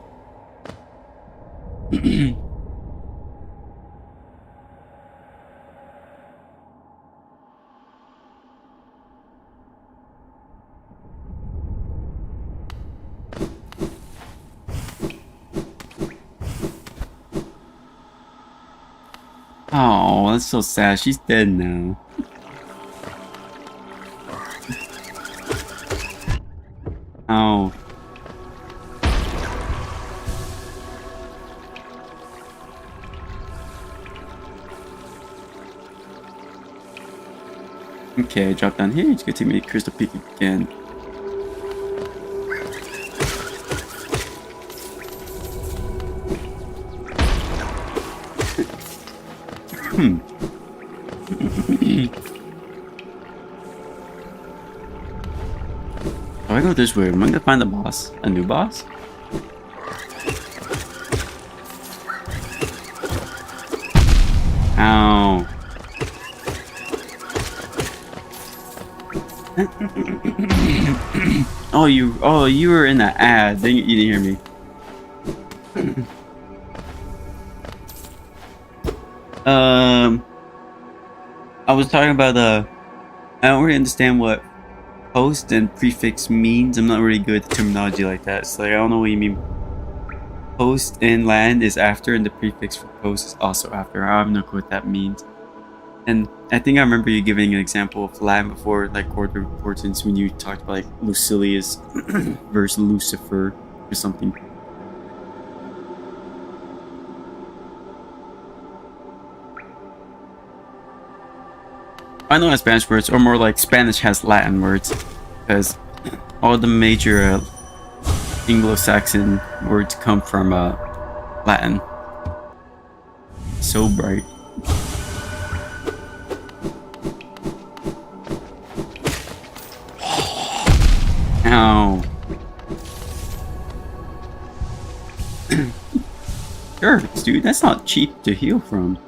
Oh, that's so sad. She's dead now. Oh. Okay, I dropped down here. It's gonna take me to Crystal Peak again. If I go this way, am I gonna find the boss? A new boss? Ow. Oh, you were in the ad. Then you didn't hear me. I was talking about I don't really understand what post and prefix means. I'm not really good at terminology like that. So like, I don't know what you mean. Post in Latin is after, and the prefix for post is also after. I have no clue what that means. And I think I remember you giving an example of Latin before, like order of importance, when you talked about like Lucilius versus Lucifer or something. I know has Spanish words, or more like Spanish has Latin words, because all the major Anglo-Saxon words come from Latin. So bright. Ow. Sure, dude, that's not cheap to heal from.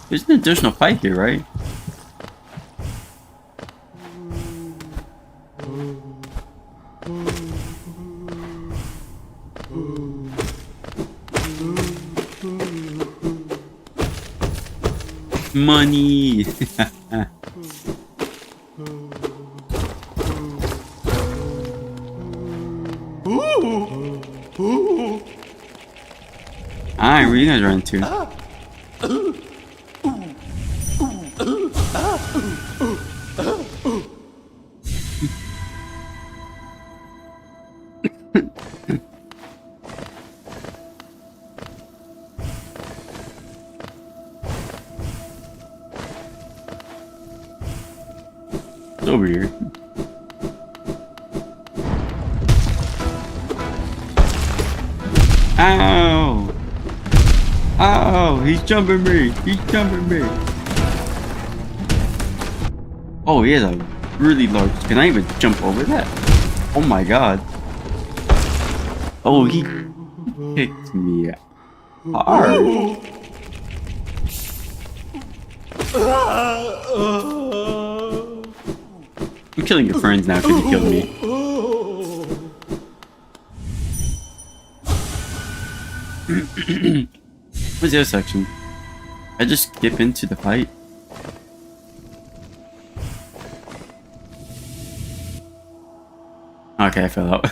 There's an additional fight here, right? Money! Alright, where you guys running to? It's over here. Ow! Ow! He's jumping me! He's jumping me! Oh, he has a really large... Can I even jump over that? Oh my god. Oh, he kicked me hard. I'm killing your friends now because you killed me. What's the other section? I just skip into the fight. Okay, I fell out.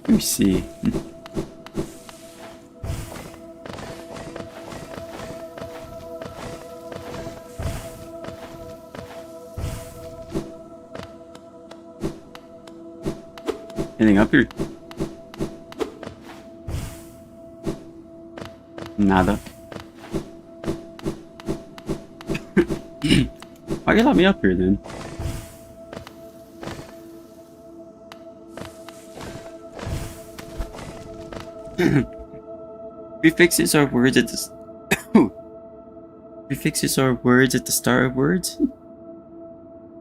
Let me see. Anything up here? Nada. Why you let me up here then? Prefixes are words at the prefixes are words at the start of words,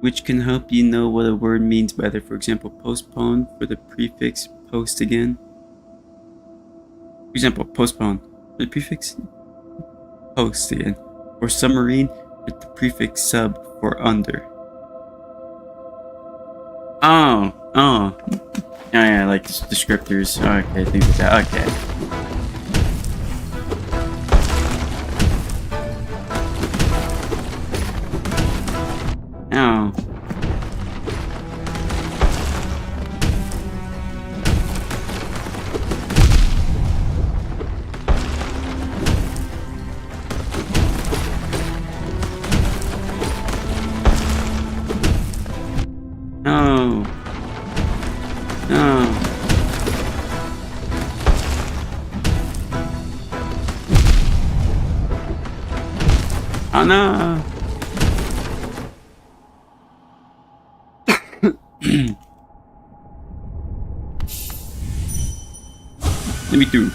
which can help you know what a word means better. For example, postpone for the prefix post again. For example, postpone for the prefix post again. Or submarine with the prefix sub for under. Oh. Yeah, like descriptors. Okay, things like that. Okay. Oh. No. No. Oh no. Let me through.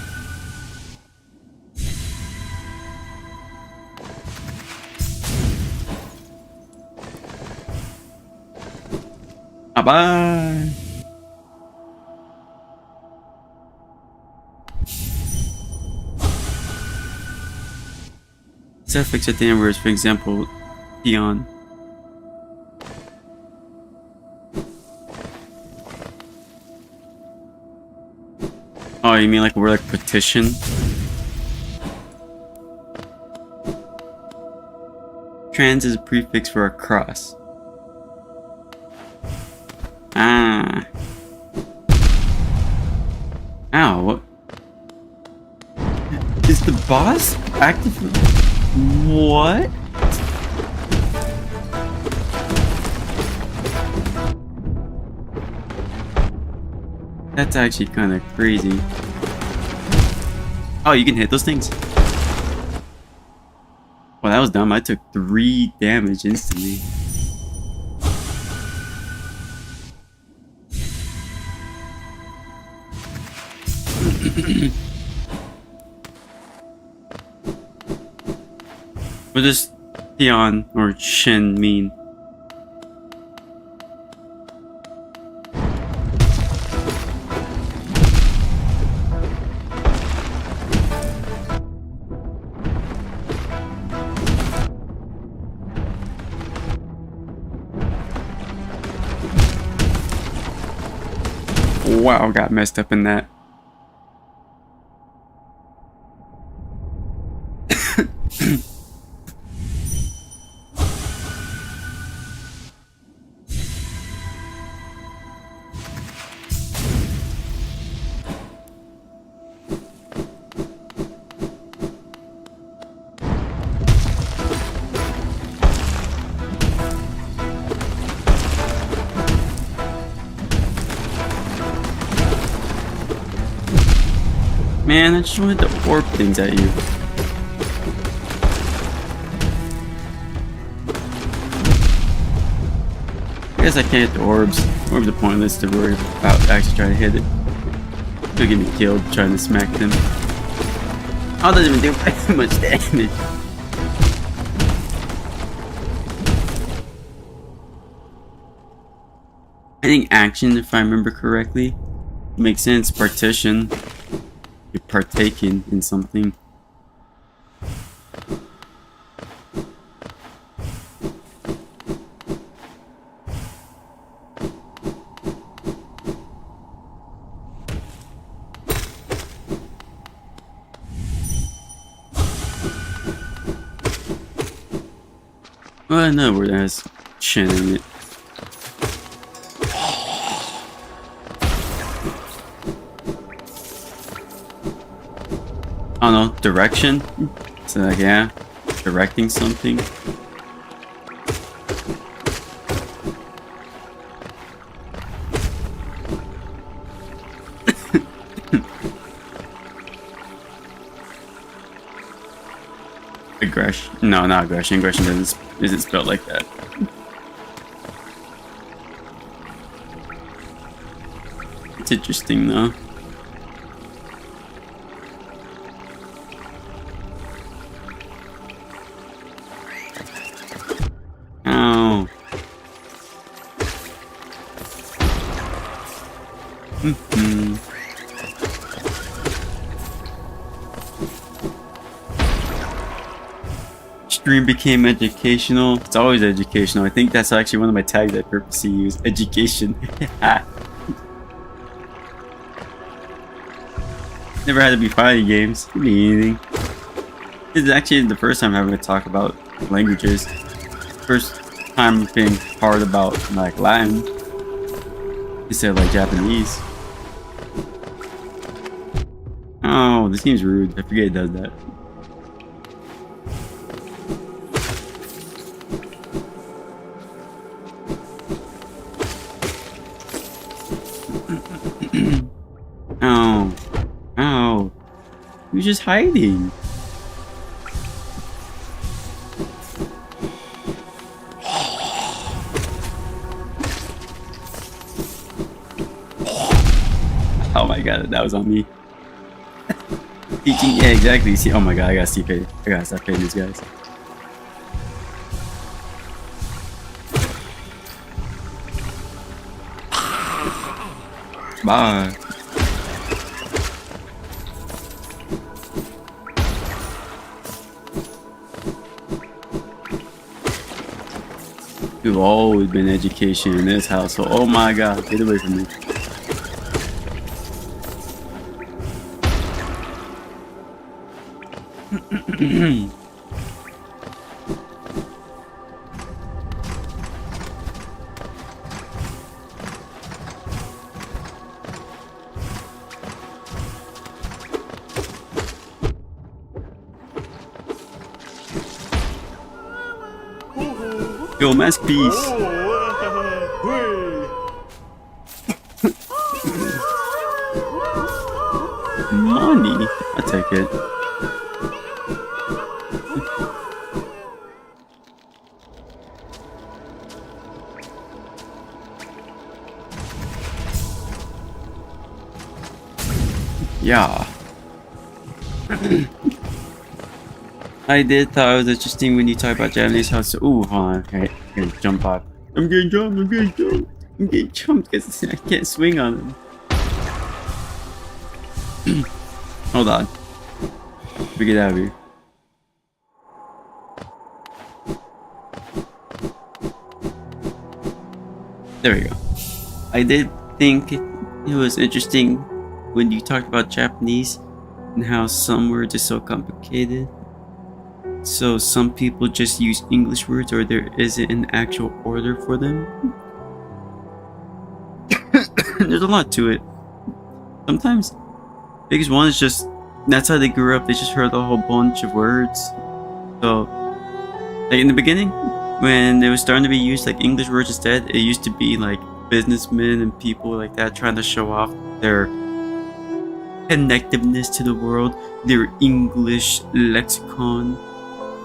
Bye. Suffix at the end words, for example, peon. Oh, you mean like a word like petition? Trans is a prefix for across. Ah. Ow, what? Is the boss active? What? That's actually kind of crazy. Oh, you can hit those things? Well, that was dumb. I took 3 damage instantly. What does peon or shin mean? Wow, got messed up in that. Man, I just wanted to orb things at you. I guess I can't hit the orbs. Orbs are pointless to worry about actually trying to hit it. It'll get me killed trying to smack them. Oh, that doesn't even do that much damage. I think action, if I remember correctly, makes sense. Partition. you're partaking in something. Well, another word that has chin in it. I don't know, direction? So like, yeah, directing something. Aggression? No, not aggression. Aggression isn't spelled like that. It's interesting though. Oh. Stream became educational. It's always educational. I think that's actually one of my tags I purposely use. Education. Never had to be fighting games. Could be anything. This is actually the first time I'm having to talk about languages. First time being hard about like Latin instead of like Japanese. Oh, this game's rude. I forget it does that. Oh. Oh. You're just hiding. Oh my god, that was on me. Teaching, yeah, exactly. See, oh my god, I gotta stop paying. I gotta stop paying these guys. Bye. You've always been education in this household. Oh my god, get away from me. Yo, masterpiece. Money. I'll take it. Yeah. I did thought it was interesting when you talk about Japanese house. Ooh, hold on. Okay, I'm gonna jump off. I'm getting jumped. I'm getting jumped. I'm getting jumped because I can't swing on him. Hold on. We get out of here. There we go. I did think it was interesting when you talked about Japanese and how some words are so complicated. So some people just use English words, or there isn't an actual order for them. There's a lot to it. Sometimes biggest one is just that's how they grew up. They just heard a whole bunch of words. So like in the beginning, when it was starting to be used like English words instead, it used to be like businessmen and people like that trying to show off their connectiveness to the world, their English lexicon,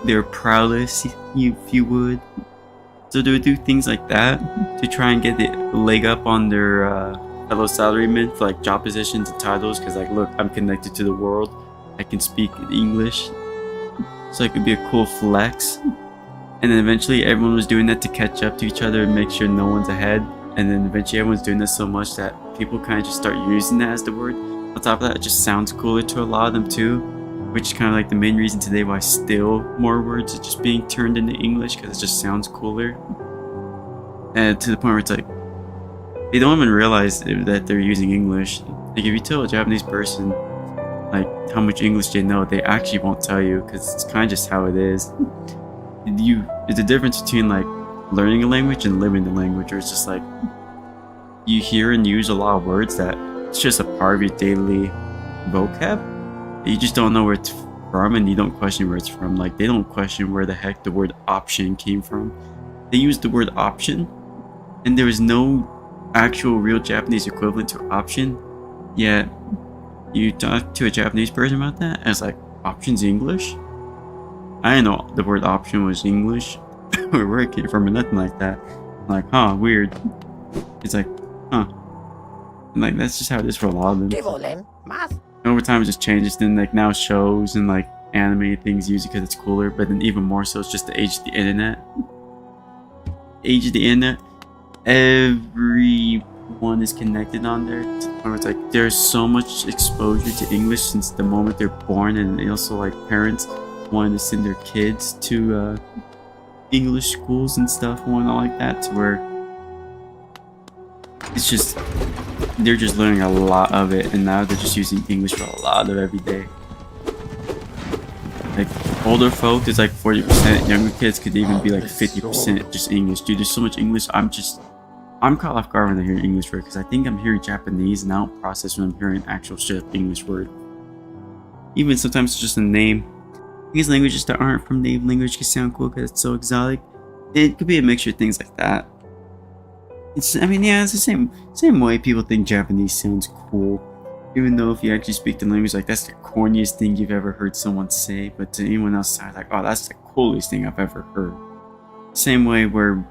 their prowess, if you would. So they would do things like that to try and get the leg up on their fellow salarymen for like job positions and titles, because like, look, I'm connected to the world, I can speak English, so it could be a cool flex. And then eventually everyone was doing that to catch up to each other and make sure no one's ahead. And then eventually everyone's doing this so much that people kind of just start using that as the word. on top of that, it just sounds cooler to a lot of them too, which is kind of like the main reason today why still more words are just being turned into English, because it just sounds cooler. And to the point where it's like, they don't even realize that they're using English. Like if you tell a Japanese person like how much English they know, they actually won't tell you, because it's kind of just how it is. It's a difference between like learning a language and living the language, or it's just like you hear and use a lot of words that it's just a part of your daily vocab. You just don't know where it's from, and you don't question where it's from. Like they don't question where the heck the word option came from. They used the word option, and there was no actual real Japanese equivalent to option. Yet you talk to a Japanese person about that, and it's like, option's English? I didn't know the word option was English or where it came from, or nothing like that. I'm like, huh, weird. It's like, huh. And like that's just how it is for a lot of them. Over time it just changes. Then like now shows and like anime things use it because it's cooler, but then even more so it's just the age of the internet. Age of the internet. Everyone is connected on there. It's like there's so much exposure to English since the moment they're born, and also like parents wanting to send their kids to English schools and stuff and all like that, to where it's just they're just learning a lot of it, and now they're just using English for a lot of every day. Like older folk is like 40%, younger kids could even be like 50% just English. Dude, there's so much English. I'm caught off guard when I hear English word, because I think I'm hearing Japanese and I don't process when I'm hearing actual shit English word. Even sometimes it's just a name. These languages that aren't from native language can sound cool because it's so exotic. It could be a mixture of things like that. It's the same way people think Japanese sounds cool. Even though if you actually speak the language, like that's the corniest thing you've ever heard someone say, but to anyone else it's like, oh, that's the coolest thing I've ever heard. Same way where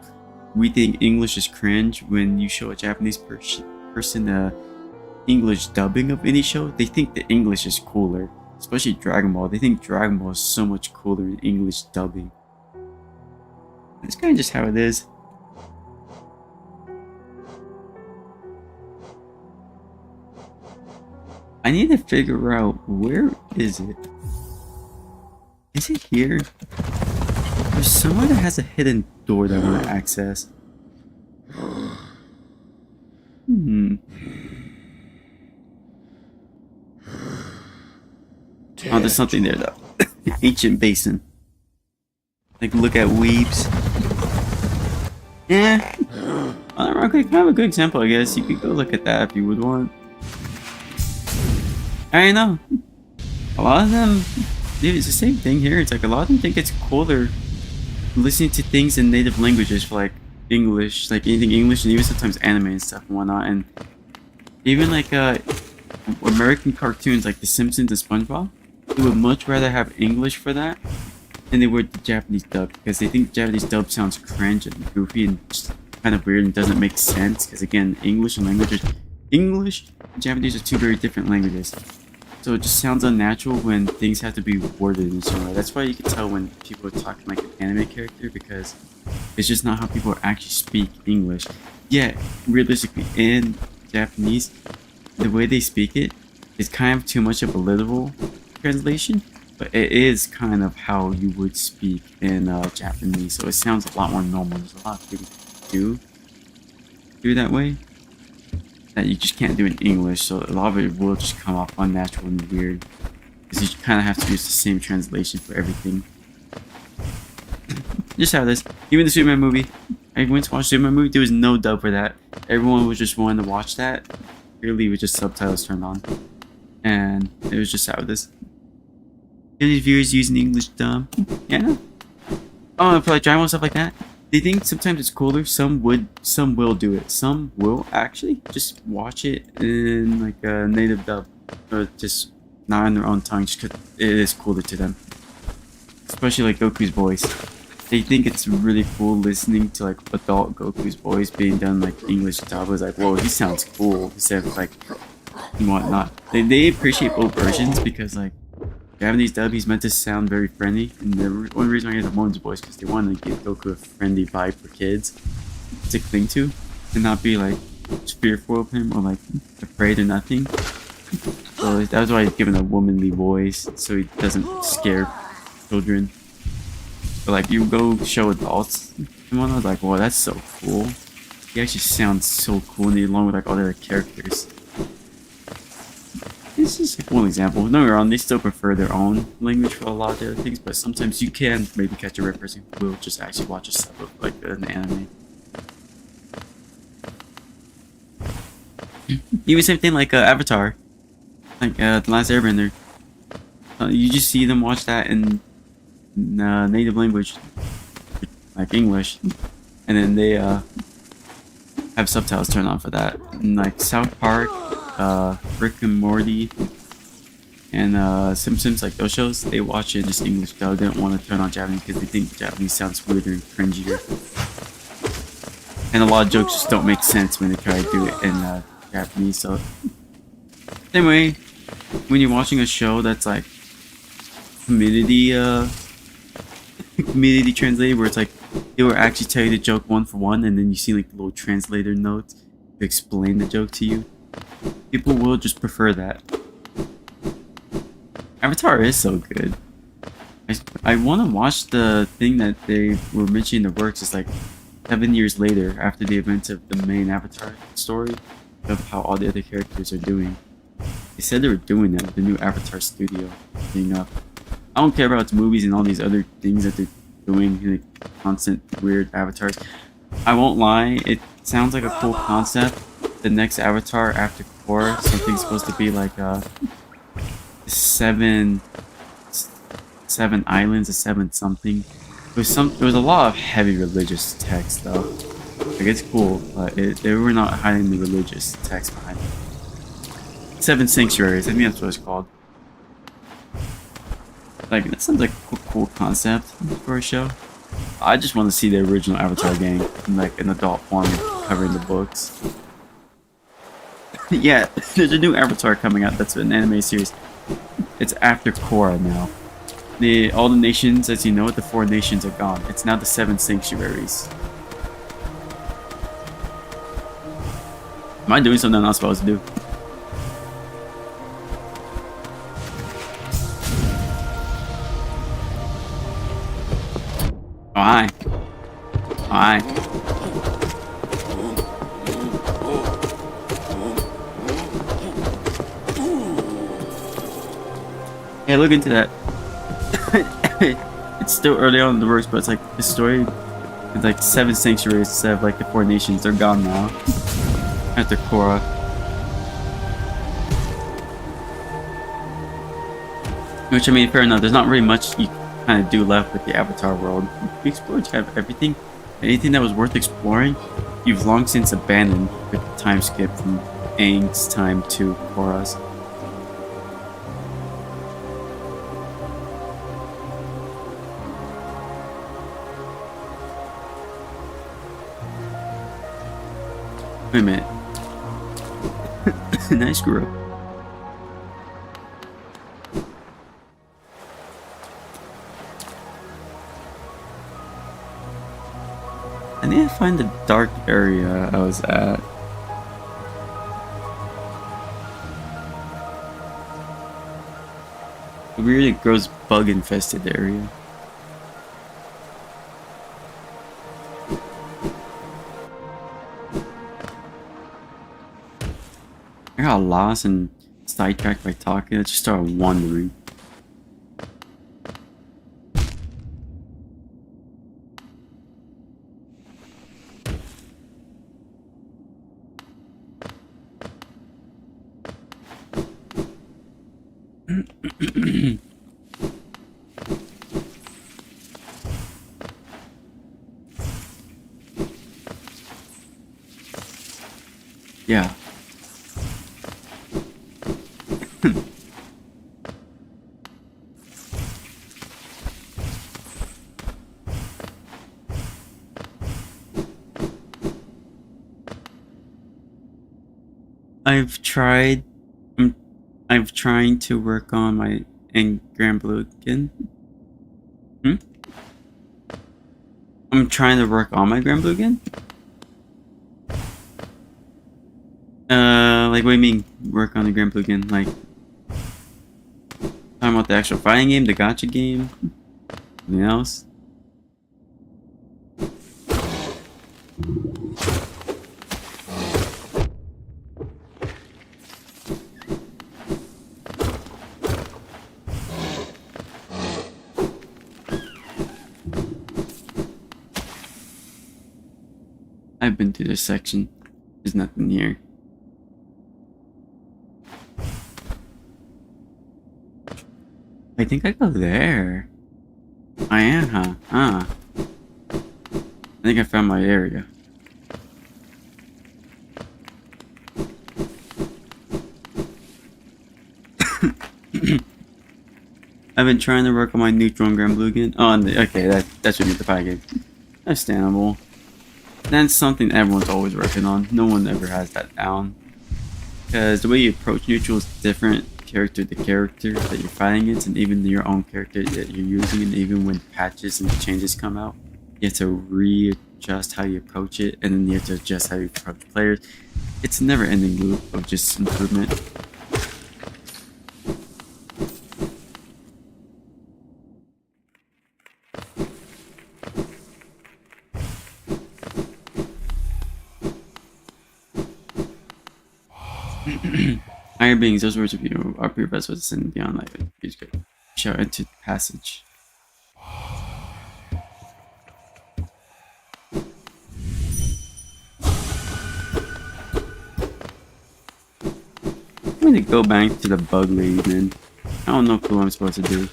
we think English is cringe when you show a Japanese person English dubbing of any show, they think the English is cooler. Especially Dragon Ball. They think Dragon Ball is so much cooler in English dubbing. That's kind of just how it is. I need to figure out, where is it? Is it here? There's somewhere that has a hidden door that I want to access. Oh, there's something there though. Ancient basin. Like, look at weebs. Yeah. Okay, kind of a good example, I guess. You could go look at that if you would want. I know. A lot of them, dude, it's the same thing here. It's like a lot of them think it's cooler listening to things in native languages for like English, like anything English, and even sometimes anime and stuff and whatnot. And even like American cartoons like The Simpsons and SpongeBob, they would much rather have English for that than they would the Japanese dub, because they think Japanese dub sounds cringe and goofy and just kind of weird and doesn't make sense. Because again, English and Japanese are two very different languages, so it just sounds unnatural when things have to be worded in some way. That's why you can tell when people are talking like an anime character, because it's just not how people actually speak English. Yet, realistically, in Japanese, the way they speak it is kind of too much of a literal translation, but it is kind of how you would speak in Japanese, so it sounds a lot more normal. There's a lot of things do that way that you just can't do in English, so a lot of it will just come off unnatural and weird, because you kind of have to use the same translation for everything. Just how it is. Even the Superman movie, I went to watch the Superman movie, there was no dub for that. Everyone was just wanting to watch that purely with just subtitles turned on, and it was just how it is. Any viewers using English dub? Yeah. Oh, and for like Dragon Ball stuff like that, they think sometimes it's cooler. Some will do it. Some will actually just watch it in like a native dub, or just not in their own tongue, just because it is cooler to them. Especially like Goku's voice. They think it's really cool listening to like adult Goku's voice being done like English dub. It's like, whoa, he sounds cool instead of like and whatnot. They appreciate both versions, because like Japanese dub, he's meant to sound very friendly, and the only reason why he has a woman's voice because they wanted to give Goku a friendly vibe for kids to cling to, and not be like fearful of him or like afraid of nothing. So that's why he's given a womanly voice, so he doesn't scare children. But like you go show adults and whatnot, like, wow, that's so cool. He actually sounds so cool, and along with like all the other characters. This is like one example. Don't get me wrong, they still prefer their own language for a lot of the other things, but sometimes you can maybe catch a rare person who will just actually watch a sub of like an anime. Even same thing like Avatar, like The Last Airbender. You just see them watch that in native language, like English, and then they have subtitles turned on for that. And like South Park, Rick and Morty, and Simpsons, like those shows, they watch it in just English though. They don't want to turn on Japanese because they think Japanese sounds weirder and cringier. And a lot of jokes just don't make sense when they try to do it in Japanese. So anyway, when you're watching a show that's like community community translated, where it's like they will actually tell you the joke one for one, and then you see like the little translator notes to explain the joke to you, people will just prefer that. Avatar is so good. I want to watch the thing that they were mentioning in the works. It's like 7 years later after the events of the main Avatar story, of how all the other characters are doing. They said they were doing that with the new Avatar studio being up. I don't care about the movies and all these other things that they're doing, like constant weird avatars. I won't lie, it sounds like a cool concept. The next Avatar after Korra, something's supposed to be like seven islands, a seven something. There was a lot of heavy religious text though. Like it's cool, but they were not hiding the religious text behind it. 7 sanctuaries, I think that's what it's called. Like, that sounds like a cool concept for a show. I just want to see the original Avatar gang in like an adult form covering the books. Yeah, there's a new Avatar coming out that's an anime series. It's after Korra now. All the nations, as you know, the 4 nations are gone. It's now the 7 sanctuaries. Am I doing something I'm not supposed to do? Oh, hi. Oh, hi. Hey, look into that. It's still early on in the works, but it's like the story. It's like 7 sanctuaries instead of like the 4 nations. They're gone now. After Korra. Which, I mean, fair enough. There's not really much you kind of do left with the Avatar world. You explored, you have everything. Anything that was worth exploring, you've long since abandoned with the time skip from Aang's time to Korra's. Wait a minute. Nice screw up. I need to find the dark area I was at. A really gross bug infested area. I got lost and sidetracked by talking. I just started wandering. Yeah. I'm trying to work on my Grand Blue again. I'm trying to work on my Grand Blue again. Like what do you mean work on the Grand Blue again? Like Talking about the actual fighting game, the gacha game. Anything else? I've been to this section. There's nothing here. I think I go there. I am, huh? I think I found my area. I've been trying to work on my neutral and grand blue again. Oh, okay, that should be the pie game. Understandable. That's something everyone's always working on. No one ever has that down. Because the way you approach neutral is different character to character that you're fighting against, and even your own character that you're using, and even when patches and changes come out, you have to readjust how you approach it, and then you have to adjust how you approach players. It's a never-ending loop of just improvement. Iron beings, those words of you are pure best with sin beyond life. It's good. Shout into the passage. I'm gonna go back to the bug lady, man. I don't know what I'm supposed to do.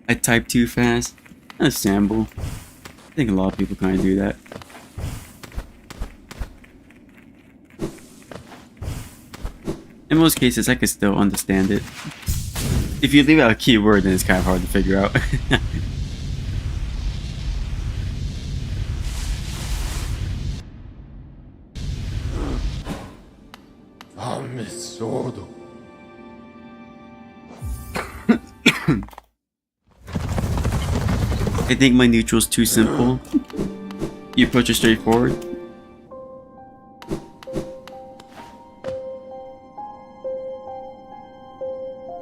I type too fast. Understandable. I think a lot of people kind of do that. In most cases, I can still understand it. If you leave out a keyword, then it's kind of hard to figure out. I think my neutral's too simple. You approach it straightforward.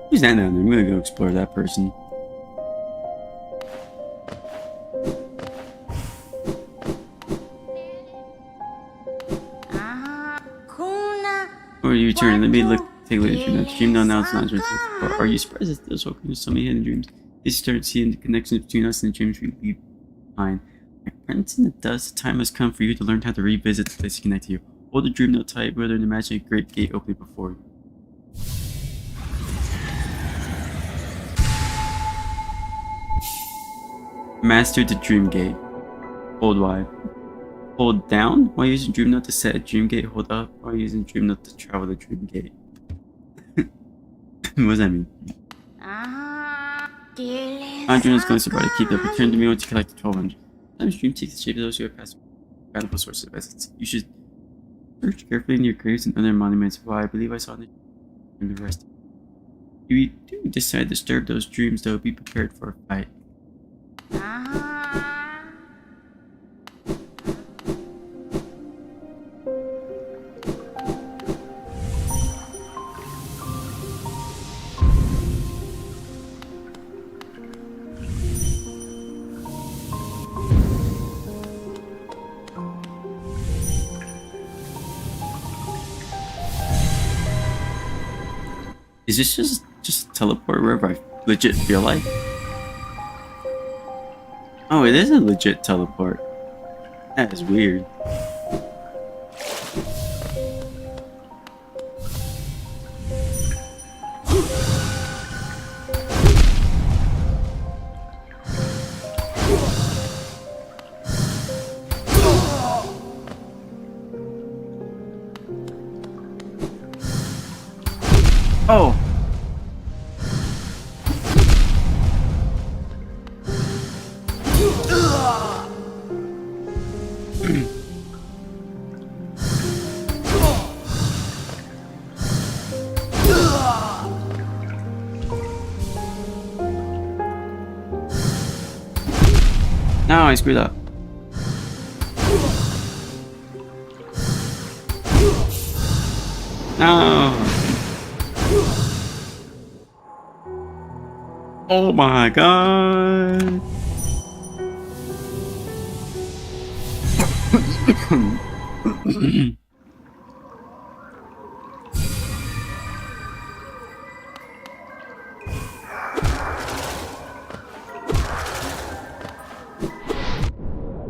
Who's that down there? I'm gonna go explore that person. Or you turn, let me take a look at your dream now it's not just. Are you surprised it's still so open to so many hidden dreams? You start seeing the connections between us and the dreams we leave behind. Like friends in the dust, the time has come for you to learn how to revisit the place to connect to you. Hold the dream note tight, whether and imagine a great gate opening before you. Master the dream gate. Hold Y. Hold down while using dream note to set a dream gate. Hold up while using dream note to travel the dream gate. What does that mean? Dream is going to survive to keep up. Return to me once you collect the 1200. Sometimes dream takes the shape of those who have passed valuable sources of essence. You should search carefully in your graves and other monuments. Why I believe I saw the rest. If you do decide to disturb those dreams, though, be prepared for a fight. Is this just teleport wherever I legit feel like? Oh, it is a legit teleport. That is weird. Oh! No, I screwed up. No. Oh my god.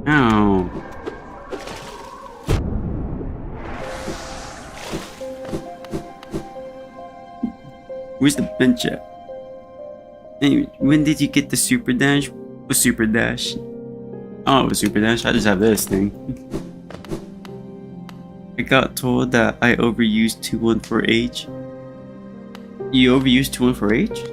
Ow. Where's the bench at? Anyway, when did you get the super dash? A super dash? Oh, a super dash? I just have this thing. I got told that I overused 214H. You overused 214H?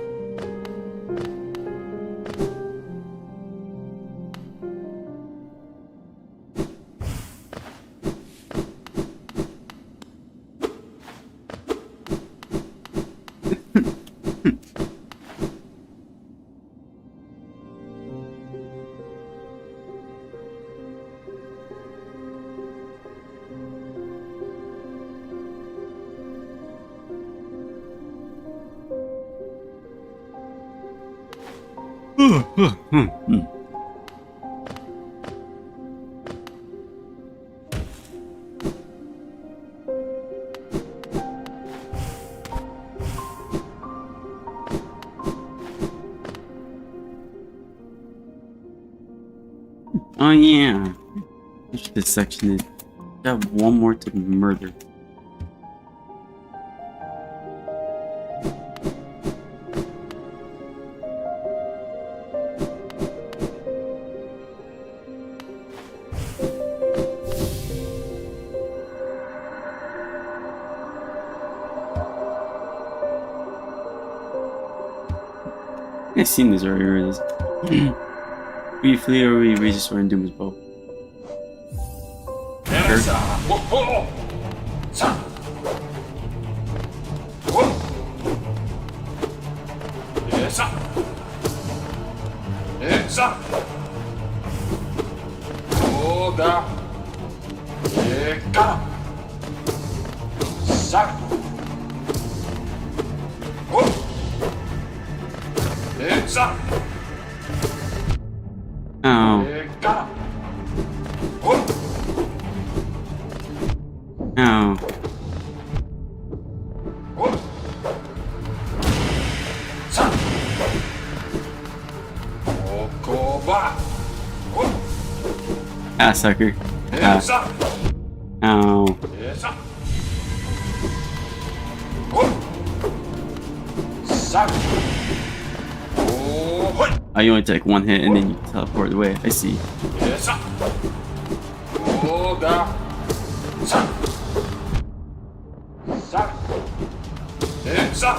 Oh yeah. This section is. I have one more to murder. I've seen this already. We flee or we just run Doom's bow. Esa. Whoa. Sa. Whoa. Esa. Esa. Oda. Eka. Sa. Whoa. Esa. Oh. Eka. Whoa. Oh. Whoa. Sa. Okoba. Whoa. Ah, sucker. Ah. Esa. Oh. Esa. Whoa. Sa. Oh, hoi. Oh, you only take one hit and then you teleport away. I see. Esa. Oga. Sa. Sa. Esa.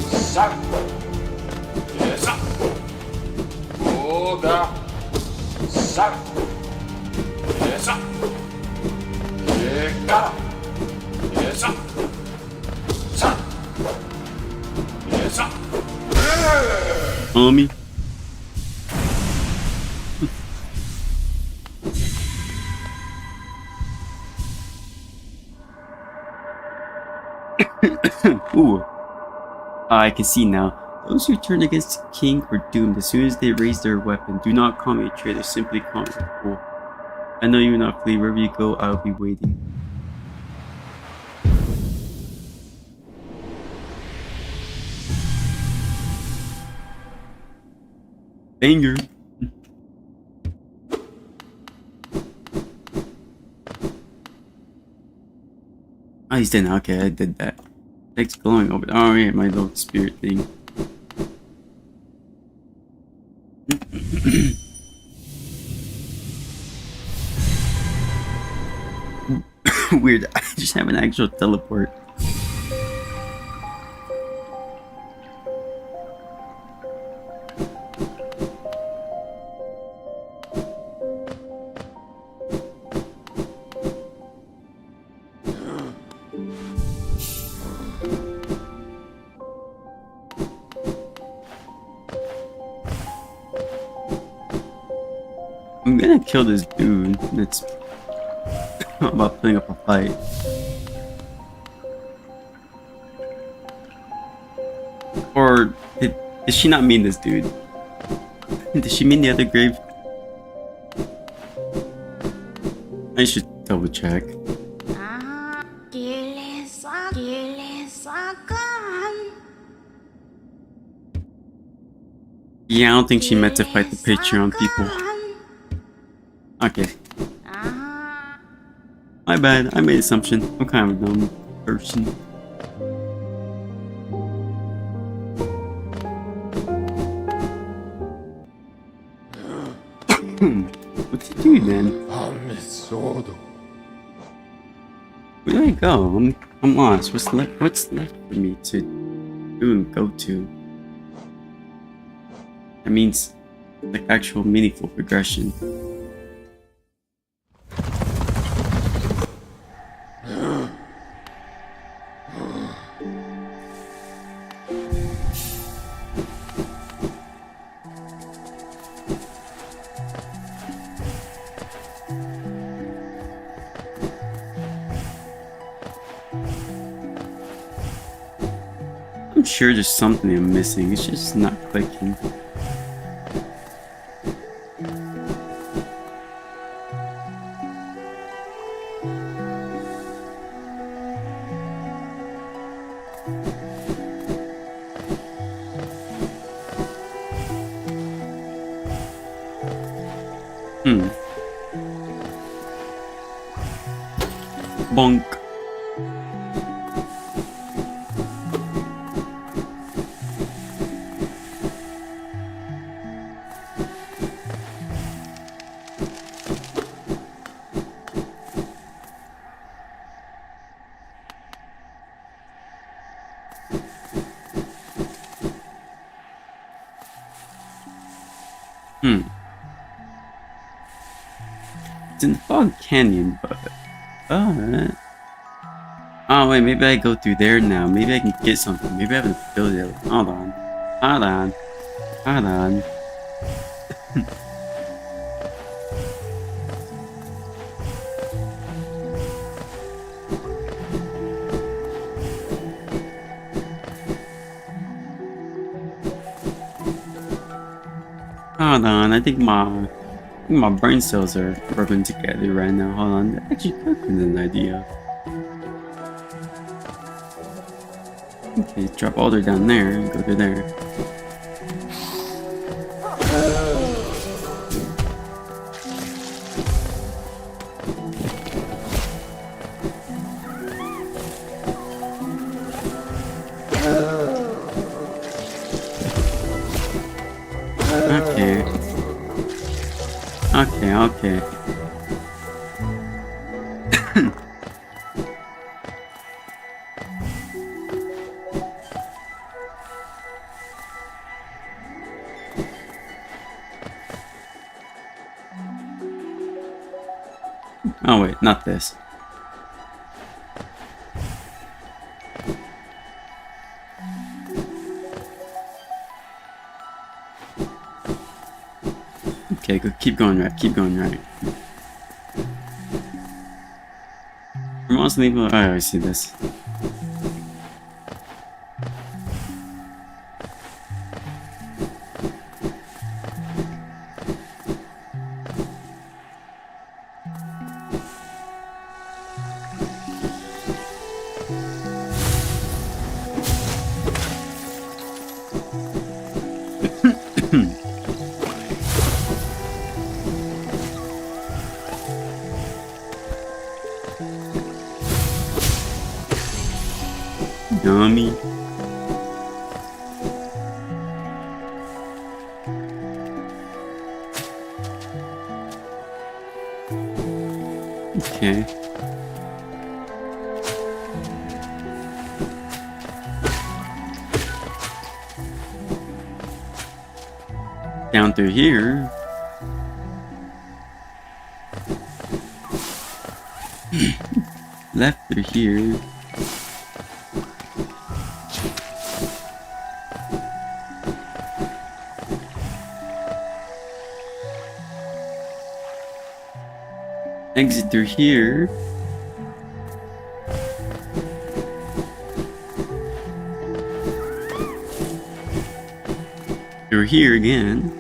Sa. Esa. Oga. Sa. Esa. Eka. Esa. Sa. Esa. Homie. Ooh. I can see now. Those who turn against the king are doomed as soon as they raise their weapon. Do not call me a traitor, simply call me a fool. I know you will not flee. Wherever you go, I will be waiting. Banger. Oh, he's dead now. Okay, I did that. It's glowing over there. Oh, yeah, my little spirit thing. Weird. I just have an actual teleport. I'm gonna kill this dude. It's about putting up a fight. Or did she not mean this dude? Did she mean the other grave? I should double check. Yeah, I don't think she meant to fight the Patreon people. Okay. My bad, I made an assumption. I'm kind of a dumb person. What's he doing then? Where do I go? I'm lost. What's left for me to do and go to? That means like actual meaningful progression. I'm sure there's something I'm missing. It's just not clicking. Bonk. It's in the Fog Canyon, but oh wait, maybe I go through there now. Maybe I can get something. Maybe I have an ability. Hold on. Hold on. Hold on. Hold on, I think my brain cells are rubbing together right now. Hold on, that actually could be an idea. Okay, drop all the way down there and go to there. Okay. Oh wait, not this. Okay, go, keep going right, keep going right. Remote leave. Oh, I see this. Dummy. Okay. Down through here. Left through here. exit through here. Through here again.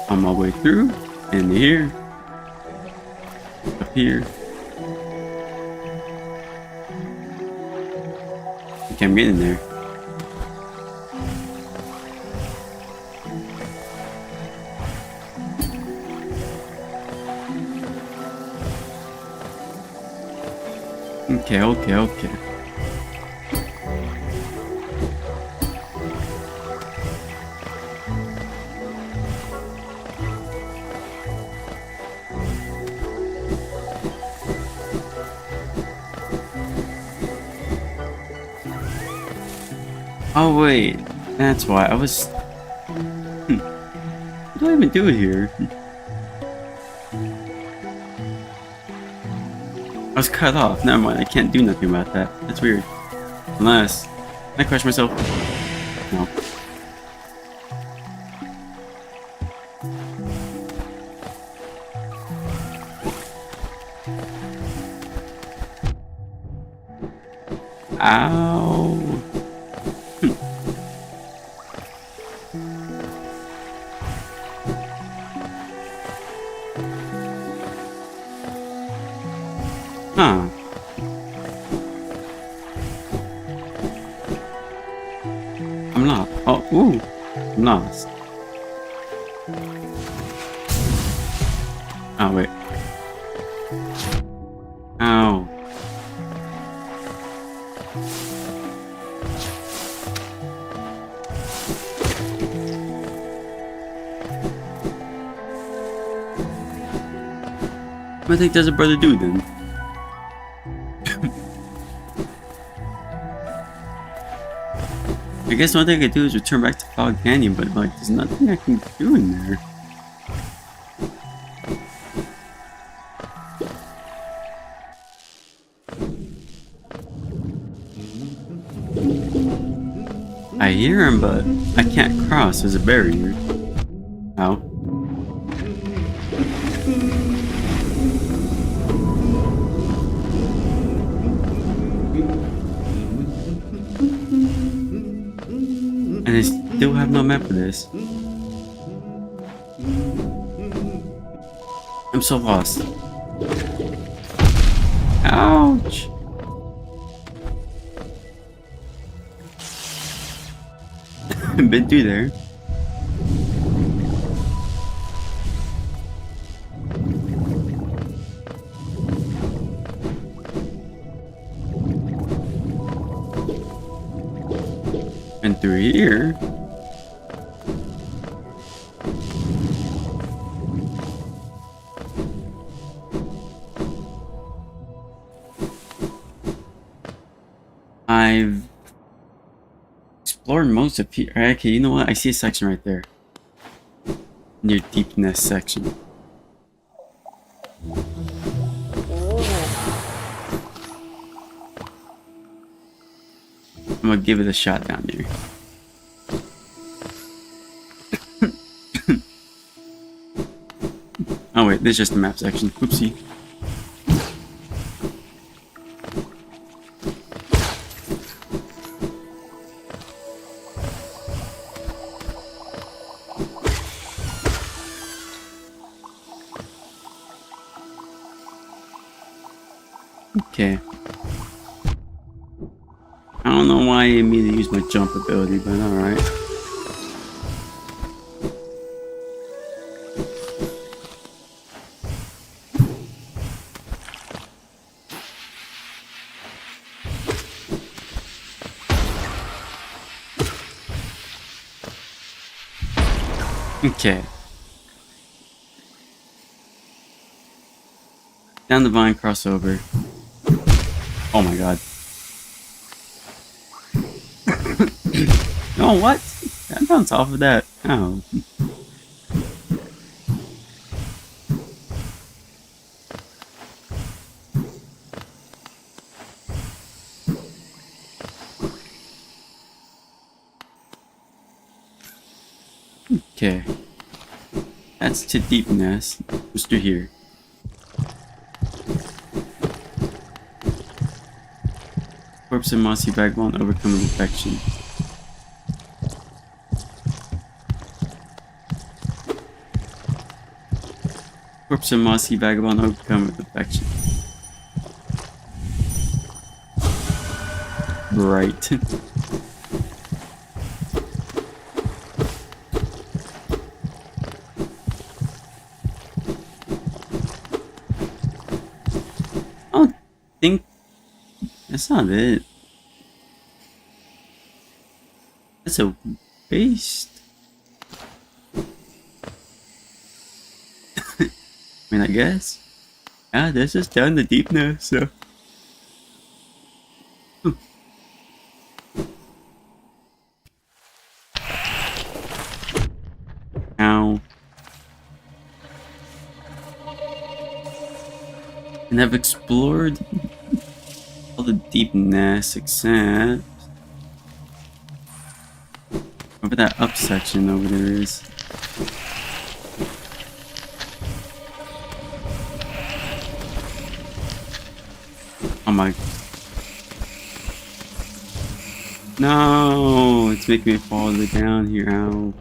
On my way through, into here, up here. Okay, I'm getting there. Okay. Oh wait, that's why I was... What do I even do here? I was cut off. Never mind, I can't do nothing about that. That's weird. Unless... Can I crush myself? No. Ow. Huh. I'm not. Oh, ooh. I'm lost. Oh, wait. Ow. What the heck does a brother do then? I guess the only thing I could do is return back to Fog Canyon, but like, there's nothing I can do in there. I hear him, but I can't cross. There's a barrier. Ow. And I still have no map for this. I'm so lost. Ouch! I've been through there. And through here. I've explored most of here. Okay, you know what? I see a section right there. Near Deepness section. I'm gonna give it a shot down there. Oh wait, this is just the map section. Oopsie. Okay. I don't know why I immediately use my jump ability, but alright. Okay. Down the vine, crossover. Oh my god. No, what? I bounced off of that. Oh. Okay. That's to deepness. What's through here? Corpse and mossy vagabond overcome infection. Corpse and mossy vagabond overcome infection. Right. I don't think that's not it. That's a waste. I mean, I guess. Yeah, this is down the deepness, so. Ow. And I've explored all the deepness except over that up section over there is. Oh my. No, it's making me fall down here. Ow.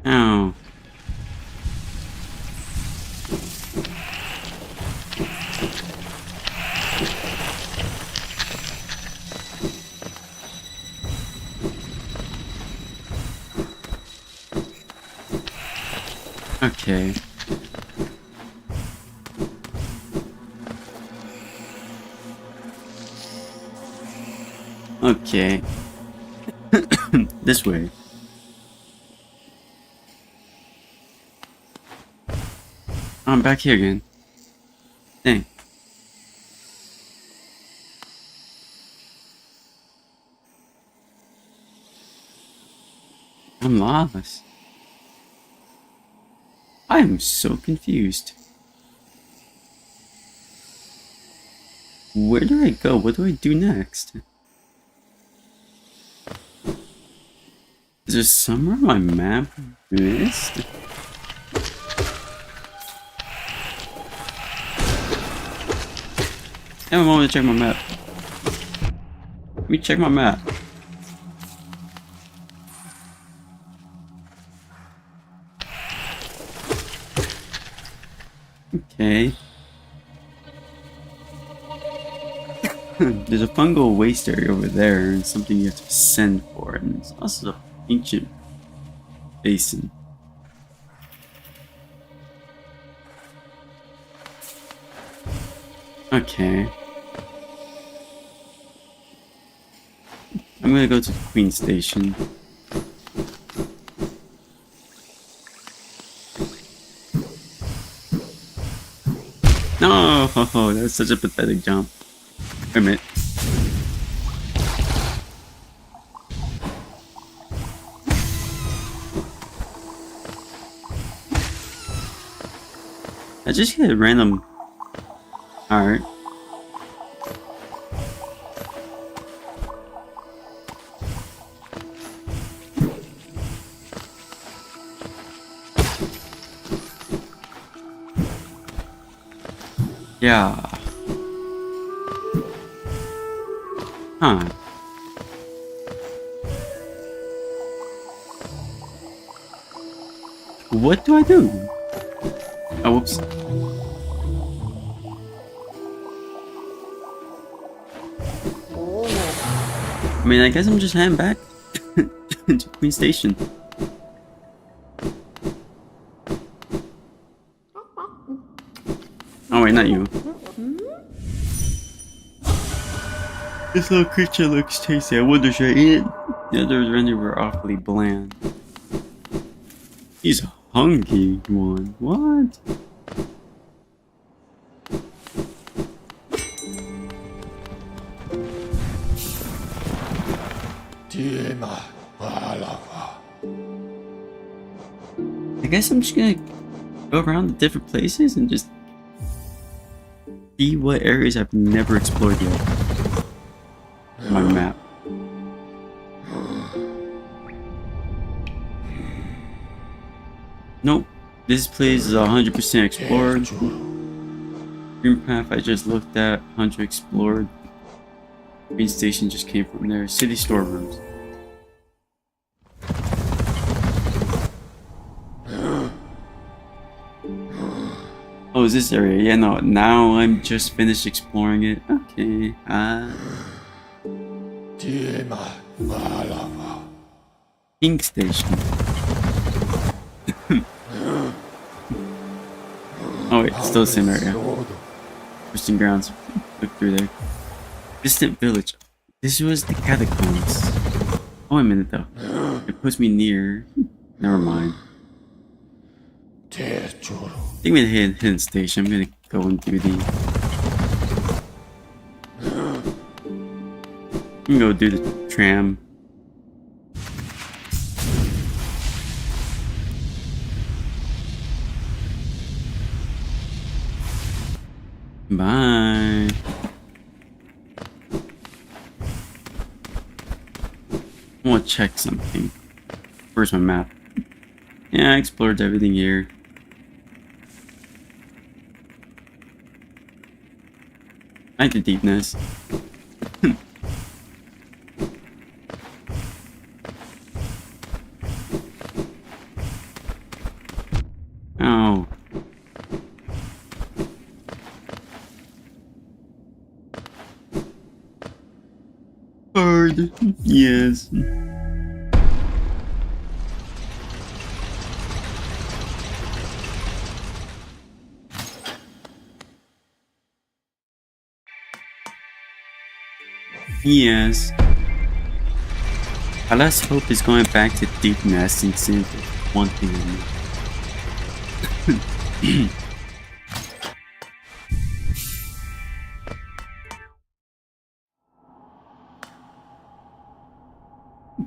Ow. Okay. Okay. This way. I'm back here again. Dang. I'm lost. I am so confused. Where do I go? What do I do next? Is there somewhere on my map missed? I want to check my map. Let me check my map. Okay. There's a fungal waste area over there and something you have to ascend for, and it's also an ancient basin. Okay. I'm gonna go to the Queen Station. No, that's such a pathetic jump. Wait a minute. I just hit a random. Alright. Yeah. Huh. What do I do? Oh, whoops. I mean, I guess I'm just heading back to Queen Station. Oh wait, not you. This little creature looks tasty. I wonder should I eat it? The others rendered were awfully bland. He's a hungry one. What? I guess I'm just gonna go around to different places and just See what areas I've never explored yet. On my map. Nope. This place is 100% explored. Green path I just looked at, 100 explored. Green station just came from there. City storerooms. Oh, is this area? Yeah, no. Now I'm just finished exploring it. Okay. Pink station. Oh wait, still the same area. Christian grounds. Look through there. Distant village. This was the catacombs. Oh, wait a minute though. It puts me near. Never mind. I think we hit hidden station. I'm gonna go and do the. I'm gonna go do the tram. Bye. I want to check something. Where's my map? Yeah, I explored everything here. I like the deepness. Oh. Hard. Yes. Yes. Our last hope is going back to deep nest and seeing if there's one thing I need.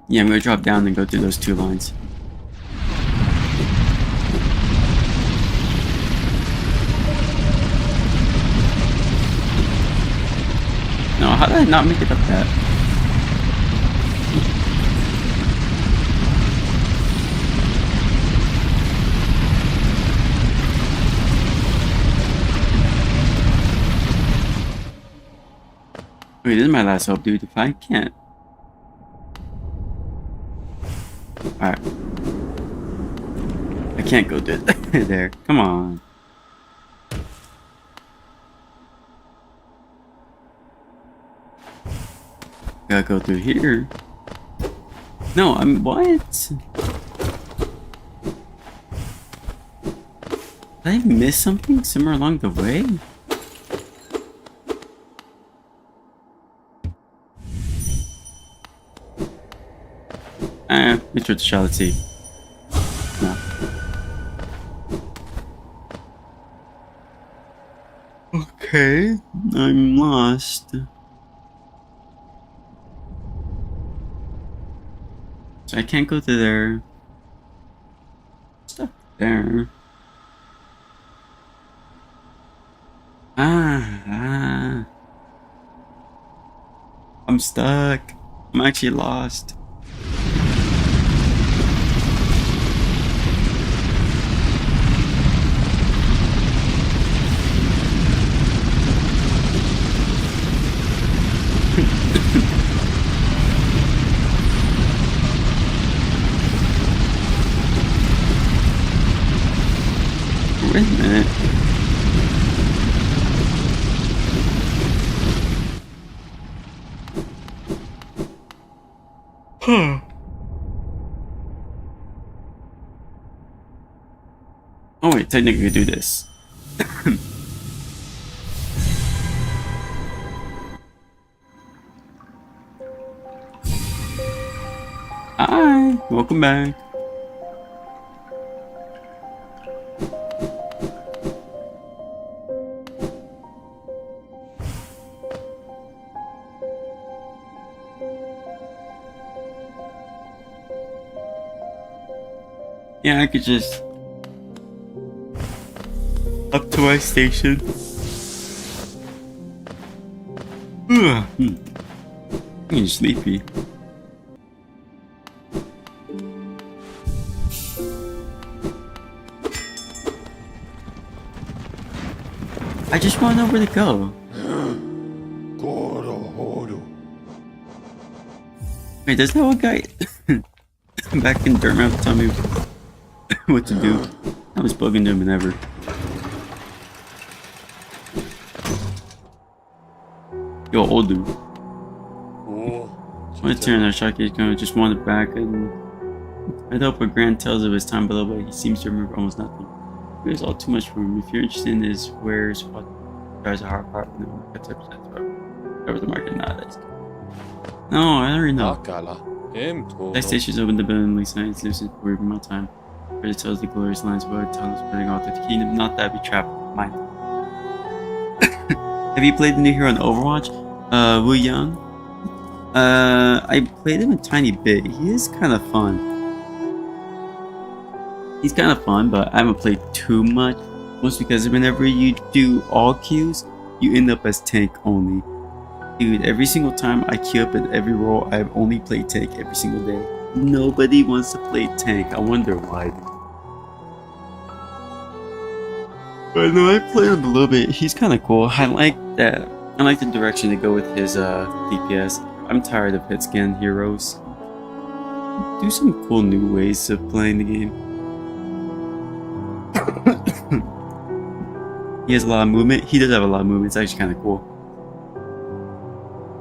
Yeah, I'm gonna drop down and go through those two lines. No, how did I not make it up that? Wait, this is my last hope, dude. If I can't. Alright. I can't go do it there. Come on. Gotta go through here. No, I'm what? Did I miss something somewhere along the way? Let's try the shot, let's see. No. Okay, I'm lost. So I can't go to there. Stuck there. I'm stuck. I'm actually lost. Wait a minute. Oh wait, technically I could do this. Hi, welcome back. Yeah, I could just up to my station. I'm getting sleepy. I just want to know where to go. Wait, does that one guy back in Dirt Map tell me what to do? I was bugging him and ever. Yo, old dude. My turn, our Shaki is going to just wandered back and I'd hope a grand tells of his time below, but he seems to remember almost nothing. It was all too much for him. If you're interested in his wares, what drives a hard part of them, what types of cover the market nowadays. No, I already know. Next station's open the building, least science lives in weird my time. Where it tells the glorious lines about tunnels spreading all through the kingdom, not that be trapped mind. Have you played the new hero in Overwatch? Wu Yang? I played him a tiny bit. He is kind of fun. He's kind of fun, but I haven't played too much. Mostly because whenever you do all queues, you end up as tank only. Dude, every single time I queue up in every role, I've only played tank every single day. Nobody wants to play tank. I wonder why. But no, I played him a little bit. He's kind of cool. I like that. I like the direction to go with his DPS. I'm tired of hit scan heroes. Do some cool new ways of playing the game. He has a lot of movement. He does have a lot of movement. It's actually kind of cool.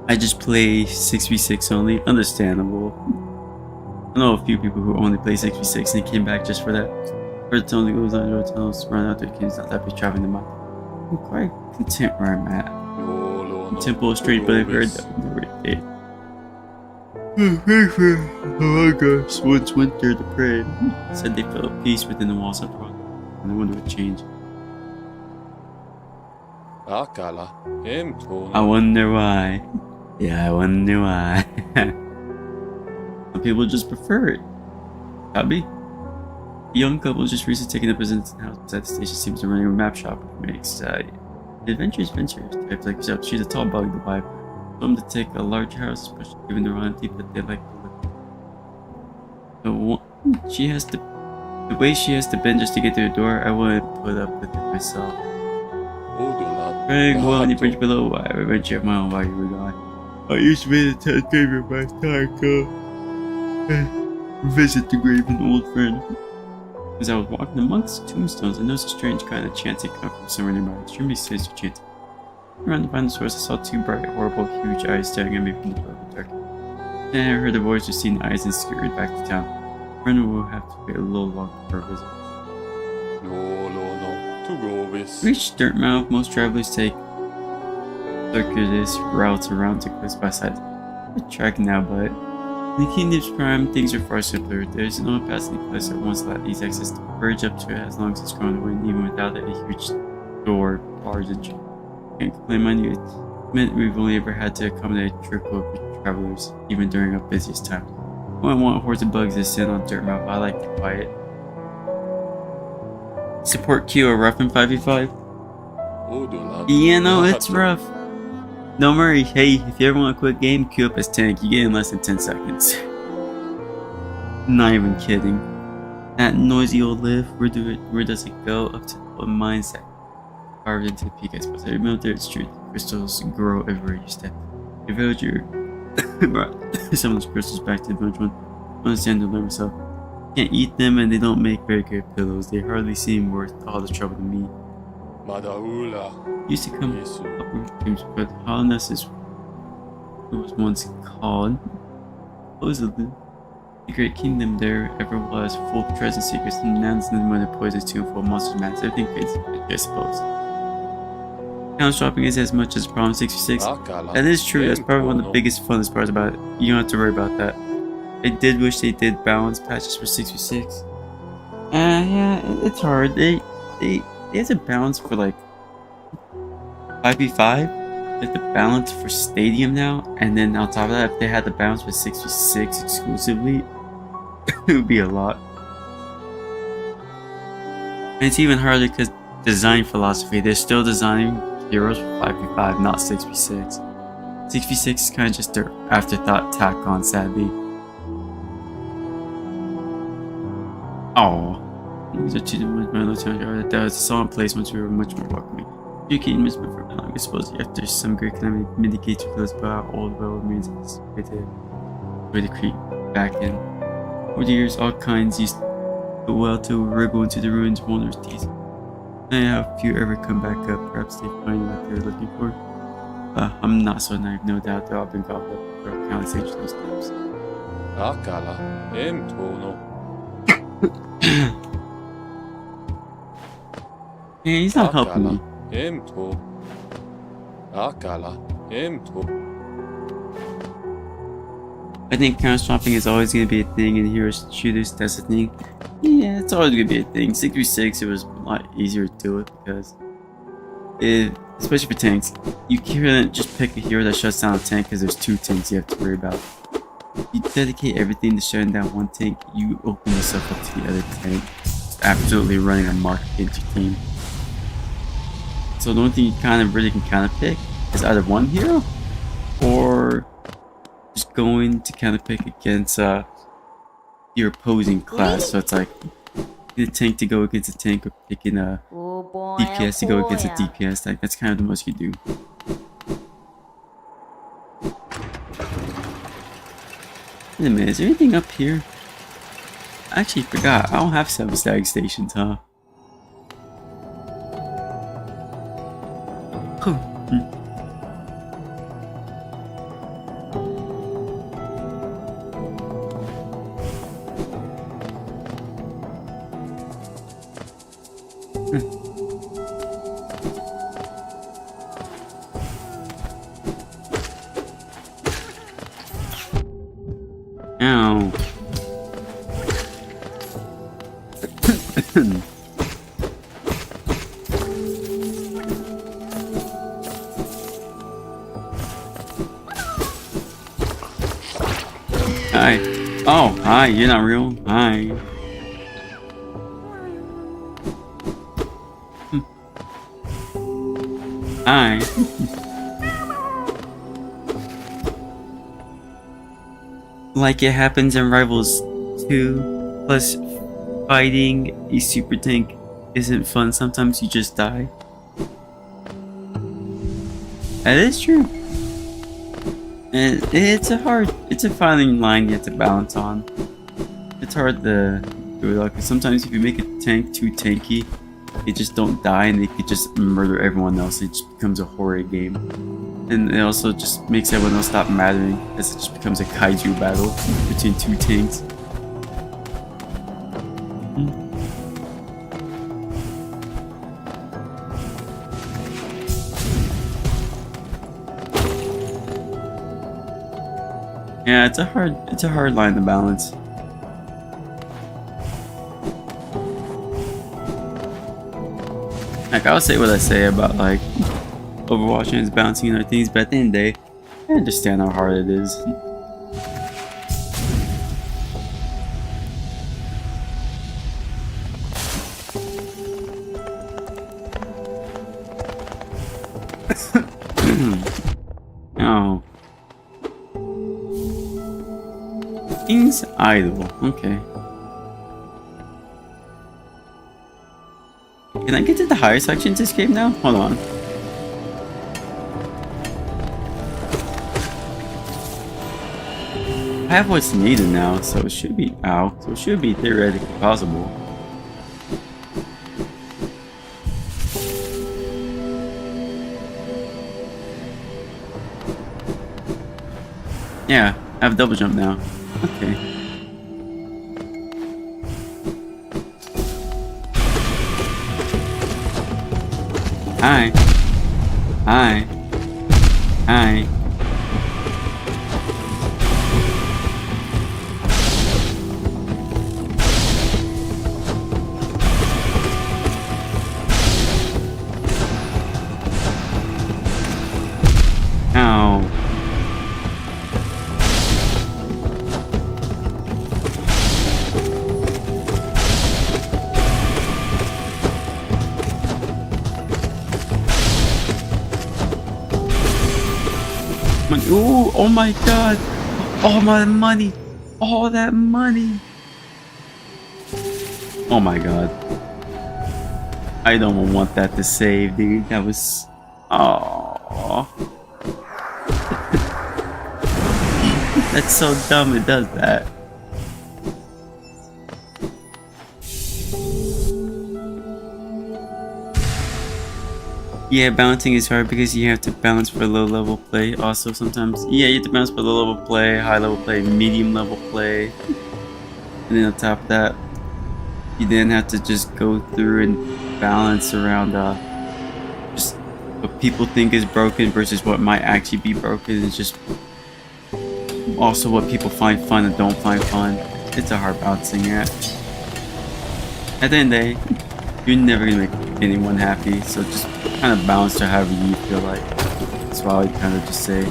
I just play 6v6 only. Understandable. I know a few people who only play 6v6 and they came back just for that. Where the tunnel goes on the road tunnels, run out their kids, not that be traveling the map. I'm quite content where I'm at. Temple Street, but I've heard that the right day. Oh gosh, once went there to pray. Said they felt peace within the walls after all. And I wonder what changed. I wonder why. Yeah, I wonder why. Some people just prefer it. Hobby? The young couple just recently taken up residence in the house beside the station seems to be running a map shop, which makes adventurous types like yourself. She's a tall bug to buy. Told them to take a large house, especially given they're all empty, but they like to live. The way she has to bend just to get to the door, I wouldn't put up with it myself. Craig, well, on the bridge below, I have adventure of my own while you were gone. I used to visit the grave of my visit the grave of an old friend. As I was walking amongst tombstones, I noticed a strange kind of chanting come from somewhere nearby. Extremely sinister chanting. Around the final source, I saw two bright, horrible, huge eyes staring at me from the dark. Then I heard the voice, just seen the eyes, and scurried back to town. Friend will have to wait a little longer for a visit. Reach Dirtmouth, most travelers take circuitous routes around to cliffs by side. We're track now, but in the Kingdom's prime, things are far simpler. There's no passing place that once allowed easy access to bridge up to it as long as it's grown away, and even without it, a huge door bars and can't complain, mind you. It meant we've only ever had to accommodate a trickle of travelers, even during our busiest time. I wouldn't want hordes of bugs to sit on Dirtmouth. I like the quiet. Support Q or rough in 5v5? Yeah, no, it's rough. Don't worry, hey, if you ever want a quick game, queue up as tank. You get it in less than 10 seconds. Not even kidding. That noisy old lift, where does it go? Up to the mindset. Carved into the peak, I suppose. Every military street, crystals grow everywhere you step. Your villager brought some of those crystals back to the village one. I understand to learn myself. Can't eat them and they don't make very good pillows. They hardly seem worth all the trouble to me. Used to come up with dreams, but Hollownest is what it was once called. Supposedly, the great kingdom there ever was, full of treasure secrets, and nuns and mother poisons too, full of monsters, mats, everything fits, I suppose. Town shopping is as much as a problem 66. That is true, that's probably one of the biggest funnest parts about it. You don't have to worry about that. I did wish they did balance patches for 6v6. Yeah, it's hard. They have to balance for like 5v5. They have to balance for Stadium now, and then on top of that, if they had the balance for 6v6 exclusively, it would be a lot. And it's even harder because design philosophy. They're still designing heroes for 5v5, not 6v6. 6v6 is kind of just their afterthought tack on, sadly. Oh. These are two different melodies. That was a song place once we were much more welcoming. You can miss me for long. I suppose after some great climate mitigates with those about old well means it's way to creep back in. Over the years, all kinds used to well to wriggle into the ruins of wondrous deeds. And a few ever come back up, perhaps they find what they're looking for. I'm not so naive, no doubt they've all been gobbled up for countless ages those times. Akala, Entono. Hey, he's not helping me. Ento. Akala, Ento. I think counter swapping is always going to be a thing in hero shooters, that's the thing. Yeah, it's always going to be a thing. 6v6, it was a lot easier to do it because, especially for tanks, you can't just pick a hero that shuts down a tank because there's 2 tanks you have to worry about. If you dedicate everything to shutting down 1 tank, you open yourself up to the other tank, absolutely running a mark against your team. So the only thing you kind of really can kind of pick is either one hero or just going to kind of pick against your opposing class. So it's like the tank to go against a tank or picking a DPS to go against a DPS. Like that's kind of the most you do. Wait a minute, is there anything up here? I actually forgot. I don't have 7 stag stations, huh? Ow. Hi. Oh, hi, you're not real. Hi. Hi. Like it happens in Rivals 2, plus fighting a super tank isn't fun. Sometimes you just die. That is true. And it's a fine line you have to balance on. It's hard to do it because sometimes if you make a tank too tanky, they just don't die and they could just murder everyone else. It just becomes a horror game. And it also just makes everyone else stop mattering as it just becomes a kaiju battle between 2 tanks. Yeah, it's a hard line to balance. Like I'll say what I say about like Overwatch and its balancing and other things, but at the end of the day, I understand how hard it is. Oh. King's Idol. Okay. Can I get to the higher sections this game now? Hold on. I have what's needed now, so it should be out. So it should be theoretically possible. Yeah, I have double jump now. Okay. Hi. Hi. Hi. Ow. Money. Ooh, oh my god. All my money. All that money. Oh my god. I don't want that to save, dude. That was... Oh. That's so dumb it does that. Yeah, balancing is hard because you have to balance for low level play. Also, sometimes, yeah, you have to balance for low level play, high level play, medium level play. And then on top of that, you then have to just go through and balance around just what people think is broken versus what might actually be broken. It's just also what people find fun and don't find fun. It's a hard balancing act. At the end of the day, you're never gonna make anyone happy, so just kind of balance to however you feel like. That's why I would kind of just say.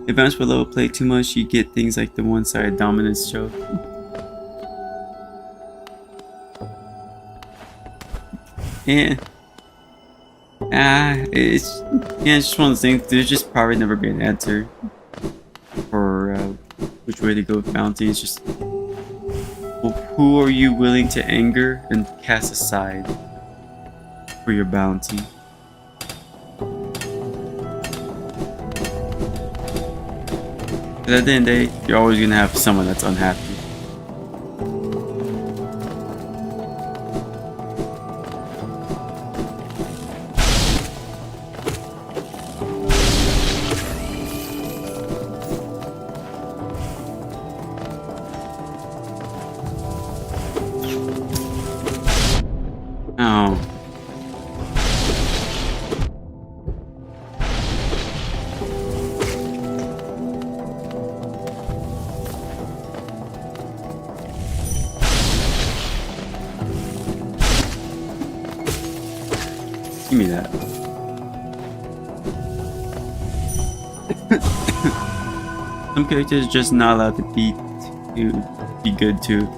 If bounce for level play too much, you get things like the one-sided dominance choke. Yeah. It's just one of those things. There's just probably never be an answer for which way to go with bounty. It's just, well, who are you willing to anger and cast aside for your bounty? Because at the end of the day, you're always gonna have someone that's unhappy. Oh. Give me that. Some characters just not allowed to be good too.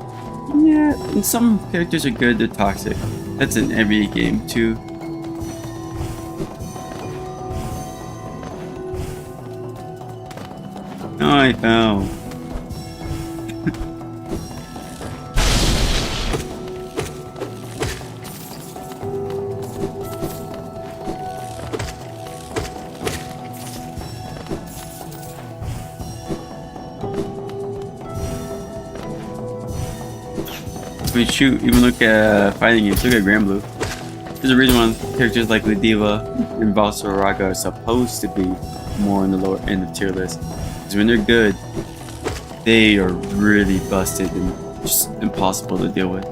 Yeah, and some characters are good, they're toxic. That's in every game too. Oh, I fell. I mean, shoot, even look at fighting games. Look at Grand Blue. There's a reason why characters like Ladiva and Valsaraga are supposed to be more on the lower end of tier list. Because when they're good, they are really busted and just impossible to deal with.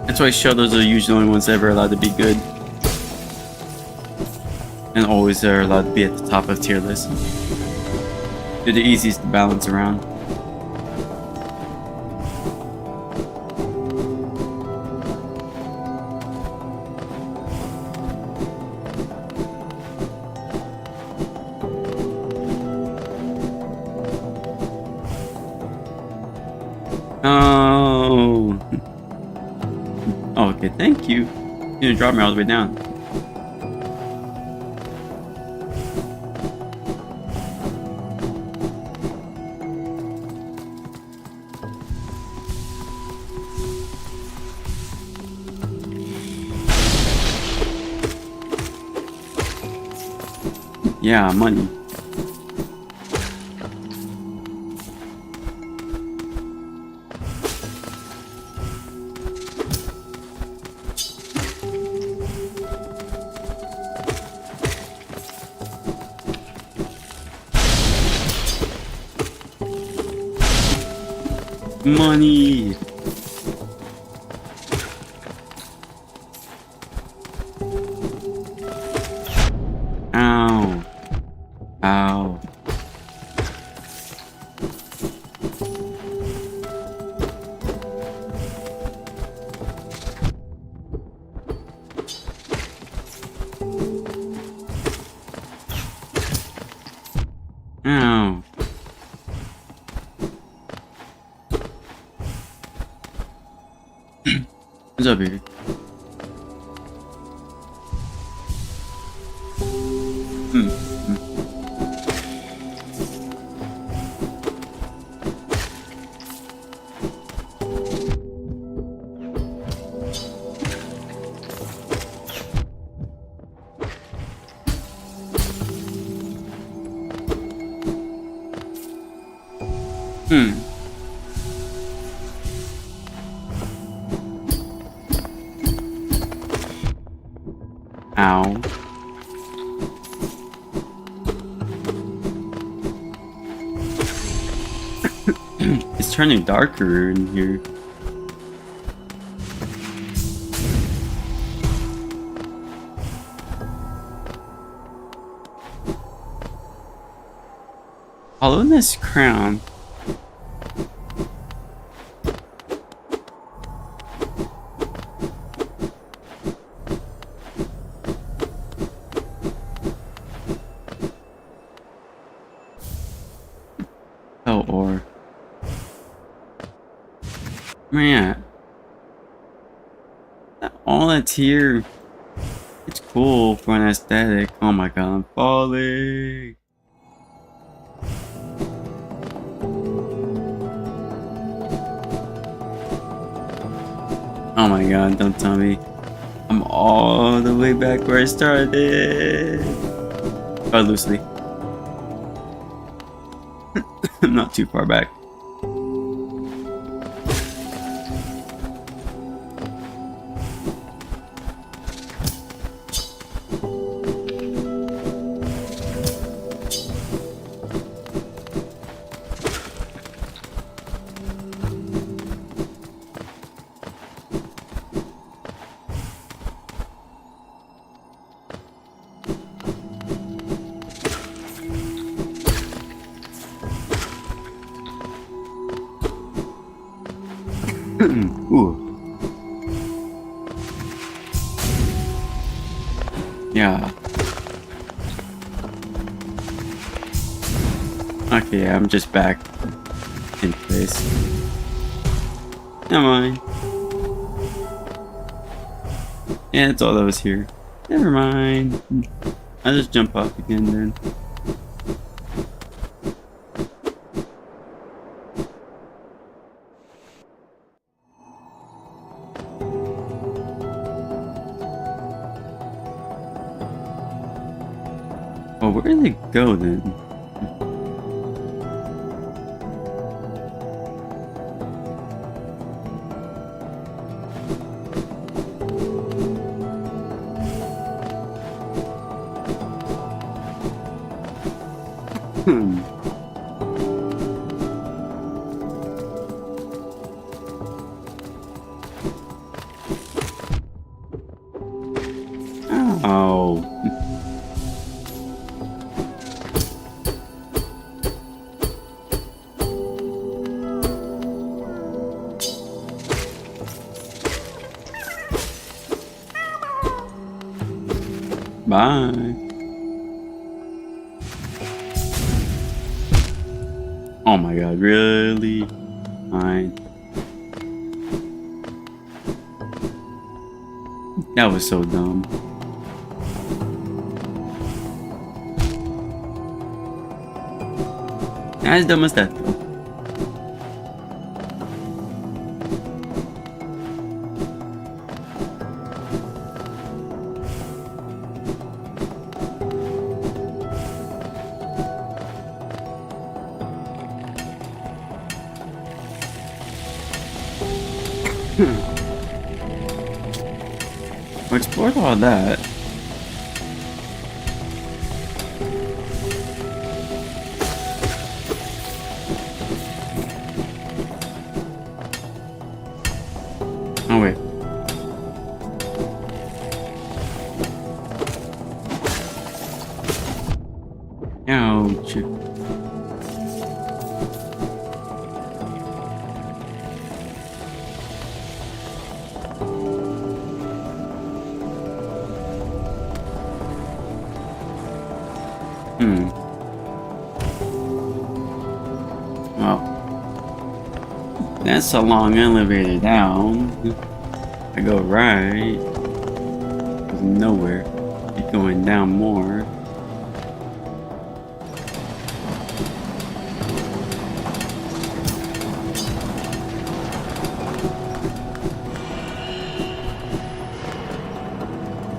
That's why Shadows are usually the only ones ever allowed to be good. And always are allowed to be at the top of tier list. They're the easiest to balance around. Oh. Oh, okay, thank you. You're gonna drop me all the way down. Yeah, money. Money. Ow. Ow. Ow. What's up here? Ow. It's turning darker in here. Hollownest crown. Oh, or man, all that's here. It's cool for an aesthetic. Oh my god, I'm falling. Oh my god, don't tell me. I'm all the way back where I started. Oh, loosely. I'm not too far back. Ooh. Yeah. Okay, I'm just back in place. Never mind. Yeah, that's all that was here. Never mind. I'll just jump off again then. Oh, where did they go then? Oh. Bye. Oh my god, really? Fine. That was so dumb. Not as dumb as that though. We explored all that. Oh wait. Ouch. That's a long elevator down. I go right. Goes nowhere. Keep going down more.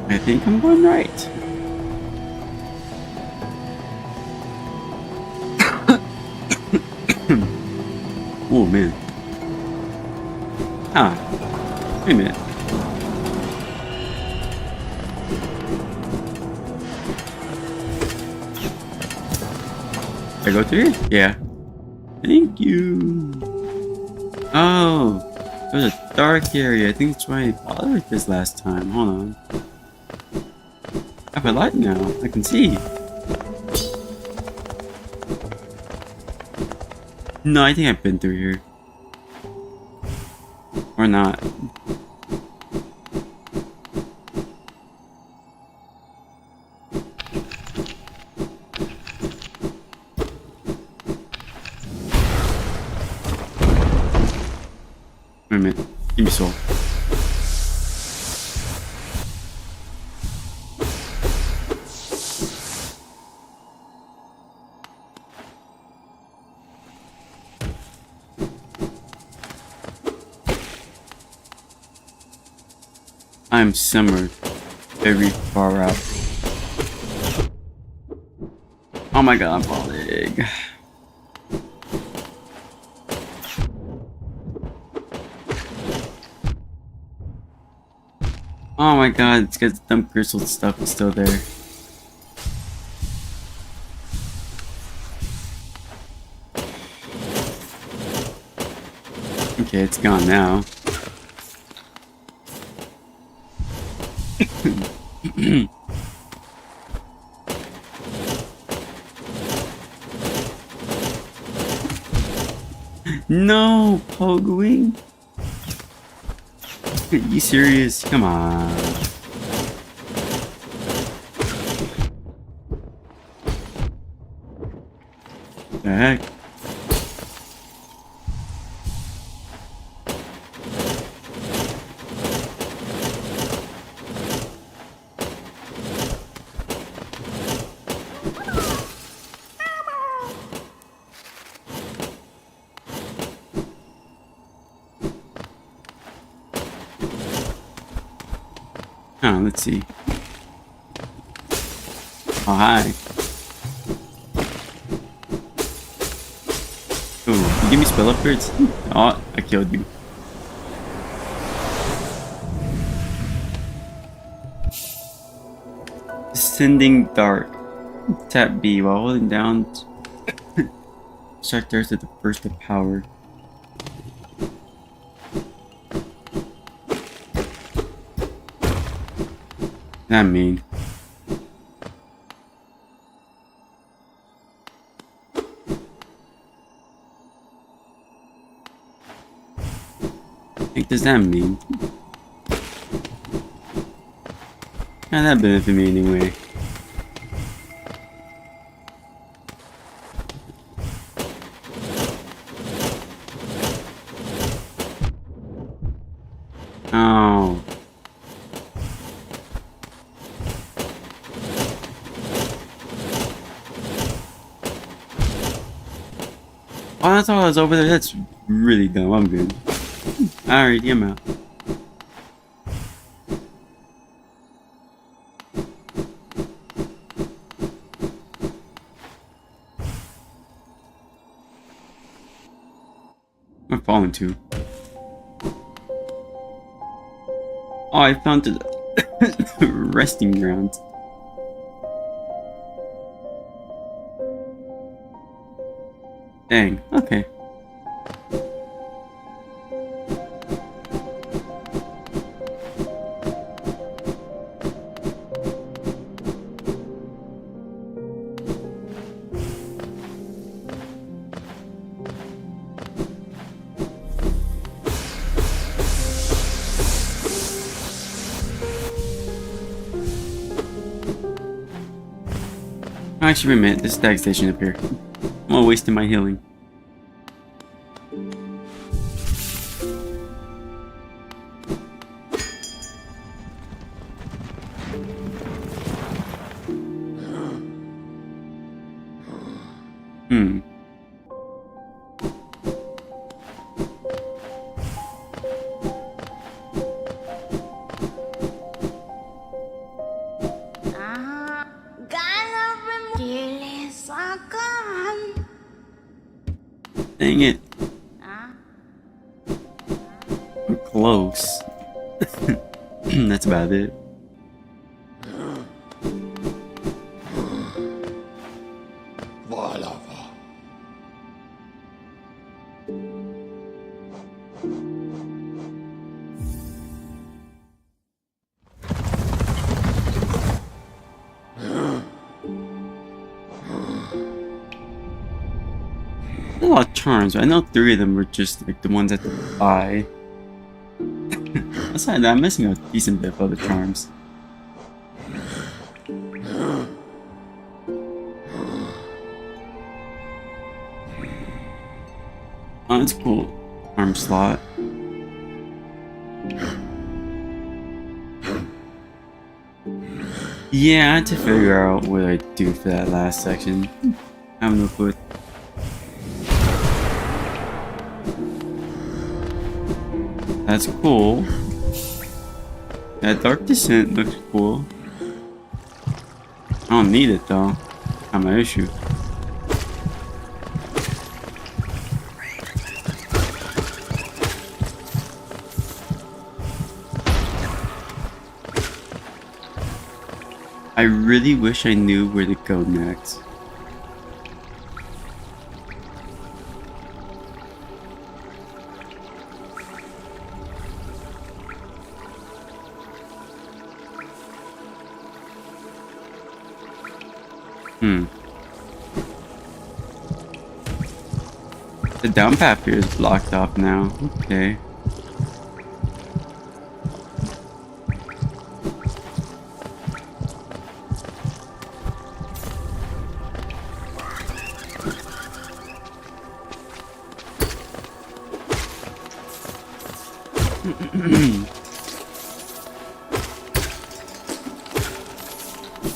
I think I'm going right. Oh man. Ah. Wait a minute. Did I go through here? Yeah. Thank you. Oh. It was a dark area. I think that's why I followed this last time. Hold on. I have a light now. I can see. No, I think I've been through here. Or not. Wait a minute. Give me soul. I'm somewhere very far out. Oh my god, I'm falling. Oh my god, it's because the dumb crystal stuff is still there. Okay, it's gone now. No, Pogwing. Are you serious? Come on. The heck? Oh, let's see. Oh, hi. Oh, you give me spell upgrades? Oh, I killed you. Descending Dark. Tap B while holding down. Strike thirst at the burst of power. That mean? What does that mean? How that benefit me anyway? Oh. Oh, that's all that's over there. That's really dumb. I'm good. Alright, I'm out. I'm falling too. Oh, I found the resting ground. Dang, okay. Actually, wait a minute, this stag station up here. I'm all wasting my healing. Hmm. Dang it. We're close. That's about it. Voilà. A lot of charms, but I know 3 of them were just like the ones I had to buy. Aside that, I'm missing a decent bit of other charms. Oh, that's cool. Arm slot. Yeah, I had to figure out what I do for that last section. I have no clue. That's cool. That Dark Descent looks cool. I don't need it though. Not my issue. I really wish I knew where to go next. The down path here is blocked off now. Okay.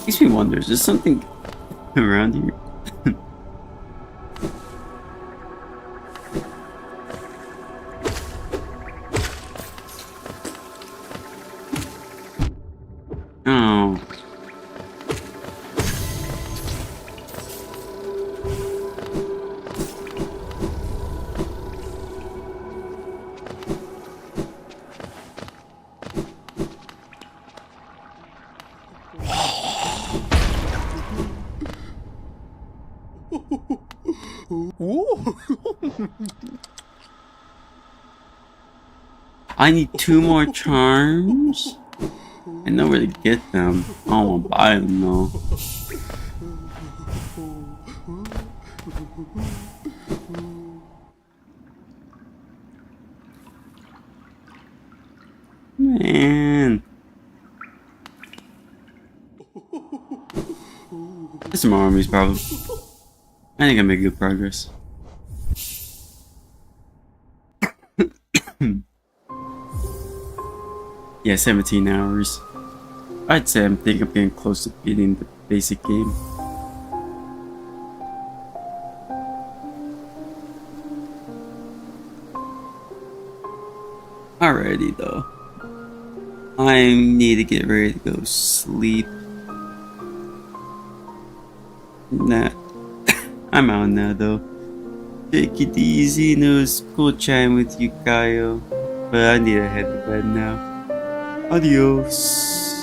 Makes me wonder, is there something around here? Oh. I need 2 more charms? I know where to get them. I don't want to buy them though. Man. There's some armies probably. I think I made good progress. Yeah, 17 hours. I'd say I'm getting close to beating the basic game. Alrighty though. I need to get ready to go sleep. Nah. I'm out now though. Take it easy, and it was cool chatting with you, Kyle. But I need to head to bed now. Adios.